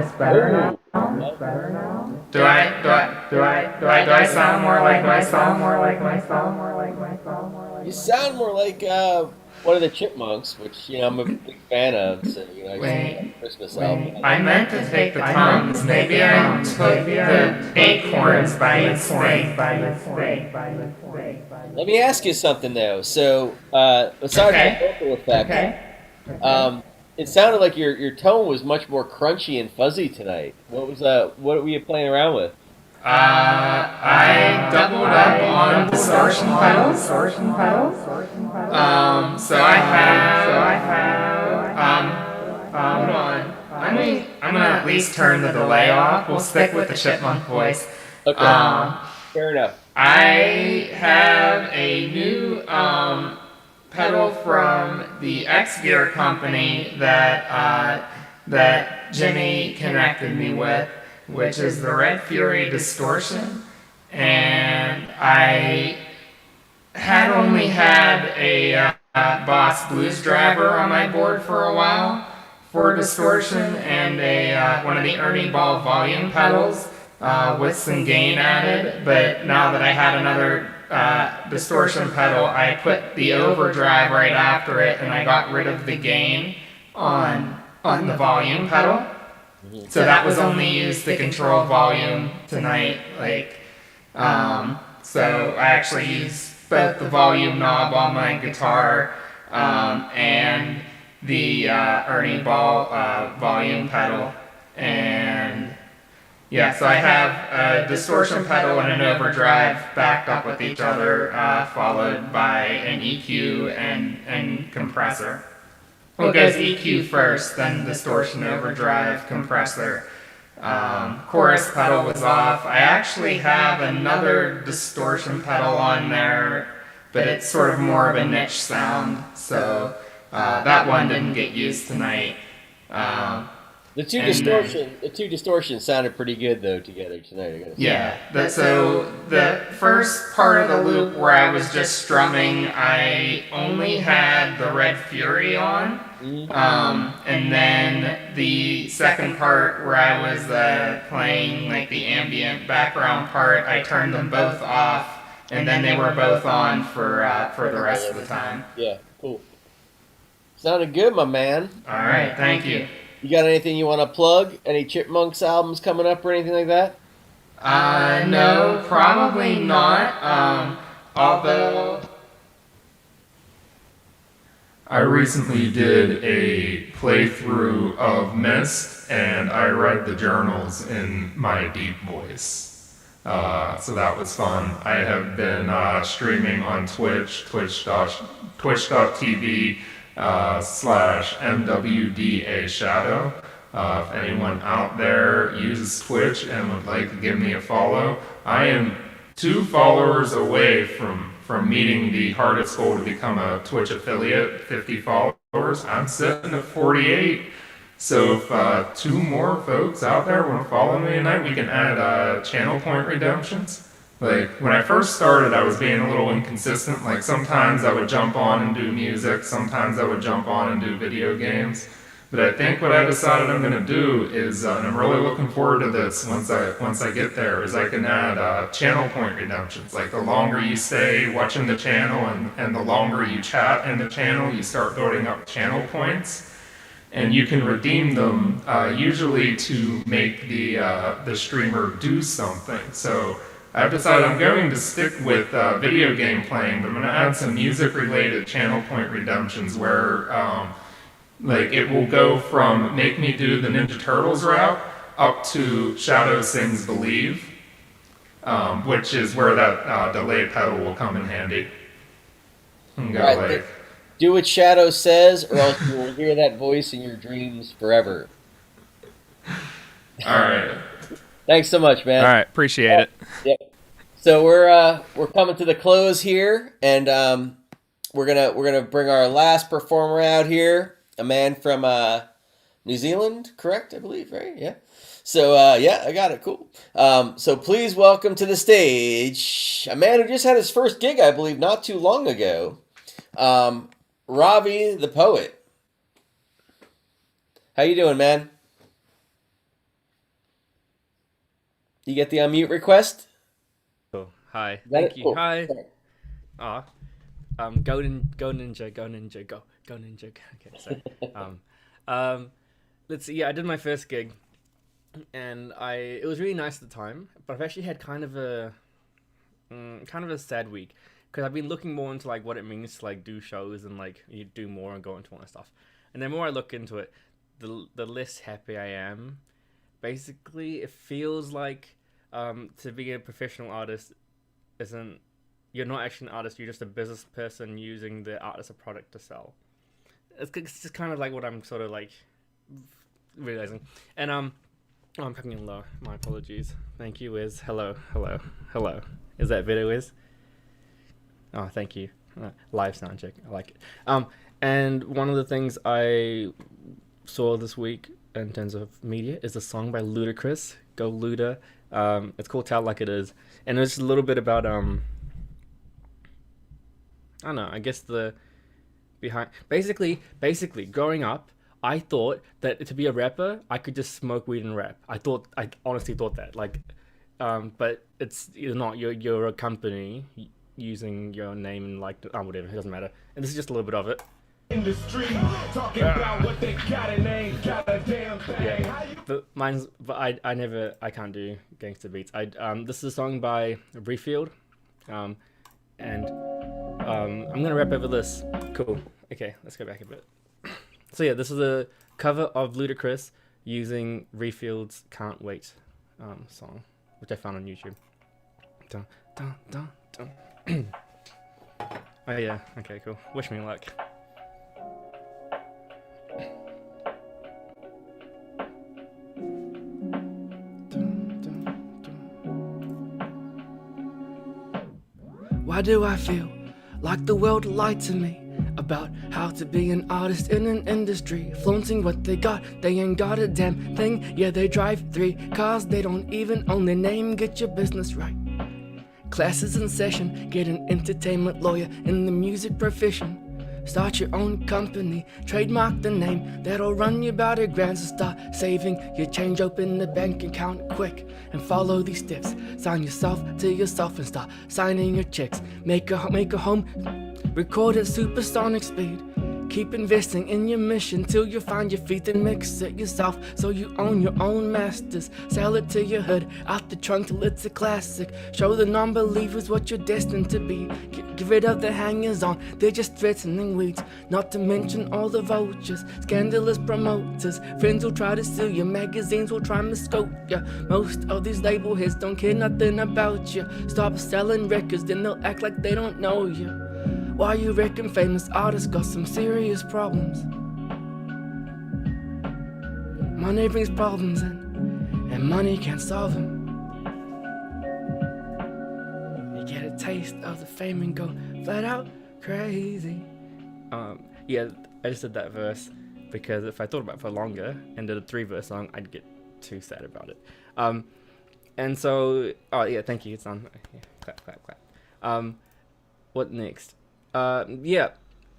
Do I sound more like my song? You sound more like one of the Chipmunks, which I'm a big fan of. So Wait, Christmas album. I meant to take the tongues. Maybe I took the acorns by mistake. Let me ask you something though. So aside from the vocal effect, it sounded like your tone was much more crunchy and fuzzy tonight. What were you playing around with? I doubled up on distortion pedals. So I have. Hold on. I'm gonna at least turn the delay off. We'll stick with the chipmunk voice. Okay. Fair enough. I have a new pedal from the X Gear company that Jimmy connected me with, which is the Red Fury Distortion, and I had only had a Boss Blues Driver on my board for a while for distortion, and one of the Ernie Ball volume pedals with some gain added. But now that I had another distortion pedal, I put the overdrive right after it, and I got rid of the gain on the volume pedal. So that was only used to control volume tonight. So I actually used both the volume knob on my guitar and the Ernie Ball volume pedal. And yeah, so I have a distortion pedal and an overdrive backed up with each other, followed by an EQ and compressor. Well, it goes EQ first, then distortion, overdrive, compressor. Chorus pedal was off. I actually have another distortion pedal on there, but it's sort of more of a niche sound, so that one didn't get used tonight. The two distortions sounded pretty good though together tonight. I gotta say. Yeah. So the first part of the loop where I was just strumming, I only had the Red Fury on, and then the second part where I was playing like the ambient background part, I turned them both off, and then they were both on for the rest of the time. Yeah. Cool. Sounded good, my man. All right. Thank you. You got anything you want to plug? Any Chipmunks albums coming up or anything like that? No, probably not. Although I recently did a playthrough of Myst, and I read the journals in my deep voice. So that was fun. I have been streaming on Twitch, twitch.tv /MWDA Shadow. If anyone out there uses Twitch and would like to give me a follow, I am 2 followers away from meeting the hardest goal to become a Twitch affiliate, 50 followers. I'm sitting at 48. So if 2 more folks out there want to follow me tonight, we can add channel point redemptions. Like, when I first started, I was being a little inconsistent. Like, sometimes I would jump on and do music, sometimes I would jump on and do video games. But I think what I decided I'm going to do is, and I'm really looking forward to this once I get there, is I can add channel point redemptions. Like, the longer you stay watching the channel and the longer you chat in the channel, you start building up channel points. And you can redeem them usually to make the streamer do something. So I've decided I'm going to stick with video game playing, but I'm going to add some music-related channel point redemptions where Like, it will go from make me do the Ninja Turtles route up to Shadow Sings Believe, which is where that delay pedal will come in handy. And go Right, like, do what Shadow says, or else you will hear that voice in your dreams forever. all right. Thanks so much, man. All right, appreciate it. Yep. So we're coming to the close here, and we're gonna bring our last performer out here, a man from New Zealand, correct? I believe, right? Yeah. So yeah, I got it. Cool. So please welcome to the stage a man who just had his first gig, I believe, not too long ago. Ravi the Poet. How you doing, man? You get the unmute request? Cool. Hi. Got Thank it? you. Cool. Hi. Go Ninja, go Ninja, go Ninja. Okay, sorry. Let's see. Yeah, I did my first gig, and it was really nice at the time. But I've actually had kind of a sad week because I've been looking more into like what it means to like do shows and like you do more and go into all that stuff. And the more I look into it, the less happy I am. Basically, it feels like to be a professional artist you're not actually an artist, you're just a business person using the art as a product to sell. It's just kind of like what I'm sort of like realizing. And I'm talking in low. My apologies. Thank you, Wiz. Hello. Is that better, Wiz? Oh, thank you. Live sound check. I like it. And one of the things I saw this week in terms of media is a song by Ludacris. Go Luda. It's called Tell Like It Is. And it's a little bit about I don't know, I guess the behind basically growing up, I thought that to be a rapper I could just smoke weed and rap. I honestly thought that. Like but you're not, you're a company using your name and like whatever, it doesn't matter. And this is just a little bit of it. In the street, talking about what they got and ain't got a damn thing. Yeah, but I can't do gangster beats. This is a song by Refield, and I'm gonna rap over this. Cool. Okay, let's go back a bit. So yeah, this is a cover of Ludacris using Refield's "Can't Wait" song, which I found on YouTube. Dun, dun, dun, dun. Oh yeah. Okay, cool. Wish me luck. Why do I feel like the world lied to me about how to be an artist in an industry, flaunting what they got? They ain't got a damn thing. Yeah, they drive 3 cars, they don't even own their name. Get your business right. Classes in session, get an entertainment lawyer in the music profession. Start your own company, trademark the name, that'll run you about $1,000. So start saving your change, open the bank account quick, and follow these steps. Sign yourself to yourself and start signing your checks. Make a home, record at supersonic speed. Keep investing in your mission till you find your feet, then mix it yourself so you own your own masters. Sell it to your hood, out the trunk till it's a classic. Show the non-believers what you're destined to be. Get rid of the hangers-on, they're just threatening weeds. Not to mention all the vultures, scandalous promoters. Friends will try to steal your magazines, will try to scope ya. Most of these label heads don't care nothing about you. Stop selling records, then they'll act like they don't know you. Why you reckon famous artists got some serious problems? Money brings problems in, and money can't solve them. You get a taste of the fame and go flat out crazy. Yeah, I just did that verse because if I thought about it for longer and did a 3-verse song, I'd get too sad about it. And so, oh yeah, thank you, it's done. Yeah, clap, clap, clap. What next? Yeah,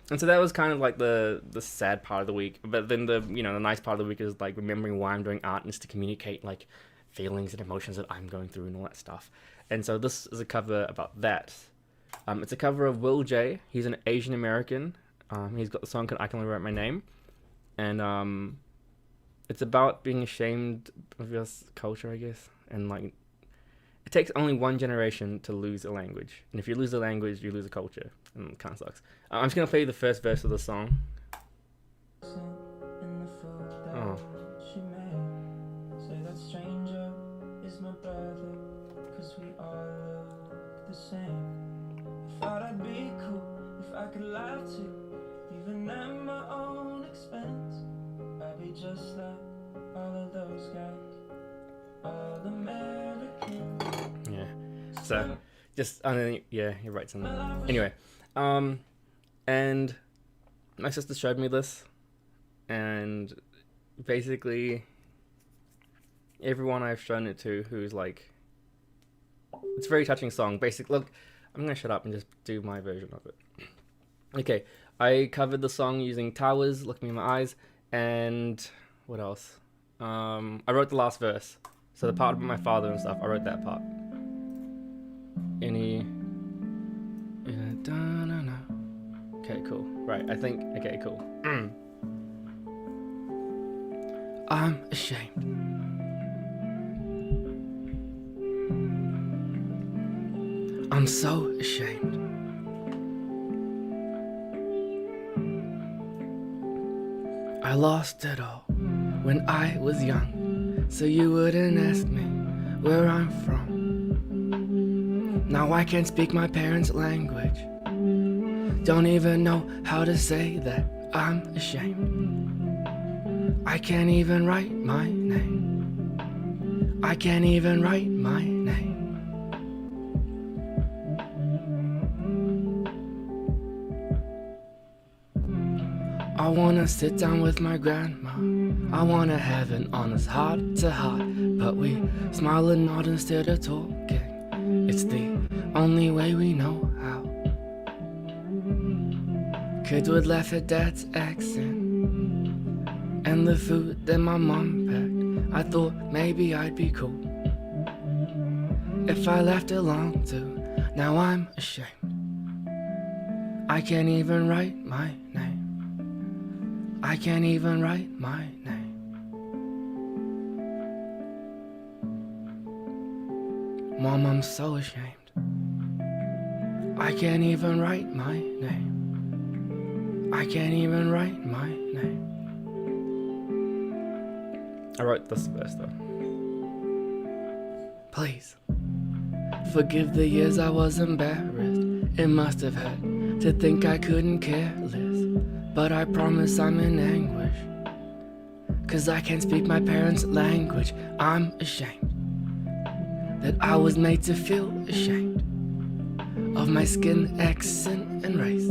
and so that was kind of like the sad part of the week. But then the nice part of the week is like remembering why I'm doing art and is to communicate like feelings and emotions that I'm going through and all that stuff. And so this is a cover about that. It's a cover of Will J. He's an Asian American. He's got the song called "I Can Only Write My Name," and it's about being ashamed of your culture, I guess, and like. It takes only one generation to lose a language. And if you lose a language, you lose a culture. And it kind of sucks. I'm just going to play you the first verse of the song. brother, 'cause we all look the same. I thought I'd be cool if I could laugh too, even at my own expense. I'd be just like all of those guys, all American. Yeah. So, yeah, you're right. Something. Anyway, and my sister showed me this, and basically, everyone I've shown it to who's like, it's a very touching song. Basically, look, I'm gonna shut up and just do my version of it. Okay, I covered the song using Towers, Look Me in My Eyes, and what else? I wrote the last verse. So the part about my father and stuff, I wrote that part. Okay, cool. Right, I think, okay, cool. I'm ashamed. I'm so ashamed. I lost it all when I was young, so you wouldn't ask me where I'm from. Now I can't speak my parents' language. Don't even know how to say that I'm ashamed. I can't even write my name. I can't even write my name. I wanna sit down with my grandma. I wanna have an honest heart-to-heart, but we smile and nod instead of talking. It's the only way we know how. Kids would laugh at Dad's accent and the food that my mom packed. I thought maybe I'd be cool if I laughed along too. Now I'm ashamed. I can't even write my name. I can't even write my name. Mom, I'm so ashamed. I can't even write my name. I can't even write my name. I wrote this verse though. Please, forgive the years I was embarrassed. It must have hurt to think I couldn't care less. But I promise I'm in anguish, 'cause I can't speak my parents' language. I'm ashamed that I was made to feel ashamed of my skin, accent, and race.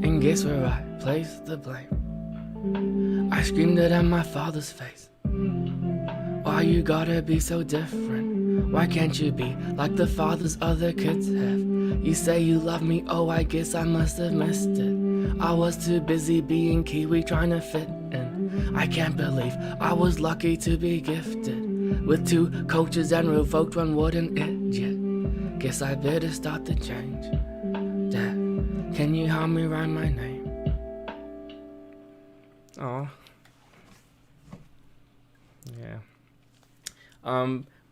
And guess where I place the blame? I screamed it at my father's face. Why you gotta be so different? Why can't you be like the fathers other kids have? You say you love me, oh I guess I must have missed it. I was too busy being Kiwi trying to fit in. I can't believe I was lucky to be gifted with 2 coaches and revoked 1 wouldn't it yet. Guess I better start to change. Dad, can you help me write my name? Oh. Yeah.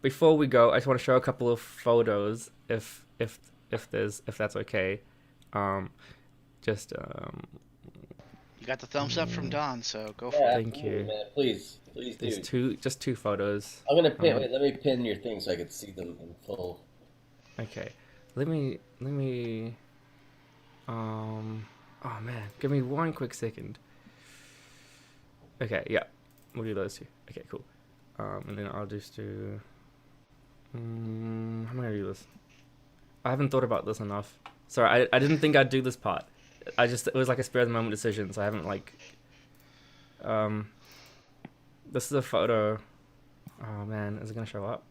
Before we go, I just want to show a couple of photos if that's okay. You got the thumbs up from Don, so go for it. Thank you. Man, please do. There's two photos. I'm gonna pin. Wait, let me pin your thing so I can see them in full. Okay. Let me. Oh man, give me 1 quick second. Okay, yeah, we'll do those 2. Okay, cool. And then I'll just do. How am I gonna do this? I haven't thought about this enough. Sorry, I didn't think I'd do this part. It was like a spur of the moment decision, so I haven't like. This is a photo. Oh man, is it gonna show up?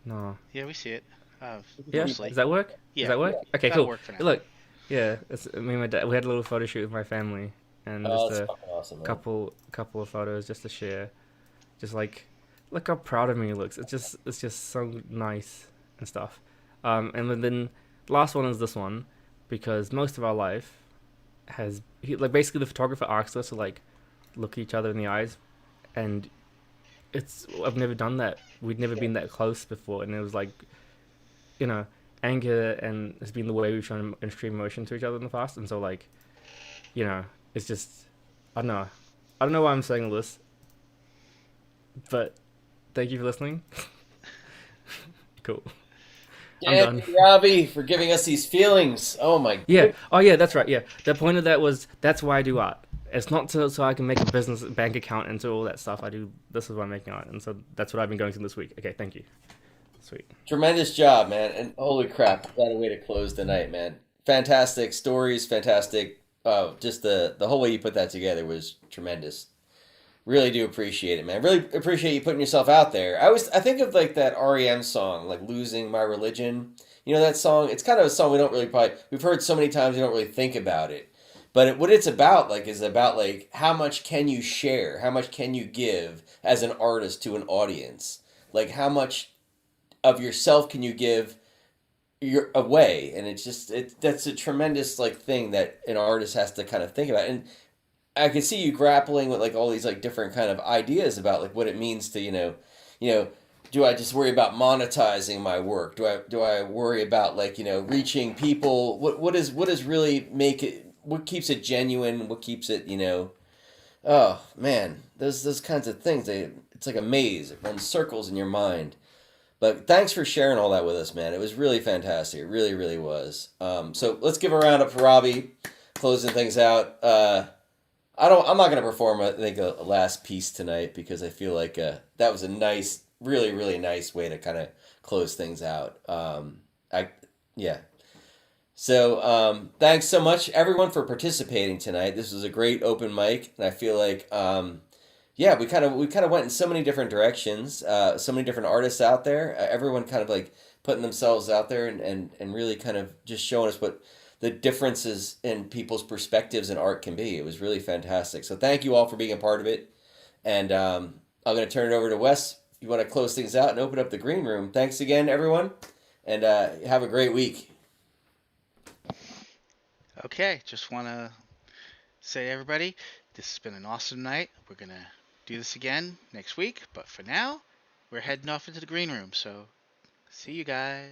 No. Yeah, we see it. Yeah, Mostly. does that work? Yeah. Does that work? Okay, That'll cool. work for now. Look, yeah, it's me and my dad. We had a little photo shoot with my family, and just that's a fucking awesome, man. couple of photos just to share. Just like, look how proud of me he looks. It's just so nice and stuff. And then the last one is this one, because most of our life has basically the photographer asks us to like look each other in the eyes, and I've never done that. We'd never been that close before, and it was like, anger and has been the way we've shown extreme emotion to each other in the past, and so like, it's just I don't know why I'm saying all this, but Thank you for listening. Cool. I'm Thank done. you, Robbie, for giving us these feelings. Oh my. Yeah. Oh yeah, that's right. Yeah. The point of that was that's why I do art. It's not so I can make a business bank account and do all that stuff. This is why I'm making art, and so that's what I've been going through this week. Okay, thank you. Sweet. Tremendous job, man. And holy crap, what a way to close the night, man. Fantastic stories, fantastic. Just the whole way you put that together was tremendous. Really do appreciate it, man. Really appreciate you putting yourself out there. I think of like that REM song, like "Losing My Religion." You know that song? It's kind of a song we don't really we've heard so many times we don't really think about it. But what it's about is about like how much can you share? How much can you give as an artist to an audience? Like how much of yourself can you give away? And that's a tremendous like thing that an artist has to kind of think about. And I can see you grappling with like all these like different kind of ideas about like what it means to do I just worry about monetizing my work? Do I worry about like reaching people? What is really make it? What keeps it genuine? What keeps it Oh man, those kinds of things. It's like a maze. It runs circles in your mind. But thanks for sharing all that with us, man. It was really fantastic. It really, really was. So let's give a round up for Robbie, closing things out. I'm not gonna perform a last piece tonight because I feel like that was a nice, really, really nice way to kind of close things out. So thanks so much everyone for participating tonight. This was a great open mic, and I feel like we kind of went in so many different directions. So many different artists out there. Everyone kind of like putting themselves out there and really kind of just showing us what the differences in people's perspectives in art can be. It was really fantastic. So thank you all for being a part of it. And I'm going to turn it over to Wes. You want to close things out and open up the green room. Thanks again, everyone, and have a great week. Okay, just want to say, everybody, this has been an awesome night. We're going to do this again next week, but for now, we're heading off into the green room, so see you guys.